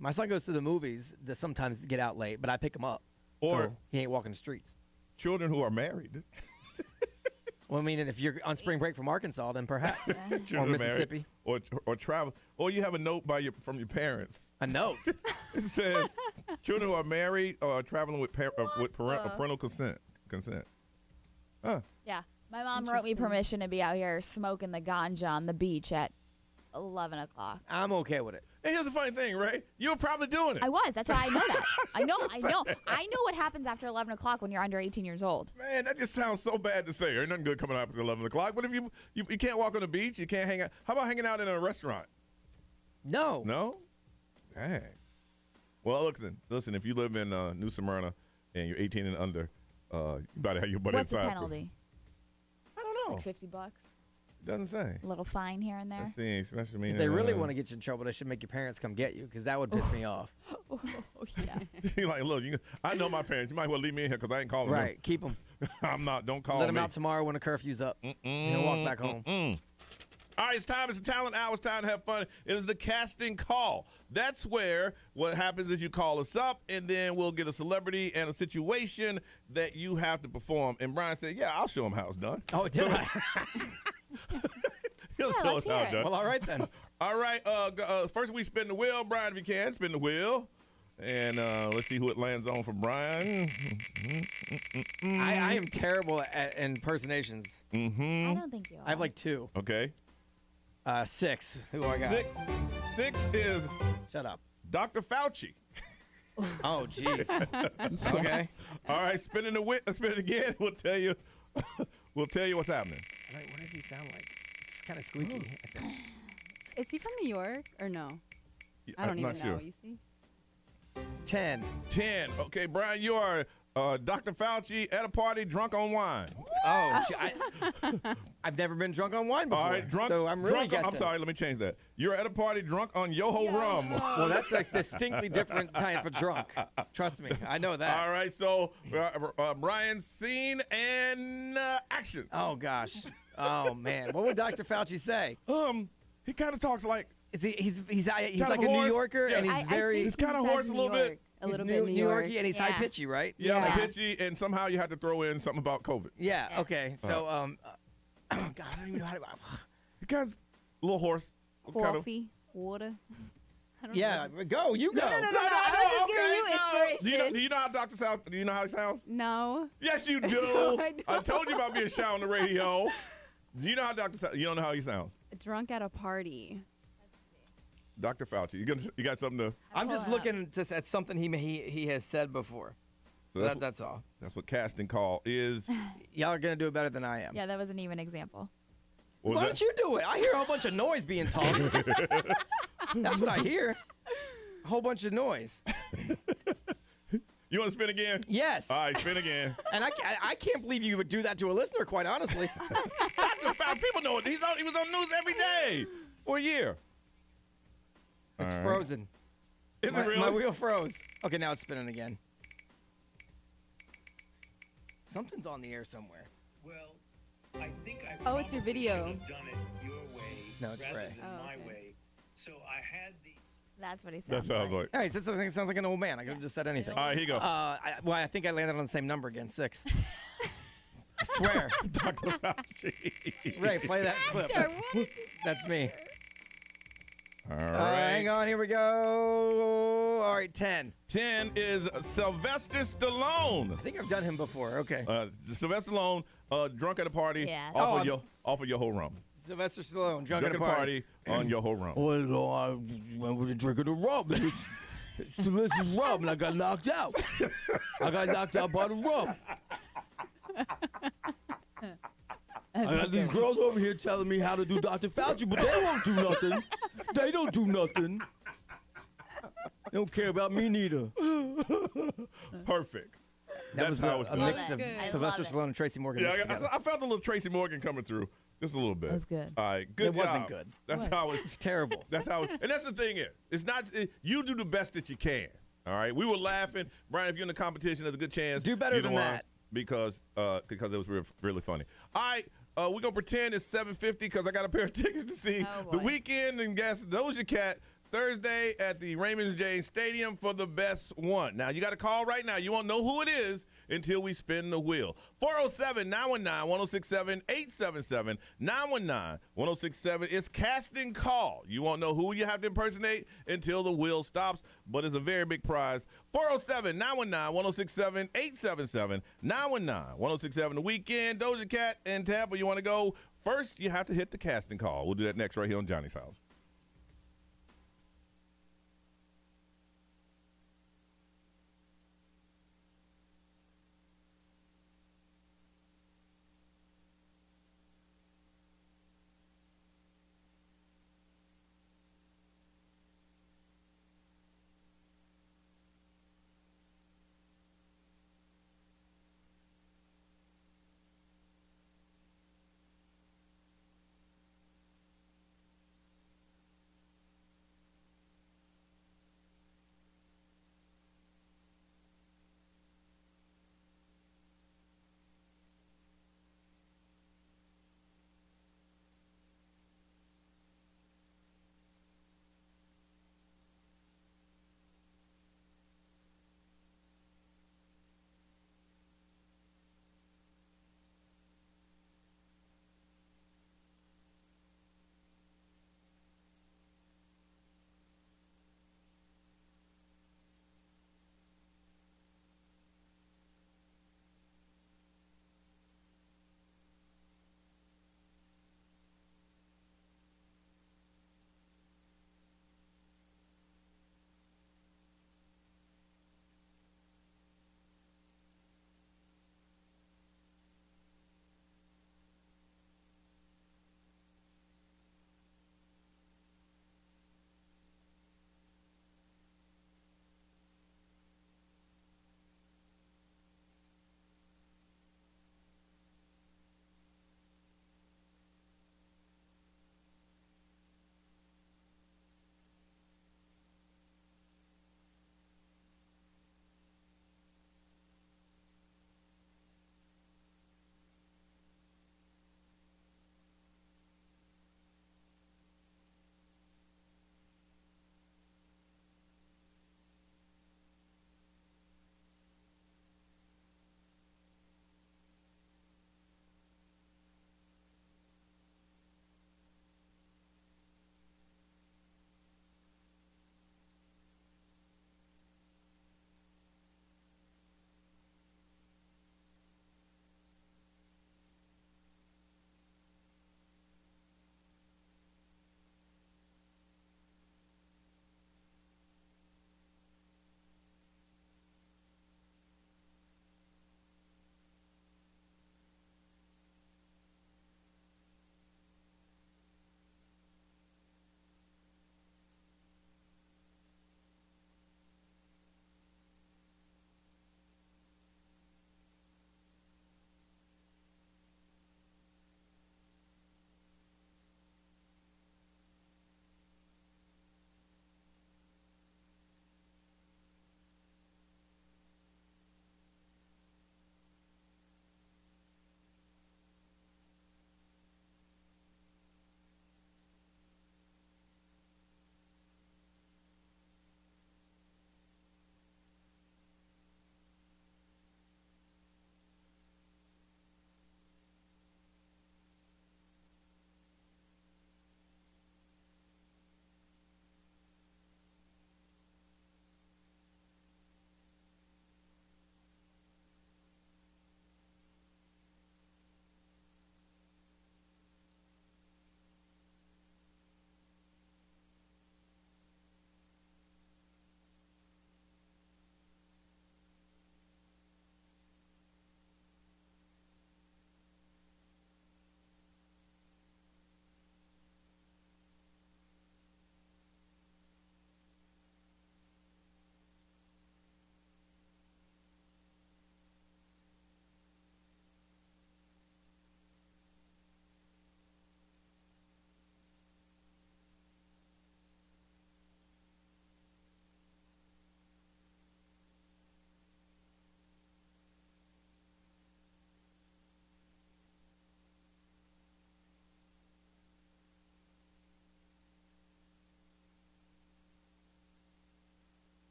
My son goes to the movies that sometimes get out late, but I pick him up. Or so he ain't walking the streets. Children who are married. Well, I mean, if you're on spring break from Arkansas, then perhaps. Or Mississippi. Or travel. Or you have a note from your parents. A note? It says, children who are married or traveling with parental consent. Huh. Yeah. My mom wrote me permission to be out here smoking the ganja on the beach at 11 o'clock. I'm okay with it. And here's the funny thing, right? You were probably doing it. I was. That's why I know that. I know what happens after 11 o'clock when you're under 18 years old. Man, that just sounds so bad to say. There's nothing good coming up at 11 o'clock. But if you can't walk on the beach, you can't hang out. How about hanging out in a restaurant? No. No? Dang. Well, listen, if you live in New Smyrna and you're 18 and under, you better have your buddy What's inside. the penalty? I don't know. Like $50? Doesn't say. A little fine here and there. Let's see, especially if they really want to get you in trouble, they should make your parents come get you, because that would piss me off. Oh, yeah. You're like, look, I know my parents. You might well leave me in here because I ain't calling them. Right, keep them. I'm not. Don't call me. Let them out tomorrow when the curfew's up. He'll walk back home. All right, it's time. It's the talent hour. It's time to have fun. It is the casting call. That's where what happens is you call us up, and then we'll get a celebrity and a situation that you have to perform. And Brian said, yeah, I'll show him how it's done. Oh, did I? He'll show us how it's done. Well, all right then. All right. First, we spin the wheel. Brian, if you can, spin the wheel. And let's see who it lands on for Brian. I am terrible at impersonations. I don't think you are. I have like 2. Okay. 6. Who I got? 6 is. Shut up. Dr. Fauci. Oh, jeez. Okay. All right. Spin it again. We'll tell you. We'll tell you what's happening. Wait, what does he sound like? It's kind of squeaky. I think. Is he from New York or no? I I'm don't not even sure. know. You see? 10. Okay, Brian, you are Dr. Fauci at a party drunk on wine. Oh, I've never been drunk on wine before. All right, so I'm really guessing. I'm sorry, let me change that. You're at a party drunk on Yoho rum. Well, that's a distinctly different type of drunk. Trust me, I know that. All right, so Brian, scene and action. Oh gosh. Oh man, what would Dr. Fauci say? He kind of talks like he's like a hoarse. New Yorker, Yeah. and he's He's kind of hoarse a little bit. a little bit New York. Yorkie, and he's high pitchy, right? Yeah, high pitchy, and somehow you had to throw in something about COVID. Yeah. Okay. So, oh God, I don't even know how to. You guys, a little hoarse. Coffee, water. I don't know. Go. You go. No. I was just giving you inspiration. Do you know how Dr. sounds? Do you know how he sounds? No. Yes, you do. No, I don't. I told you about being shy on the radio. Do you know how Dr. sounds? You don't know how he sounds? Drunk at a party. Dr. Fauci, you got something to? I'm just looking at something he has said before. So that's all. That's what casting call is. Y'all are gonna do it better than I am. Yeah, that was an even example. Why don't you do it? I hear a whole bunch of noise being talked. That's what I hear. A whole bunch of noise. You want to spin again? Yes. All right, spin again. And I can't believe you would do that to a listener, quite honestly. Dr. Fauci, people know it. He was on news every day for a year. It's frozen. Is it really? My wheel froze. Okay, now it's spinning again. Something's on the air somewhere. Well, I think I Oh, it's your video. should have done it your way No, it's rather Ray. than my way. So I had these. That's what he That sounds sounds like. Hey, this sounds like an old man. I could have just said anything. All right, here you go. I think I landed on the same number again, 6. I swear. Dr. Fauci. Ray, play that clip. That's me. All right. Hang on, here we go. All right, 10. 10 is Sylvester Stallone. I think I've done him before. Okay. Sylvester Stallone, drunk at a party, Yeah. off of your whole rum. Sylvester Stallone, drunk Drunk at a party. on your whole rum. Well, I went with a drink of the rum. It's delicious rum, and I got knocked out. I got knocked out by the rum. I got these girls over here telling me how to do Dr. Fauci, but they won't do nothing. They don't do nothing. They don't care about me neither. Perfect. That was how it's a done. mix of Sylvester Stallone and Tracy Morgan. Yeah, mixed together. I felt a little Tracy Morgan coming through. Just a little bit. That was good. All right, good It wasn't job. good. That's how it's terrible. That's how, and that's the thing is, it's not. You do the best that you can. All right, we were laughing, Brian. If you're in the competition, there's a good chance Do better you than won that. because it was really funny. All right, we're gonna pretend it's 7:50 because I got a pair of tickets to see The Weeknd and guess Doja Cat Thursday at the Raymond James Stadium for the best one. Now you got to call right now. You won't know who it is until we spin the wheel. 407-919-1067 877 919-1067. It's casting call. You won't know who you have to impersonate until the wheel stops, but it's a very big prize. 407-919-1067 877 919-1067. The Weeknd, Doja Cat, and Tampa. You want to go first? You have to hit the casting call. We'll do that next right here on Johnny's House.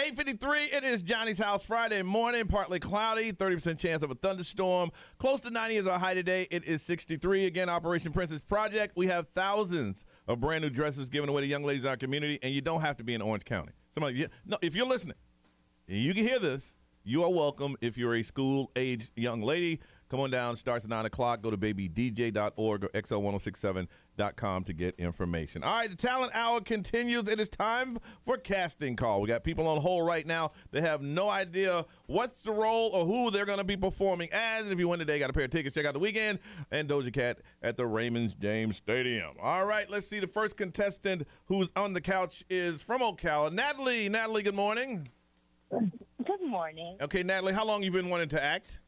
8:53, it is Johnny's House Friday morning, partly cloudy, 30% chance of a thunderstorm. Close to 90 is our high today. It is 63. Again, Operation Princess Project. We have thousands of brand new dresses given away to young ladies in our community, and you don't have to be in Orange County. No, if you're listening, and you can hear this, you are welcome. If you're a school-age young lady, come on down. Starts at 9 o'clock. Go to babydj.org or xl1067.com to get information. All right, the talent hour continues. It is time for casting call. We got people on hold right now. They have no idea what's the role or who they're going to be performing as. If you win today, got a pair of tickets. Check out The Weeknd and Doja Cat at the Raymond James Stadium. All right, let's see. The first contestant who's on the couch is from Ocala. Natalie. Natalie, good morning. Good morning. Okay, Natalie, how long you been wanting to act?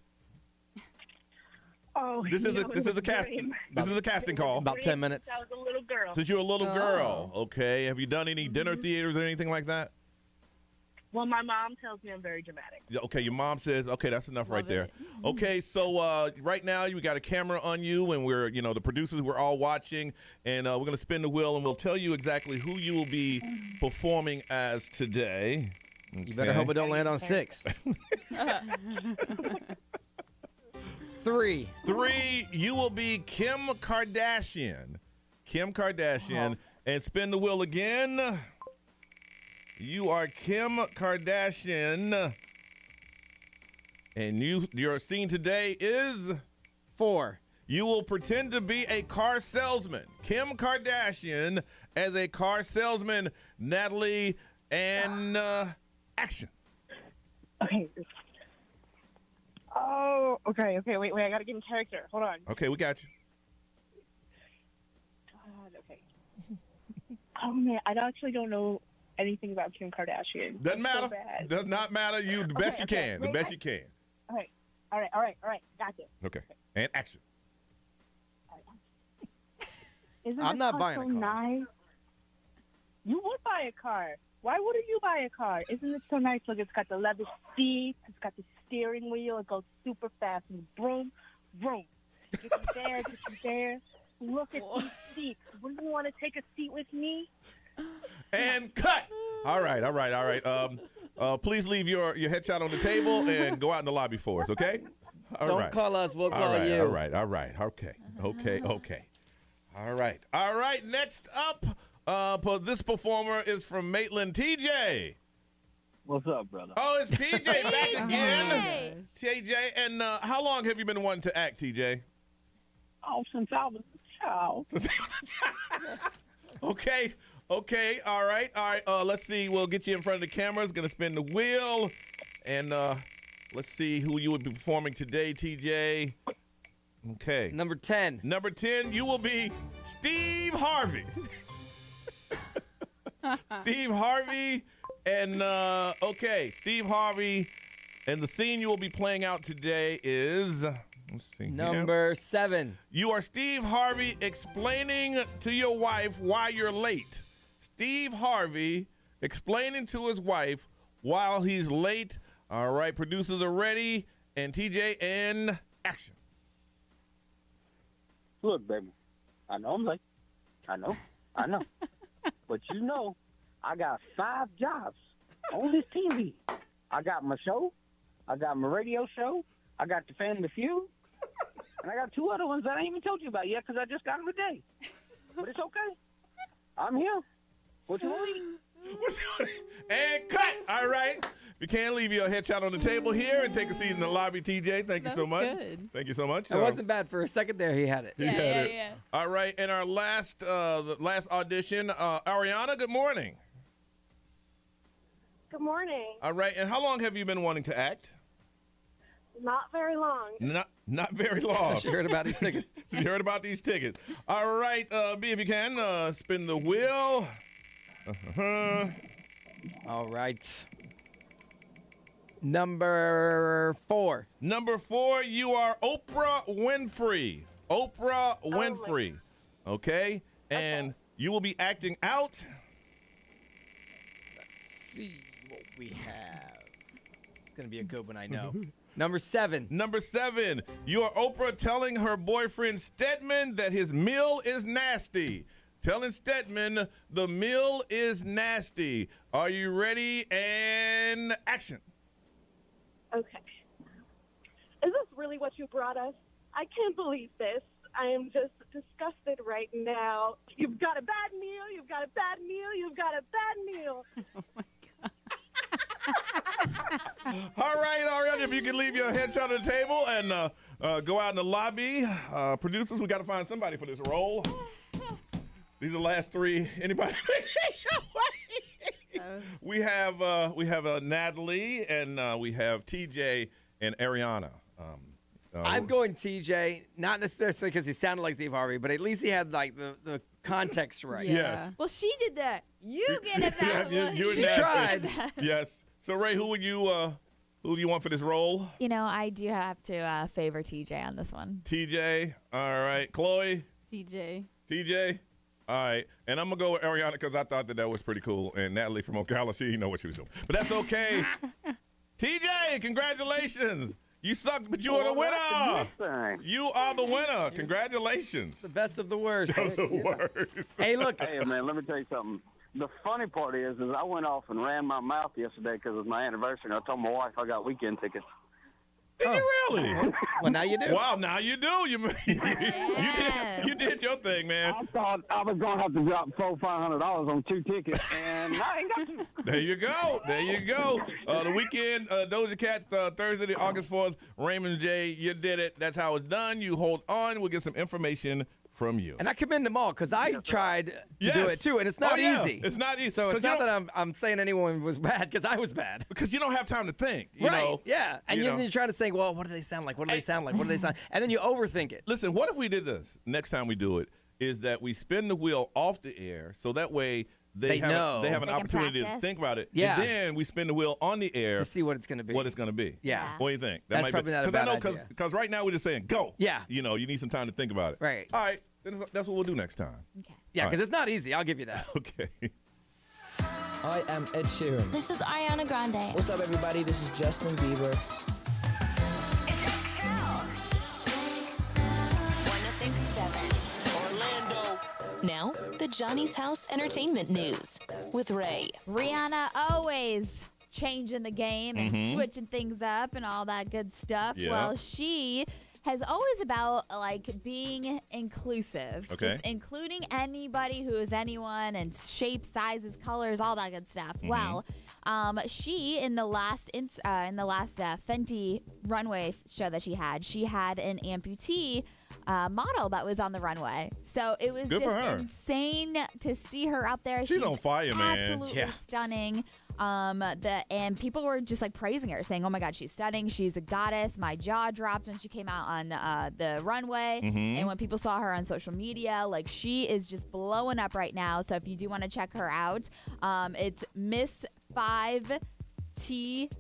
Oh, this is a casting. This is a casting call. About 10 minutes. I was a little girl. Since you're a little girl, okay. Have you done any dinner theaters or anything like that? Well, my mom tells me I'm very dramatic. Okay, your mom says, okay, that's enough right there. Okay, so right now we got a camera on you, and we're, the producers, we're all watching, and we're going to spin the wheel, and we'll tell you exactly who you will be performing as today. Okay. You better hope it don't land on 6. 3. You will be Kim Kardashian. Kim Kardashian. And spin the wheel again. You are Kim Kardashian. And your scene today is 4. You will pretend to be a car salesman. Kim Kardashian as a car salesman. Natalie, and action. Okay. Oh, okay, wait, I gotta get in character. Hold on. Okay, we got you. God, okay. Oh, man, I actually don't know anything about Kim Kardashian. Doesn't matter. So bad. Does not matter. You the best you can. The best you can. Okay. All right. Got this. Okay. And action. Isn't I'm not buying so a car. Nice? You would buy a car. Why wouldn't you buy a car? Isn't it so nice? Look, it's got the leather seats. It's got the steering wheel. It goes super fast. And vroom, vroom. Get you there. Look at these seats. Wouldn't you want to take a seat with me? And cut. All right. Please leave your headshot on the table and go out in the lobby for us, okay? Don't call us. We'll call you. All right. Okay. All right. Next up, this performer is from Maitland. TJ. What's up, brother? Oh, it's TJ back again. TJ, and how long have you been wanting to act, TJ? Oh, since I was a child. Okay. All right. Let's see. We'll get you in front of the cameras. Gonna spin the wheel, and let's see who you would be performing today, TJ. Okay. Number 10. You will be Steve Harvey. Steve Harvey, and Steve Harvey, and the scene you will be playing out today is. Let's see. Number 7. You are Steve Harvey explaining to your wife why you're late. Steve Harvey explaining to his wife while he's late. All right, producers are ready. And TJ, and action. Look, baby, I know I'm late. I know. But I got 5 jobs on this TV. I got my show. I got my radio show. I got the Family Feud. And I got 2 other ones that I ain't even told you about yet because I just got them today. But it's okay. I'm here. What you want to eat? And cut. All right. If you can, leave your headshot on the table here and take a seat in the lobby, TJ. Thank you so much. Good. Thank you so much. It wasn't bad for a second there. He had it. Yeah. All right. And our last audition, Ariana, good morning. Good morning. All right. And how long have you been wanting to act? Not very long. Not very long. So you heard about these tickets. All right, B, if you can, spin the wheel. All right. Number 4. You are Oprah Winfrey. Oprah Winfrey. Okay? And you will be acting out. Let's see what we have. It's going to be a good one, I know. Number 7. You are Oprah telling her boyfriend Stedman that his meal is nasty. telling Stedman the meal is nasty. Are you ready? And action. Okay. Is this really what you brought us? I can't believe this. I am just disgusted right now. You've got a bad meal. You've got a bad meal. You've got a bad meal. All right. If you can leave your headshot on the table and go out in the lobby. Producers, we got to find somebody for this role. These are the last three. Anybody? We have Natalie, and we have TJ and Ariana. I'm going TJ, not especially because he sounded like Steve Harvey, but at least he had like the context right. Yeah. Yes. Well, she did that. You get it back. You she tried. Yes. So Ray, who do you want for this role? You know, I do have to favor TJ on this one. TJ. All right. Chloe. TJ. All right. And I'm going to go with Ariana because I thought that was pretty cool. And Natalie from Ocala, she didn't know what she was doing. But that's okay. TJ, congratulations. You sucked, but you are the winner. You are the winner. Congratulations. The best of the worst. Hey, look. Hey, man, let me tell you something. The funny part is I went off and ran my mouth yesterday because it was my anniversary. I told my wife I got weekend tickets. Did you really? Well, now you do. Wow, now you do. You did your thing, man. I thought I was going to have to drop $400-500 on 2 tickets, and I ain't got to. There you go. The weekend, Doja Cat, Thursday, August 4th, Raymond J., you did it. That's how it's done. You hold on. We'll get some information from you. And I commend them all because I tried to do it too, and it's not easy. It's not easy. So it's not that I'm saying anyone was bad because I was bad. Because you don't have time to think. You right. know? Yeah. And you you're trying to think, well, what do they sound like? What do they sound like? What do they sound like? And then you overthink it. Listen, what if we did this next time we do it? Is that we spin the wheel off the air so that way they have an opportunity to think about it. Yeah. And then we spin the wheel on the air to see what it's going to be. Yeah. What do you think? That's probably not a bad idea. Because right now we're just saying go. Yeah. You need some time to think about it. Right. All right. Then that's what we'll do next time. Okay. Yeah, because it's not easy. I'll give you that. Okay. I am Ed Sheeran. This is Ariana Grande. What's up, everybody? This is Justin Bieber. 106.7. Orlando. Now, the Johnny's House Entertainment News with Ray. Rihanna always changing the game and switching things up and all that good stuff. Yeah. Well, she has always about being inclusive, just including anybody who is anyone and shapes, sizes, colors, all that good stuff. Well, she in the last Fenty runway show that she had an amputee model that was on the runway. So it was Good for her. insane to see her out there. She's on fire, man. Absolutely stunning. And people were just praising her, saying, "Oh my God, she's stunning. She's a goddess." My jaw dropped when she came out on the runway, and when people saw her on social media, she is just blowing up right now. So if you do want to check her out, it's Miss 5THAVE.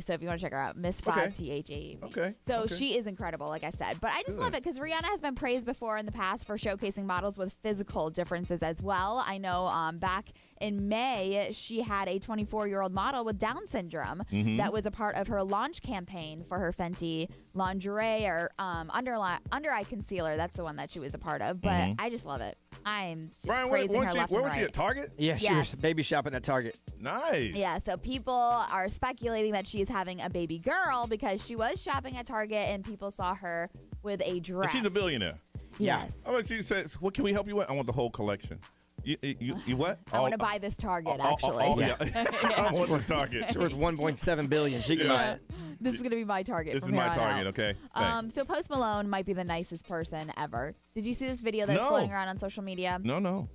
So if you want to check her out, Miss 5THAVE. Okay. So she is incredible, like I said. But I just love it because Rihanna has been praised before in the past for showcasing models with physical differences as well. I know back in May, she had a 24-year-old model with Down syndrome that was a part of her launch campaign for her Fenty lingerie or under eye concealer. That's the one that she was a part of. But I just love it. I'm just praising her left where and was she right. at Target? Yeah, she was baby shopping at Target. Nice. Yeah, so people are speculating that she's having a baby girl because she was shopping at Target and people saw her with a dress. And she's a billionaire. Yes. Oh, she says, "What can we help you with? I want the whole collection." You what? I want to buy this Target, actually. I want this Target. It's worth $1.7 billion. She can buy it. This is going to be my Target. This from is my here on Target, out. okay. Thanks. So Post Malone might be the nicest person ever. Did you see this video that's floating around on social media? No.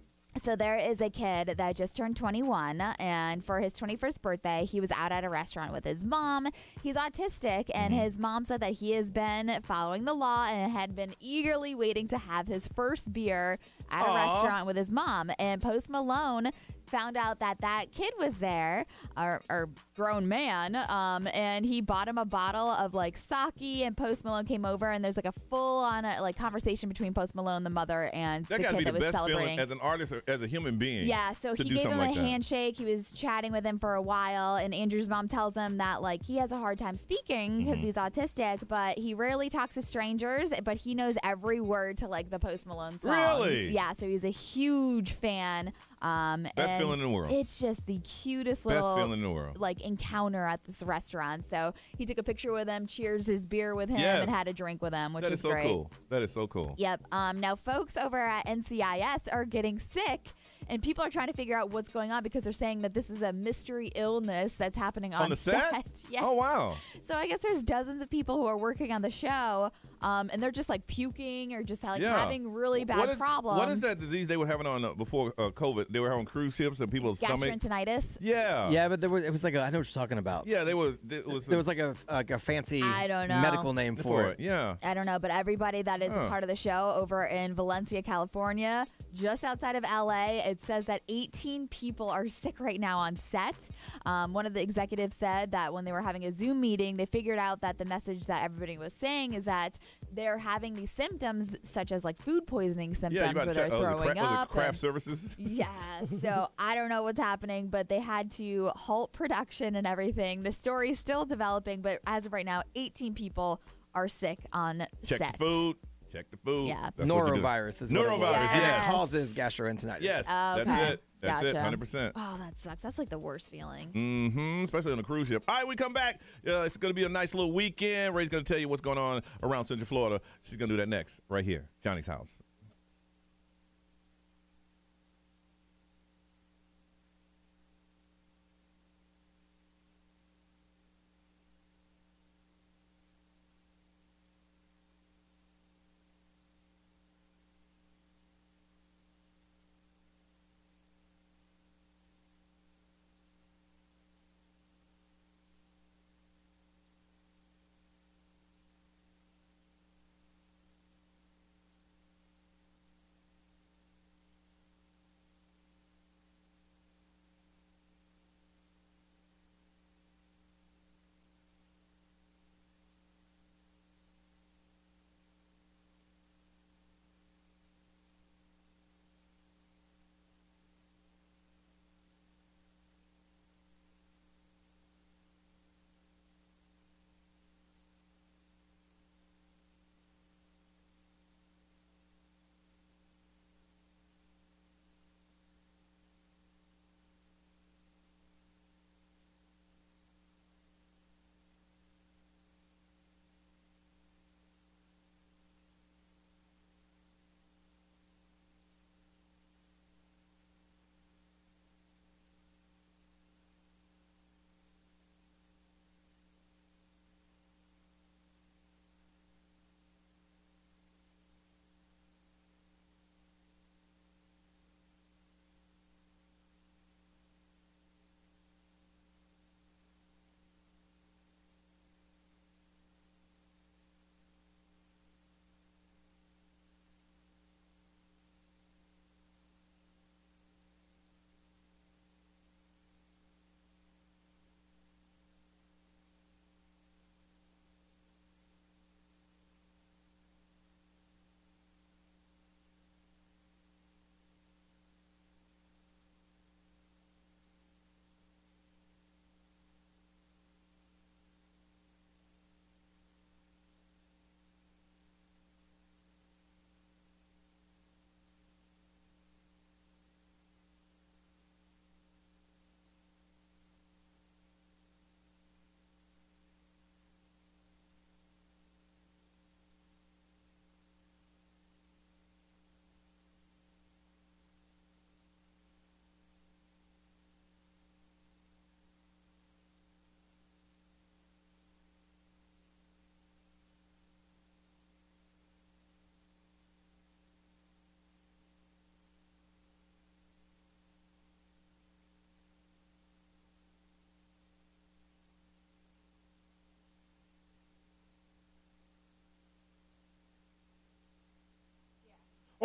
So there is a kid that just turned 21, and for his 21st birthday, he was out at a restaurant with his mom. He's autistic, and his mom said that he has been following the law and had been eagerly waiting to have his first beer at a restaurant with his mom. And Post Malone found out that kid was there, or grown man, and he bought him a bottle of like sake, and Post Malone came over, and there's like a full-on like conversation between Post Malone, the mother, and the kid that was celebrating. Feeling as an artist or as a human being. Yeah, so he gave him a handshake. He was chatting with him for a while, and Andrew's mom tells him that like he has a hard time speaking because he's autistic, but he rarely talks to strangers, but he knows every word to like the Post Malone songs. Really? Yeah, so he's a huge fan. Best feeling in the world. It's just the cutest little feeling in the world. Like encounter at this restaurant. So he took a picture with him, cheers his beer with him, and had a drink with him, which that was is so great. Cool. That is so cool. Yep. Now folks over at NCIS are getting sick. And people are trying to figure out what's going on because they're saying that this is a mystery illness that's happening on the set. Yeah. Oh, wow. So I guess there's dozens of people who are working on the show, and they're just like puking or just like having really bad problems. What is that disease they were having on before COVID? They were having cruise ships and people's stomach. Gastroenteritis. Yeah. Yeah, but it was like I know what you're talking about. Yeah, there was like a fancy I don't know. medical name for it. Yeah. I don't know, but everybody that is part of the show over in Valencia, California, just outside of LA, it says that 18 people are sick right now on set. One of the executives said that when they were having a Zoom meeting, they figured out that the message that everybody was saying is that they're having these symptoms such as like food poisoning symptoms where they're throwing up. Craft services. Yeah. So I don't know what's happening, but they had to halt production and everything. The story's still developing, but as of right now, 18 people are sick on set. Check the food. Check the food. Yeah. Norovirus is what it is. And it causes gastroenteritis. Yes. Okay. That's it. That's Gotcha. it. 100%. Oh, that sucks. That's like the worst feeling. Mm-hmm. Especially on a cruise ship. All right, we come back. It's going to be a nice little weekend. Ray's going to tell you what's going on around Central Florida. She's going to do that next, right here, Johnny's house.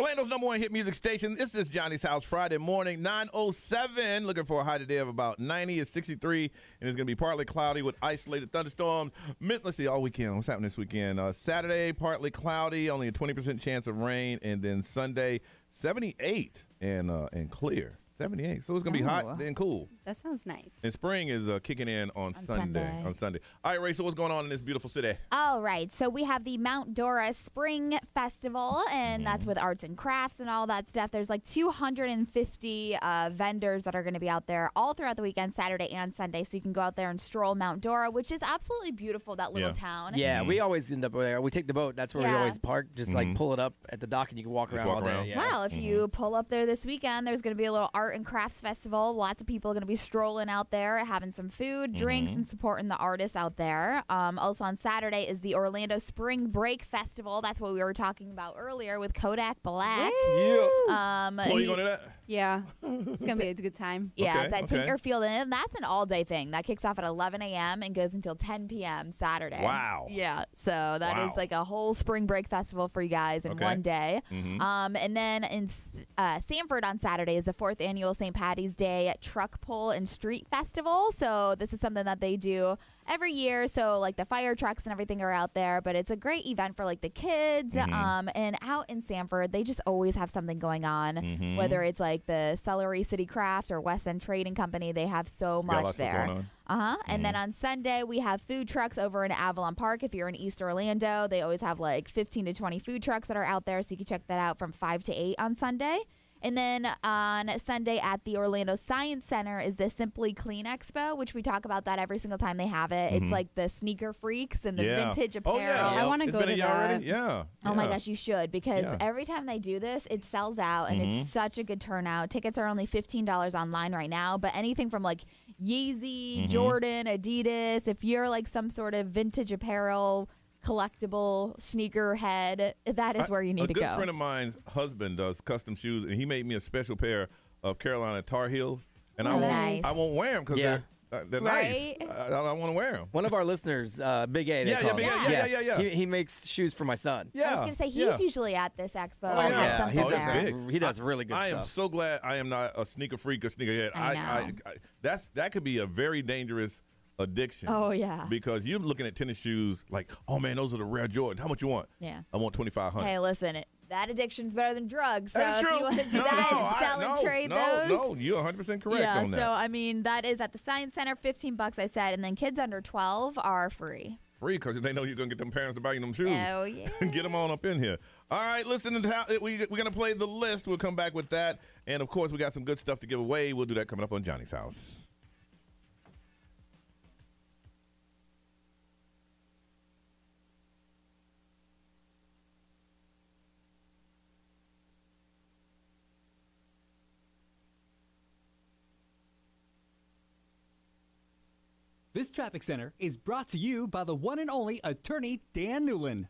Orlando's #1 hit music station. This is Johnny's House Friday morning, 9:07. Looking for a high today of about 90. It's 63, and it's going to be partly cloudy with isolated thunderstorms. Let's see, all weekend. What's happening this weekend? Saturday, partly cloudy, only a 20% chance of rain, and then Sunday, 78 and clear. 78. So it's going to be hot then cool. That sounds nice. And spring is kicking in on Sunday. On Sunday. All right, Ray, so what's going on in this beautiful city? All right. So we have the Mount Dora Spring Festival, and that's with arts and crafts and all that stuff. There's like 250 vendors that are going to be out there all throughout the weekend, Saturday and Sunday. So you can go out there and stroll Mount Dora, which is absolutely beautiful, that little town. Yeah, we always end up there. We take the boat. That's where we always park. Just like pull it up at the dock, and you can walk around all day. Yeah. Well, if you pull up there this weekend, there's going to be a little art and crafts festival. Lots of people are going to be strolling out there, having some food, drinks, and supporting the artists out there. Also on Saturday is the Orlando Spring Break Festival. That's what we were talking about earlier with Kodak Black. Yeah. You going to that? Yeah. It's going to be a good time. Yeah, it's at Tinker Field, and that's an all-day thing. That kicks off at 11 a.m. and goes until 10 p.m. Saturday. Wow. Yeah, so that is like a whole spring break festival for you guys in one day. And then in Sanford on Saturday is the 4th annual St. Patty's Day Truck Pull and Street Festival. So this is something that they do every year. So like the fire trucks and everything are out there, but it's a great event for like the kids. And out in Sanford, they just always have something going on, whether it's like the Celery City Crafts or West End Trading Company. They have so much there. And then on Sunday, we have food trucks over in Avalon Park. If you're in East Orlando, they always have like 15 to 20 food trucks that are out there. So you can check that out from 5 to 8 on Sunday. And then on Sunday at the Orlando Science Center is the Simply Clean Expo, which we talk about that every single time they have it. It's like the sneaker freaks and the vintage apparel. Oh, yeah. I want to go to that. Already? Yeah. Oh, my gosh, you should, because every time they do this, it sells out, and it's such a good turnout. Tickets are only $15 online right now, but anything from like Yeezy, Jordan, Adidas, if you're like some sort of vintage apparel collectible sneaker head, that is where you need to go. A good friend of mine's husband does custom shoes, and he made me a special pair of Carolina Tar Heels, and I won't wear them because they're nice. I don't want to wear them. One of our listeners, Big A, He makes shoes for my son. I was going to say, he's usually at this expo. He does really good stuff. I am so glad I am not a sneaker freak or sneakerhead. That could be a very dangerous addiction. Oh, yeah. Because you're looking at tennis shoes like, oh, man, those are the rare Jordan. How much you want? Yeah. I want $2,500. Hey, listen, that addiction's better than drugs. So That's if true. you want to do that and sell and trade those. No, you're 100% correct on that. So, I mean, that is at the Science Center, $15 I said, and then kids under 12 are free. Free because they know you're going to get them parents to buy you them shoes. Oh, yeah. Get them on up in here. All right, listen, we're going to play the list. We'll come back with that. And, of course, we got some good stuff to give away. We'll do that coming up on Johnny's House. This traffic center is brought to you by the one and only attorney Dan Newland.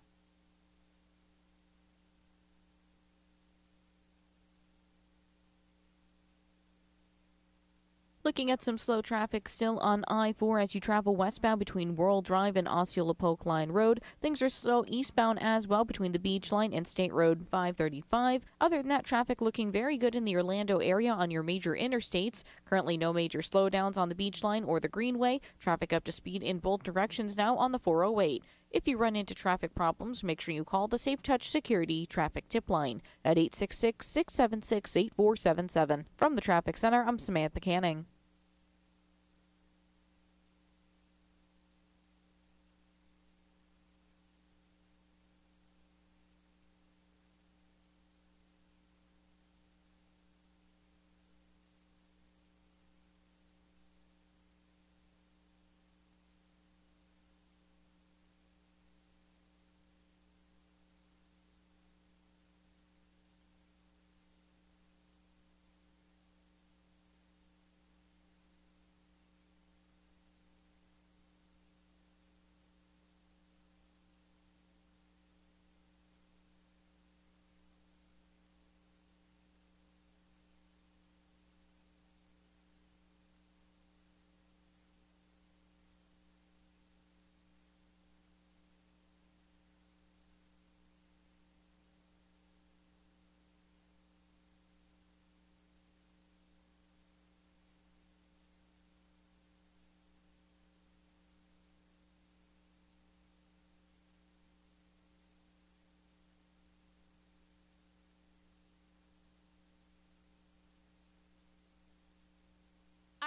Looking at some slow traffic still on I-4 as you travel westbound between World Drive and Osceola Polk Line Road. Things are slow eastbound as well between the Beach Line and State Road 535. Other than that, traffic looking very good in the Orlando area on your major interstates. Currently no major slowdowns on the Beach Line or the Greenway. Traffic up to speed in both directions now on the 408. If you run into traffic problems, make sure you call the Safe Touch Security Traffic Tip Line at 866-676-8477. From the Traffic Center, I'm Samantha Canning.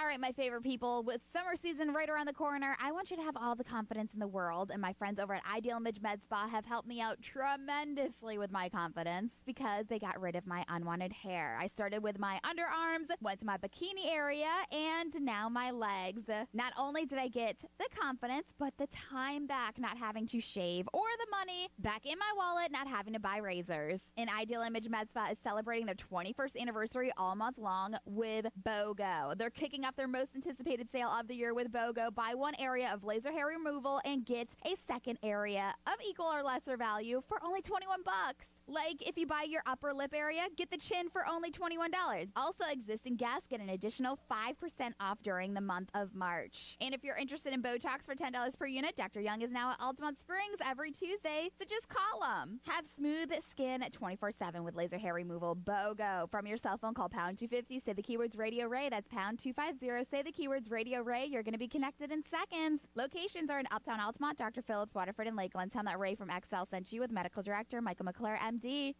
All right, my favorite people, with summer season right around the corner, I want you to have all the confidence in the world, and my friends over at Ideal Image Med Spa have helped me out tremendously with my confidence because they got rid of my unwanted hair. I started with my underarms, went to my bikini area, and now my legs. Not only did I get the confidence, but the time back not having to shave, or the money back in my wallet not having to buy razors. And Ideal Image Med Spa is celebrating their 21st anniversary all month long with BOGO. They're kicking off their most anticipated sale of the year with BOGO. Buy one area of laser hair removal and get a second area of equal or lesser value for only $21. Like if you buy your upper lip area, get the chin for only $21. Also, existing guests get an additional 5% off during the month of March. And if you're interested in Botox for $10 per unit, Dr. Young is now at Altamont Springs every Tuesday, so just call them. Have smooth skin 24/7 with laser hair removal. BOGO. From your cell phone, call pound 250, say the keywords Radio Ray. That's pound 250, say the keywords Radio Ray. You're going to be connected in seconds. Locations are in Uptown Altamont, Dr. Phillips, Waterford, and Lakeland. Tell them that Ray from XL sent you with Medical Director Michael McClure, MD.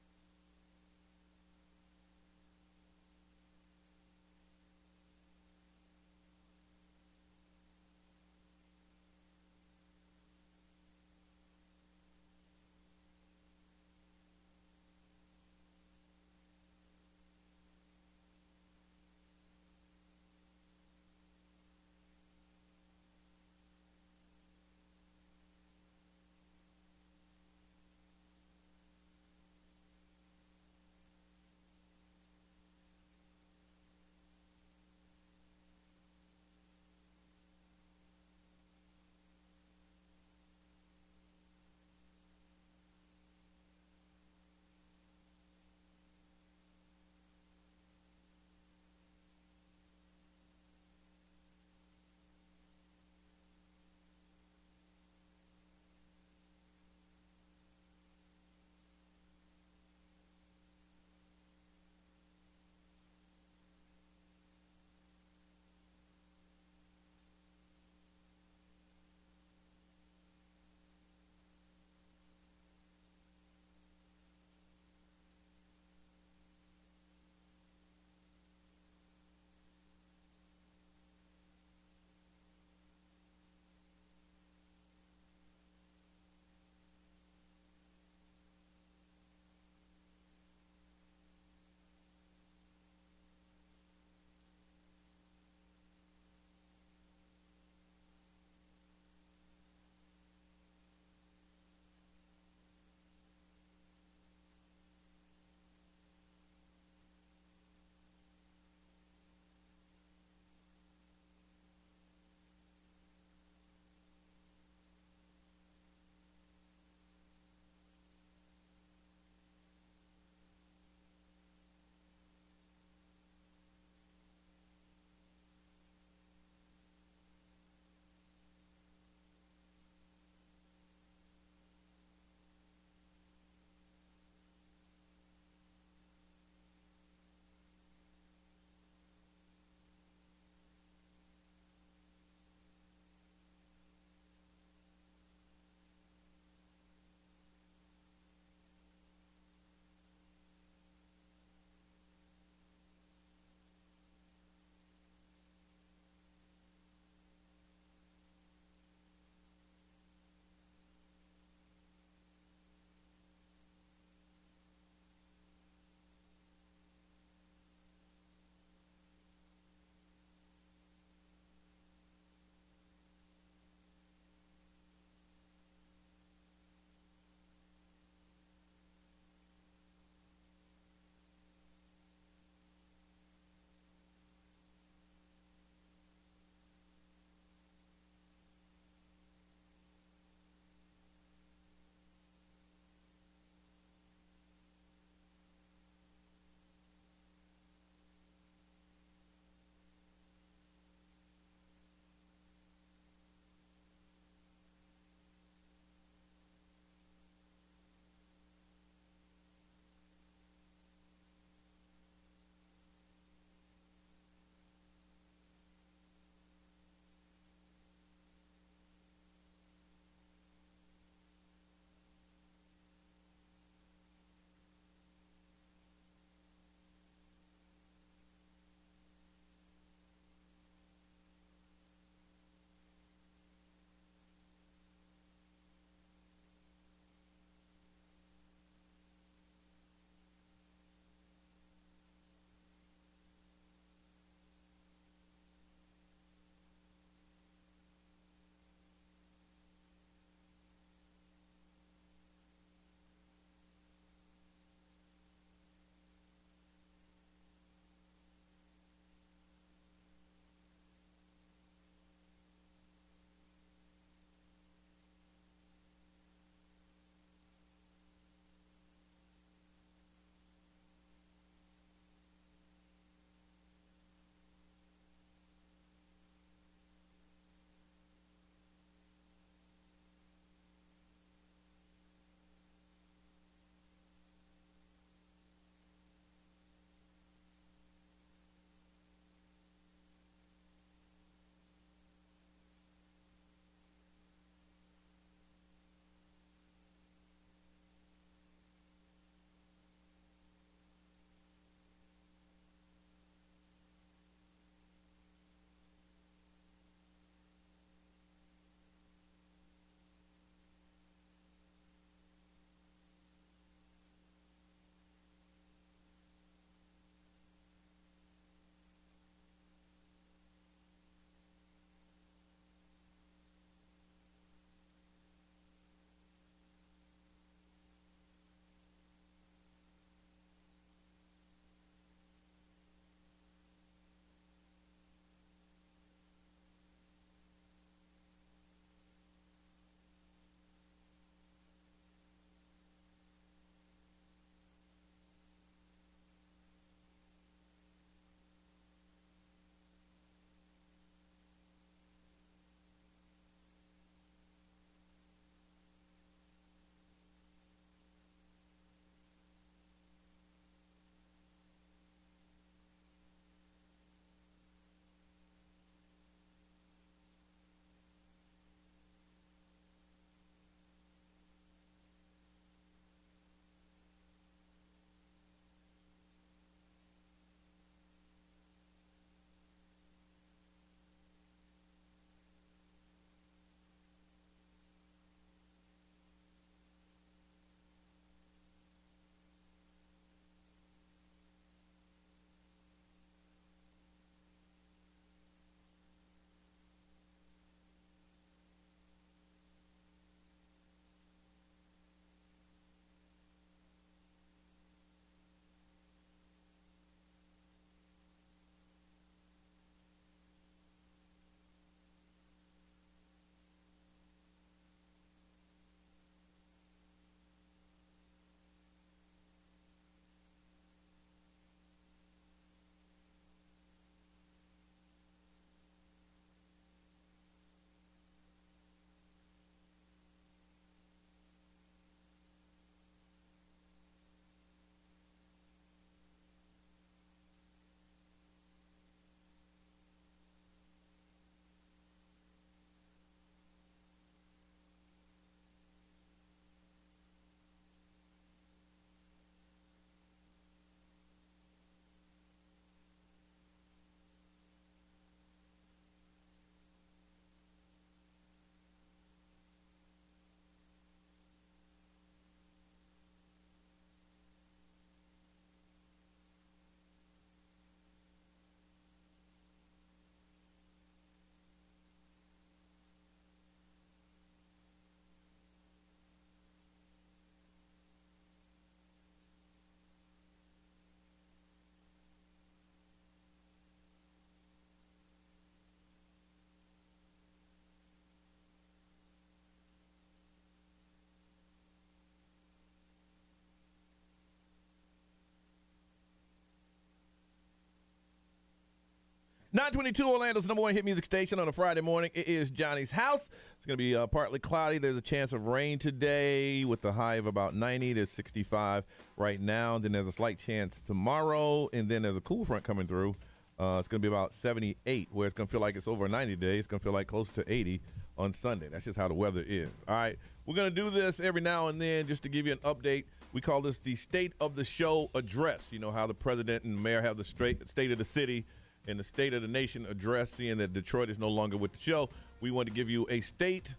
922 Orlando's number one hit music station on a Friday morning. It is Johnny's House. It's going to be partly cloudy. There's a chance of rain today with a high of about 90 to 65 right now. Then there's a slight chance tomorrow, and then there's a cool front coming through. It's going to be about 78, where it's going to feel like it's over 90 days. It's going to feel like close to 80 on Sunday. That's just how the weather is. All right, we're going to do this every now and then just to give you an update. We call this the State of the Show address. You know how the president and mayor have the state of the city and the State of the Nation address, seeing that Detroit is no longer with the show. We want to give you a State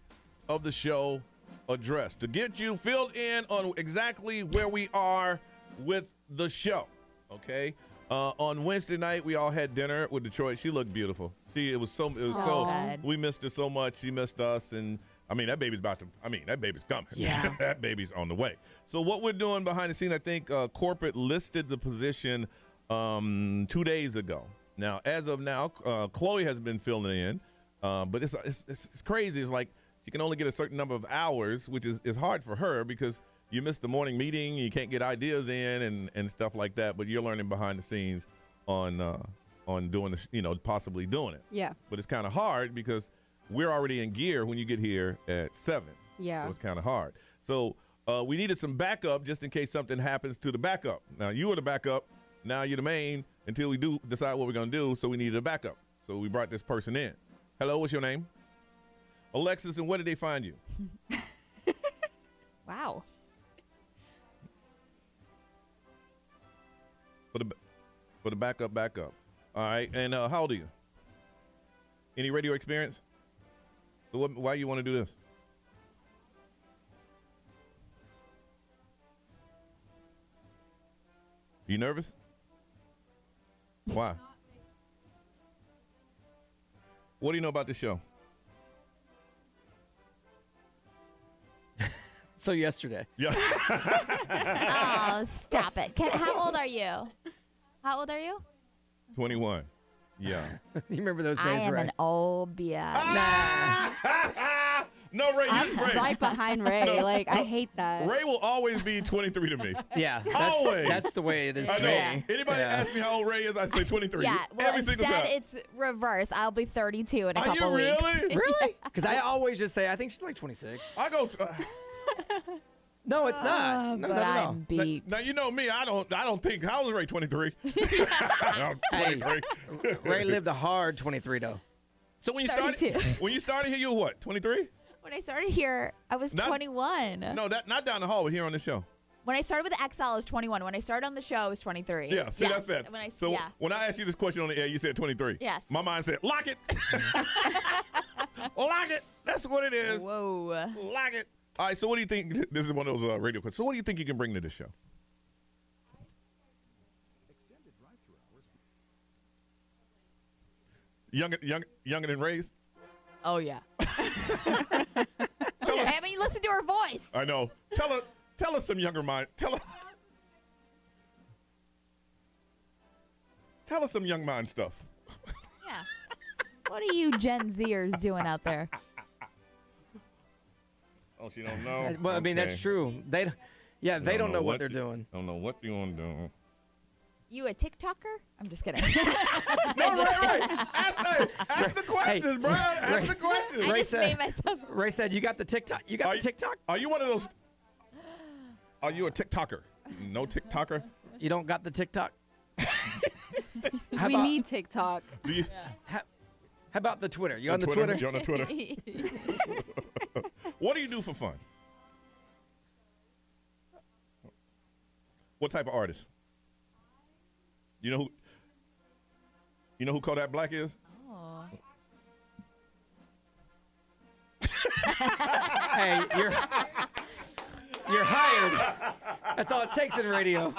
of the Show address to get you filled in on exactly where we are with the show, okay? On Wednesday night, we all had dinner with Detroit. She looked beautiful. It was so good. We missed her so much. She missed us, and that baby's coming. Yeah. That baby's on the way. So what we're doing behind the scenes, I think corporate listed the position 2 days ago. Now, as of now, Chloe has been filling in, but it's crazy. It's like she can only get a certain number of hours, which is hard for her because you missed the morning meeting, you can't get ideas in and stuff like that. But you're learning behind the scenes on doing this, possibly doing it. Yeah. But it's kind of hard because we're already in gear when you get here at 7. Yeah. So it's kind of hard. So we needed some backup just in case something happens to the backup. Now, you were the backup. Now you're the main until we do decide what we're going to do, so we needed a backup. So we brought this person in. Hello, what's your name? Alexis, and where did they find you? Wow. For the backup. All right, and how old are you? Any radio experience? So why you want to do this? You nervous? Why? What do you know about this show? So yesterday. Yeah. Oh, stop it. How old are you? How old are you? 21. Yeah. You remember those days, I am right? an old bitch. No, Ray. I'm right behind Ray. No. Like, I hate that. Ray will always be 23 to me. Yeah. Always. That's the way it is I to know. me. Anybody ask me how old Ray is, I say 23. Yeah, well, Every single instead time. it's reverse. I'll be 32 in a Are couple you weeks. really? Really? Because I always just say, I think she's like 26. I go. No, it's not. No, but no. I'm beat. Now you know me. I don't think. How old is Ray? 23. I'm 23. Ray lived a hard 23 though. So when you 32. started here, you were what? 23? When I started here, I was 21. No, not down the hall. We're here on the show. When I started with the XL, I was 21. When I started on the show, I was 23. Yeah, see, Yes. that's it. When When I asked you this question on the air, you said 23. Yes. My mind said, lock it. Lock it. That's what it is. Whoa. Lock it. All right, so what do you think? This is one of those radio questions. So what do you think you can bring to this show? Younger than Ray's? Oh, yeah. I mean, listen to her voice. I know. Tell us some younger mind. Tell us some young mind stuff. Yeah. What are you Gen Zers doing out there? Oh, she don't know? Well, I mean, that's true. They don't know what they're doing. Don't know what you want to do. You a TikToker? I'm just kidding. No, right. Ask the questions, bro. Ask the questions. I just made myself. Ray said, you got the TikTok? You got the TikTok? Are you one of those? Are you a TikToker? No TikToker? You don't got the TikTok? We need TikTok. How about the Twitter? You on the Twitter? Twitter? You on the Twitter? What do you do for fun? What type of artist? You know who Kodak Black is? Oh. Hey, you're hired. That's all it takes in radio.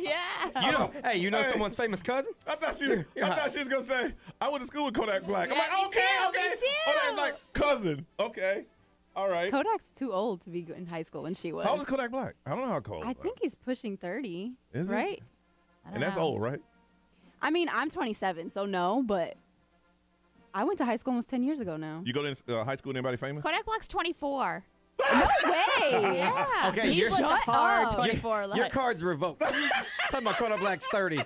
Yeah. You know someone's famous cousin? I thought she was gonna say I went to school with Kodak Black. I'm Yeah, like, me okay. too. Oh, that's like cousin. Okay. All right. Kodak's too old to be in high school when she was. How old is Kodak Black? I don't know how old. I think he's pushing 30. Is he? Right? And that's old, right? I mean, I'm 27, so no, but I went to high school almost 10 years ago now. You go to high school with anybody famous? Kodak Black's 24. No way. Yeah. Okay, He's you're like a hard Your 24. card's revoked. Talking about Kodak Black's 30.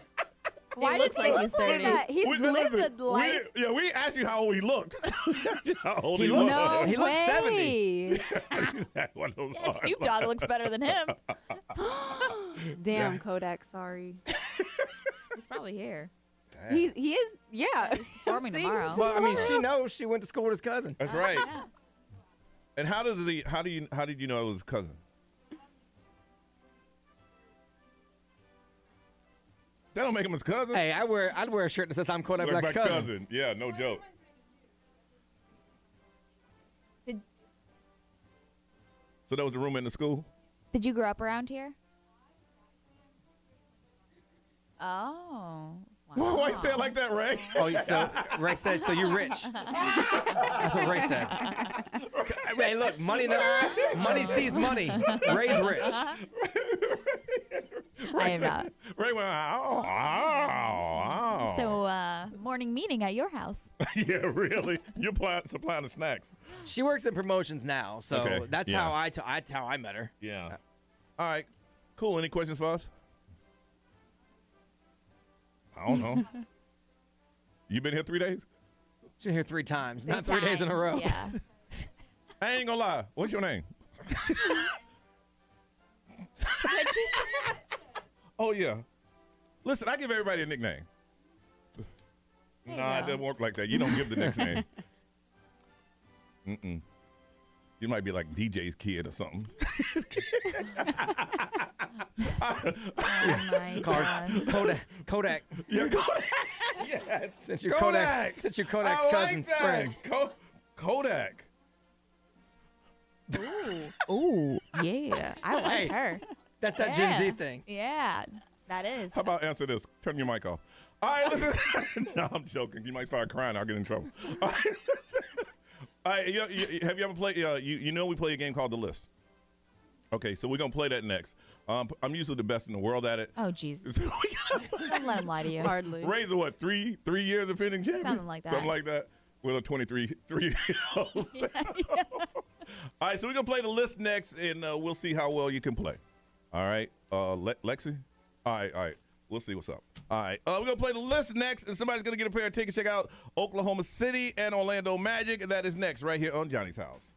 Why looks does he like look he's like 30. that? He's lived a life. We didn't ask you how old he looked. How old He looks. looks, No he looks way. 70. He's had one of those Yeah, arms. Snoop Dogg looks better than him. Damn, Kodak. Sorry. He's probably here. He is. Yeah. He's performing Sing tomorrow. Well, I mean, she knows she went to school with his cousin. That's right. Yeah. And how did you know it was his cousin? That don't make him his cousin. Hey, I'd wear a shirt that says I'm Kodak Like Black's my cousin. Yeah, no joke. So that was the roommate in the school? Did you grow up around here? Oh. Wow. Why you say it like that, Ray? Oh, so Ray said, so you're rich. That's what Ray said. Hey, look, money sees money. Ray's rich. I am not. Ray went, oh. So, morning meeting at your house. Yeah, really? You're supplying the snacks. She works in promotions now, so Okay, that's yeah. how I met her. Yeah. All right. Cool. Any questions for us? I don't know. You been here 3 days? She's been here 3 times, not 3 3 days in a row. Yeah. I ain't gonna lie. What's your name? Oh, yeah. Listen, I give everybody a nickname. Nah, it doesn't work like that. You don't give the nickname. Mm-mm. You might be like DJ's kid or something. Oh my God. Kodak. Yeah, Kodak. Yes. Since you're Kodak's I cousin's like that. friend. Kodak. Ooh, yeah. I like Hey, her. That's that Gen Z thing. Yeah, that is. How about answer this? Turn your mic off. All right, listen. No, I'm joking. You might start crying. I'll get in trouble. All right, listen. All right, have you ever played? You know we play a game called The List. Okay, so we're gonna play that next. I'm usually the best in the world at it. Oh, Jesus. Don't let him lie to you. Hardly. Razor, what, three years of defending champion? Something like that. Something like that. With a 3-year-old. Yeah. All right, so we're gonna play The List next, and we'll see how well you can play. All right, Lexi. All right. We'll see what's up. All right, we're gonna play The List next, and somebody's gonna get a pair of tickets. Check out Oklahoma City and Orlando Magic, and that is next right here on Johnny's House.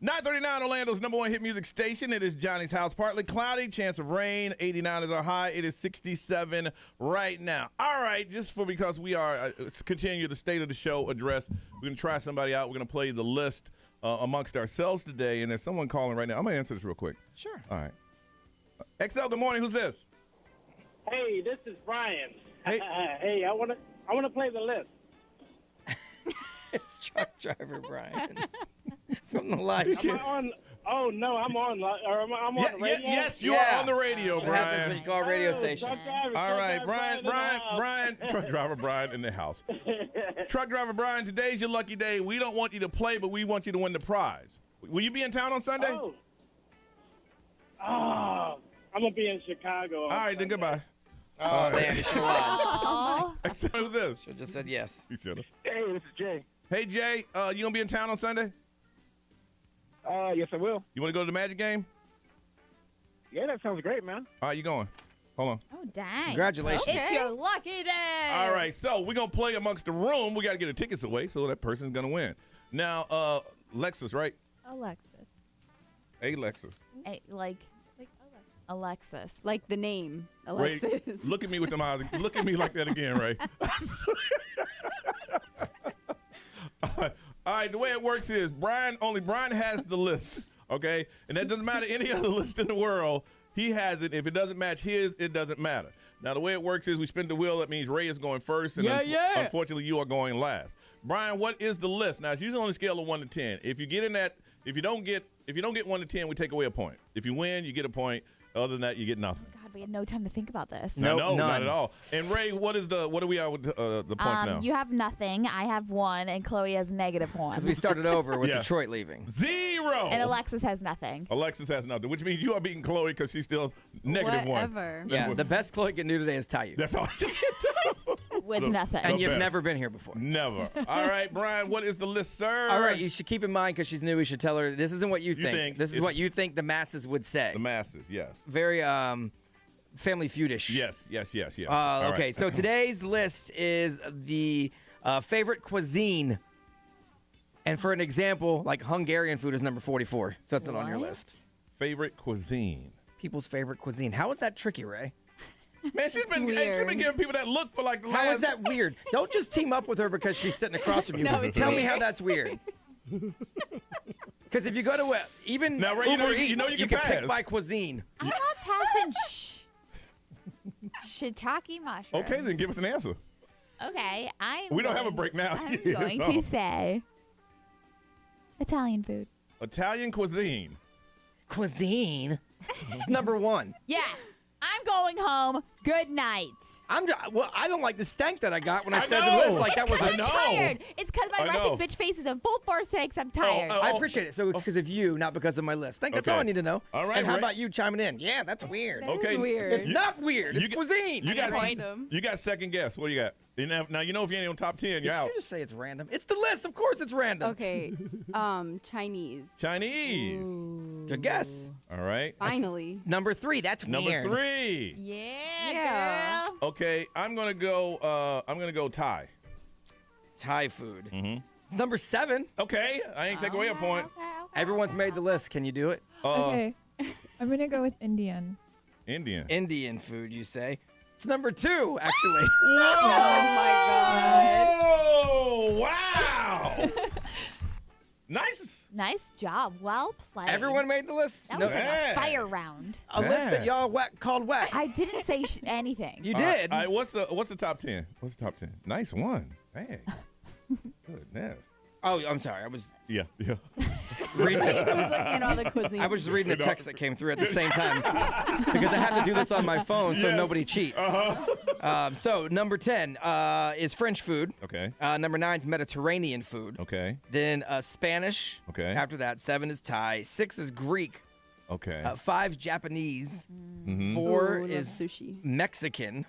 9:39, Orlando's number one hit music station. It is Johnny's house. Partly cloudy, chance of rain. 89 is our high. It is 67 right now. All right, because we are continue the state of the show address, we're going to try somebody out. We're going to play the list amongst ourselves today, and there's someone calling right now. I'm going to answer this real quick. Sure. All right. XL, good morning. Who's this? Hey, this is Brian. Hey, hey, I want to play the list. It's truck driver Brian from the live Am show. I on? Oh no, I'm on. Or I'm on the radio. Yes, you are on the radio, That's what Brian. happens when you call a radio station. All right, Brian, truck driver Brian in the house. Truck driver Brian, today's your lucky day. We don't want you to play, but we want you to win the prize. Will you be in town on Sunday? Oh, I'm gonna be in Chicago. All right, then goodbye. Oh, damn, you should have lied. Who's this? Should have just said yes. You should have. Hey, this is Jay. Hey, Jay, you gonna be in town on Sunday? Yes, I will. You want to go to the Magic game? Yeah, that sounds great, man. All right, you going? Hold on. Oh, dang. Congratulations. It's your lucky day. All right, so we're going to play amongst the room. We got to get the tickets away, so that person's going to win. Now, Lexus, right? Alexis. Hey, Lexus. Like Alexis. Like the name, Ray, Alexis. look at me with them eyes. Look at me like that again, Ray. All right, the way it works is only Brian has the list, okay? And that doesn't matter any other list in the world. He has it. If it doesn't match his, it doesn't matter. Now, the way it works is we spin the wheel. That means Ray is going first, and unfortunately, you are going last. Brian, what is the list? Now, it's usually on a scale of 1 to 10. If you don't get 1 to 10, we take away a point. If you win, you get a point. Other than that, you get nothing. God, we had no time to think about this. No, none. not at all. And Ray, what are we at with the points now? You have nothing. I have 1, and Chloe has -1. Because we started over with Detroit leaving. 0. And Alexis has nothing. Alexis has nothing, which means you are beating Chloe because she's still -1. Whatever. Yeah, the best Chloe can do today is tie you. That's all she can do. With nothing. And you've never been here before. Never. All right, Brian, what is the list, sir? All right, you should keep in mind, because she's new, we should tell her this isn't what you think. This is what you think the masses would say. The masses, yes. Very Family Feud-ish. Yes. Okay, right. so today's list is the favorite cuisine. And for an example, like Hungarian food is number 44. So that's not on your list. Favorite cuisine. People's favorite cuisine. How is that tricky, Ray? Man, she's been giving people that look for like the How last... is that weird? Don't just team up with her because she's sitting across from you. No, it's Tell me weird. how that's weird. Because if you go to even Now, Ray, Uber you Eats, can can pass. pick by cuisine. I'm not passing shiitake mushrooms. Okay, then give us an answer. Okay, We don't have a break now. I'm going to say Italian food. Italian cuisine. Cuisine? It's number 1. Yeah. I'm going home. Good night. I don't like the stank that I got when I said know. the list. Like that was I'm tired. It's because my I know. resting bitch face is in full force today because I'm tired. I appreciate it. So it's because of you, not because of my list. That's all I need to know. All right, And how Ray. about you chiming in? Yeah, that's weird. Okay. weird. It's not weird. It's cuisine. You Avoid them. got second guess. What do you got? Now you know if you ain't on top 10, Did you're out. you just say it's random? It's the list. Of course it's random. Okay. Chinese. Chinese. Good guess. All right. Finally. Number 3. That's Number weird. 3. Yeah, girl. Okay, I'm gonna go Thai. Thai food. Mm-hmm. It's number 7. Okay, I ain't take away a point. Everyone's made the list. Can you do it? Okay. I'm going to go with Indian. Indian food, you say? It's number 2, actually. Whoa! Oh, Oh, my God. wow! Nice job. Well played. Everyone made the list? That was like a fire round. A list that y'all called whack. I didn't say anything. You did. All right, what's the top 10? What's the top 10? Nice one. Hey. Goodness. Oh, I'm sorry. I was Yeah. reading I was looking at all the cuisine. I was just reading the text that came through at the same time because I have to do this on my phone so nobody cheats. So number 10 is French food. Okay. Number 9 is Mediterranean food. Okay. Then Spanish. Okay. After that, 7 is Thai. 6 is Greek. Okay. 5 Japanese. Mhm. 4 Ooh, is love sushi. Mexican.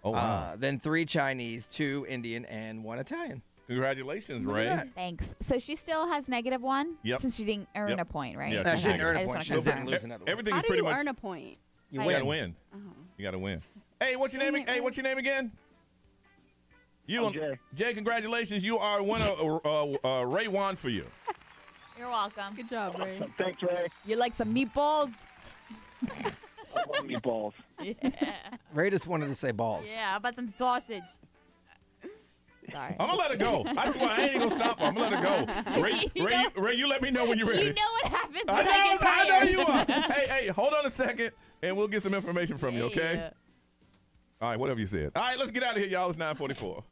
Oh, wow. Then 3 Chinese, 2 Indian, and 1 Italian. Congratulations, Look at Ray. that. Thanks. So she still has -1 Yep. since she didn't earn a point, right? Yeah, No, she didn't earn I a just point. wanna She just didn't confirm. lose another one. Everything How is do pretty you much. earn a point? You You win. gotta win. You gotta win. Hey, what's your name? Hey, what's your name again? I'm Jay. Jay, congratulations. You are a winner. Ray won for you. You're welcome. Good job, Ray. Thanks, Ray. You like some meatballs? I love meatballs. Yeah. Ray just wanted to say balls. Yeah, how about some sausage? Sorry. I'm gonna let it go. I swear I ain't gonna stop her. I'm gonna let it go. Ray, you let me know when you're ready. You know what happens when I get tired. know you are. Hey, hold on a second, and we'll get some information from you, okay? Yeah. All right, whatever you said. All right, let's get out of here, y'all. It's 9:44.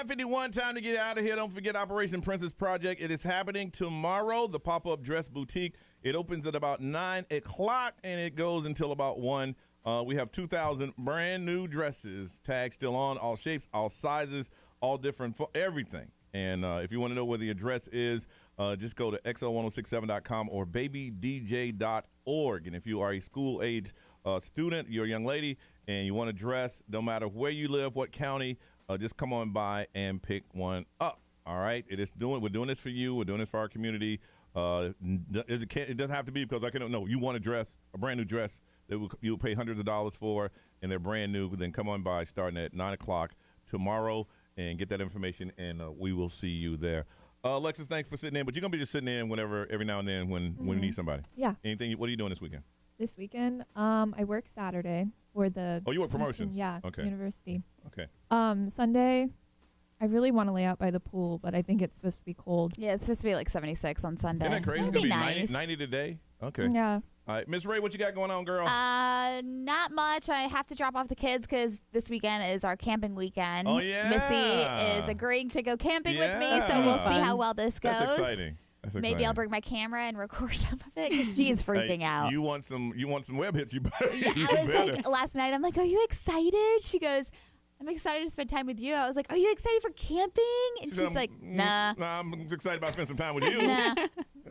9:51, time to get out of here. Don't forget Operation Princess Project. It is happening tomorrow, the pop-up dress boutique. It opens at about 9 o'clock, and it goes until about 1. We have 2,000 brand new dresses. Tags still on, all shapes, all sizes, all different, everything. And if you want to know where the address is, just go to xl1067.com or babydj.org. And if you are a school-age student, you're a young lady, and you want to dress, no matter where you live, what county, just come on by and pick one up. All right? We're doing this for you. We're doing this for our community. It doesn't have to be because you want a dress, a brand new dress that you'll pay hundreds of dollars for, and they're brand new. Then come on by starting at 9 o'clock tomorrow and get that information, and we will see you there. Alexis, thanks for sitting in, but you're going to be just sitting in every now and then when we need somebody. Yeah. What are you doing this weekend? This weekend, I work Saturday for the... Oh, you work promotions? Yeah, okay. University. Okay. Sunday, I really want to lay out by the pool, but I think it's supposed to be cold. Yeah, it's supposed to be like 76 on Sunday. Isn't that crazy? That'd It's be going to nice. be 90 today? Okay. Yeah. All right. Miss Ray, what you got going on, girl? Not much. I have to drop off the kids because this weekend is our camping weekend. Oh, yeah. Missy is agreeing to go camping with me, so we'll see how well this goes. That's exciting. Maybe I'll bring my camera and record some of it because she's freaking out. You want some web hits? You better. Yeah, I was like last night. I'm like, "Are you excited?" She goes, "I'm excited to spend time with you." I was like, "Are you excited for camping?" And she's like, "Nah." Nah, I'm excited about spending some time with you. Nah.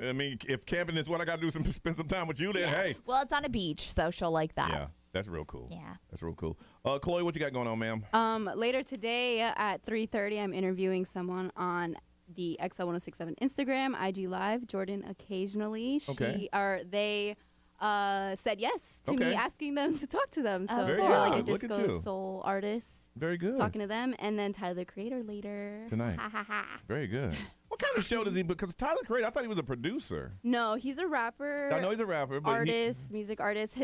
I mean, if camping is what I got to do, spend some time with you, then hey. Well, it's on a beach, so she'll like that. Yeah, that's real cool. Yeah, that's real cool. Chloe, what you got going on, ma'am? Later today at 3:30, I'm interviewing someone on the XL1067 Instagram, IG Live. Jordan occasionally. They said yes to me asking them to talk to them. So Very they're good. like a Look at disco you. soul artist. Very good. Talking to them, and then Tyler the Creator later. Tonight. Ha ha ha. Very good. What kind of show does he? Because Tyler Creator, I thought he was a producer. No, he's a rapper. I know he's a rapper, but artist, music artist.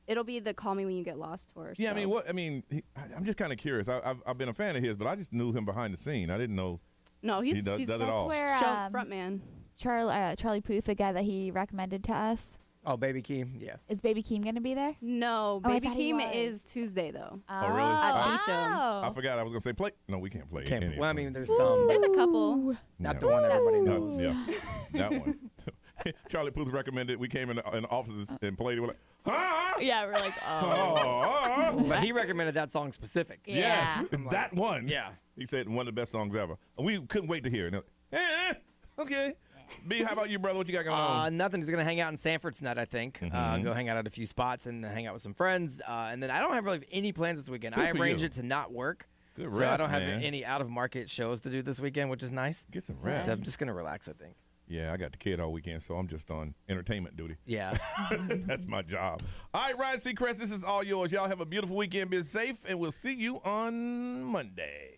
It'll be the Call Me When You Get Lost tour. Yeah, so. I'm just kind of curious. I've been a fan of his, but I just knew him behind the scene. I didn't know. No, he does it all. Where, show frontman. Charlie Puth, the guy that he recommended to us. Oh, Baby Keem, yeah. Is Baby Keem going to be there? No, Oh, I Baby thought he Keem was. is Tuesday though. Oh, really? At Beecham. I forgot. I was gonna say play. No, we can't play. any of Well, I them. mean, there's some. There's a couple. Not the one everybody No, knows. yeah, that one. Charlie Puth recommended. We came in the offices and played it. We're like, huh? Yeah, we're like, oh. But he recommended that song specific. Yes, that one. Yeah. He said one of the best songs ever. We couldn't wait to hear it. Okay. B, how about you, brother? What you got going on? Nothing. Just going to hang out in Sanford tonight, I think. Go hang out at a few spots and hang out with some friends. And then I don't have really any plans this weekend. Good I for arranged you. it to not work. Good so rest, I don't have man. any out-of-market shows to do this weekend, which is nice. Get some rest. So I'm just going to relax, I think. Yeah, I got the kid all weekend, so I'm just on entertainment duty. Yeah. That's my job. All right, Ryan Seacrest, this is all yours. Y'all have a beautiful weekend. Be safe, and we'll see you on Monday.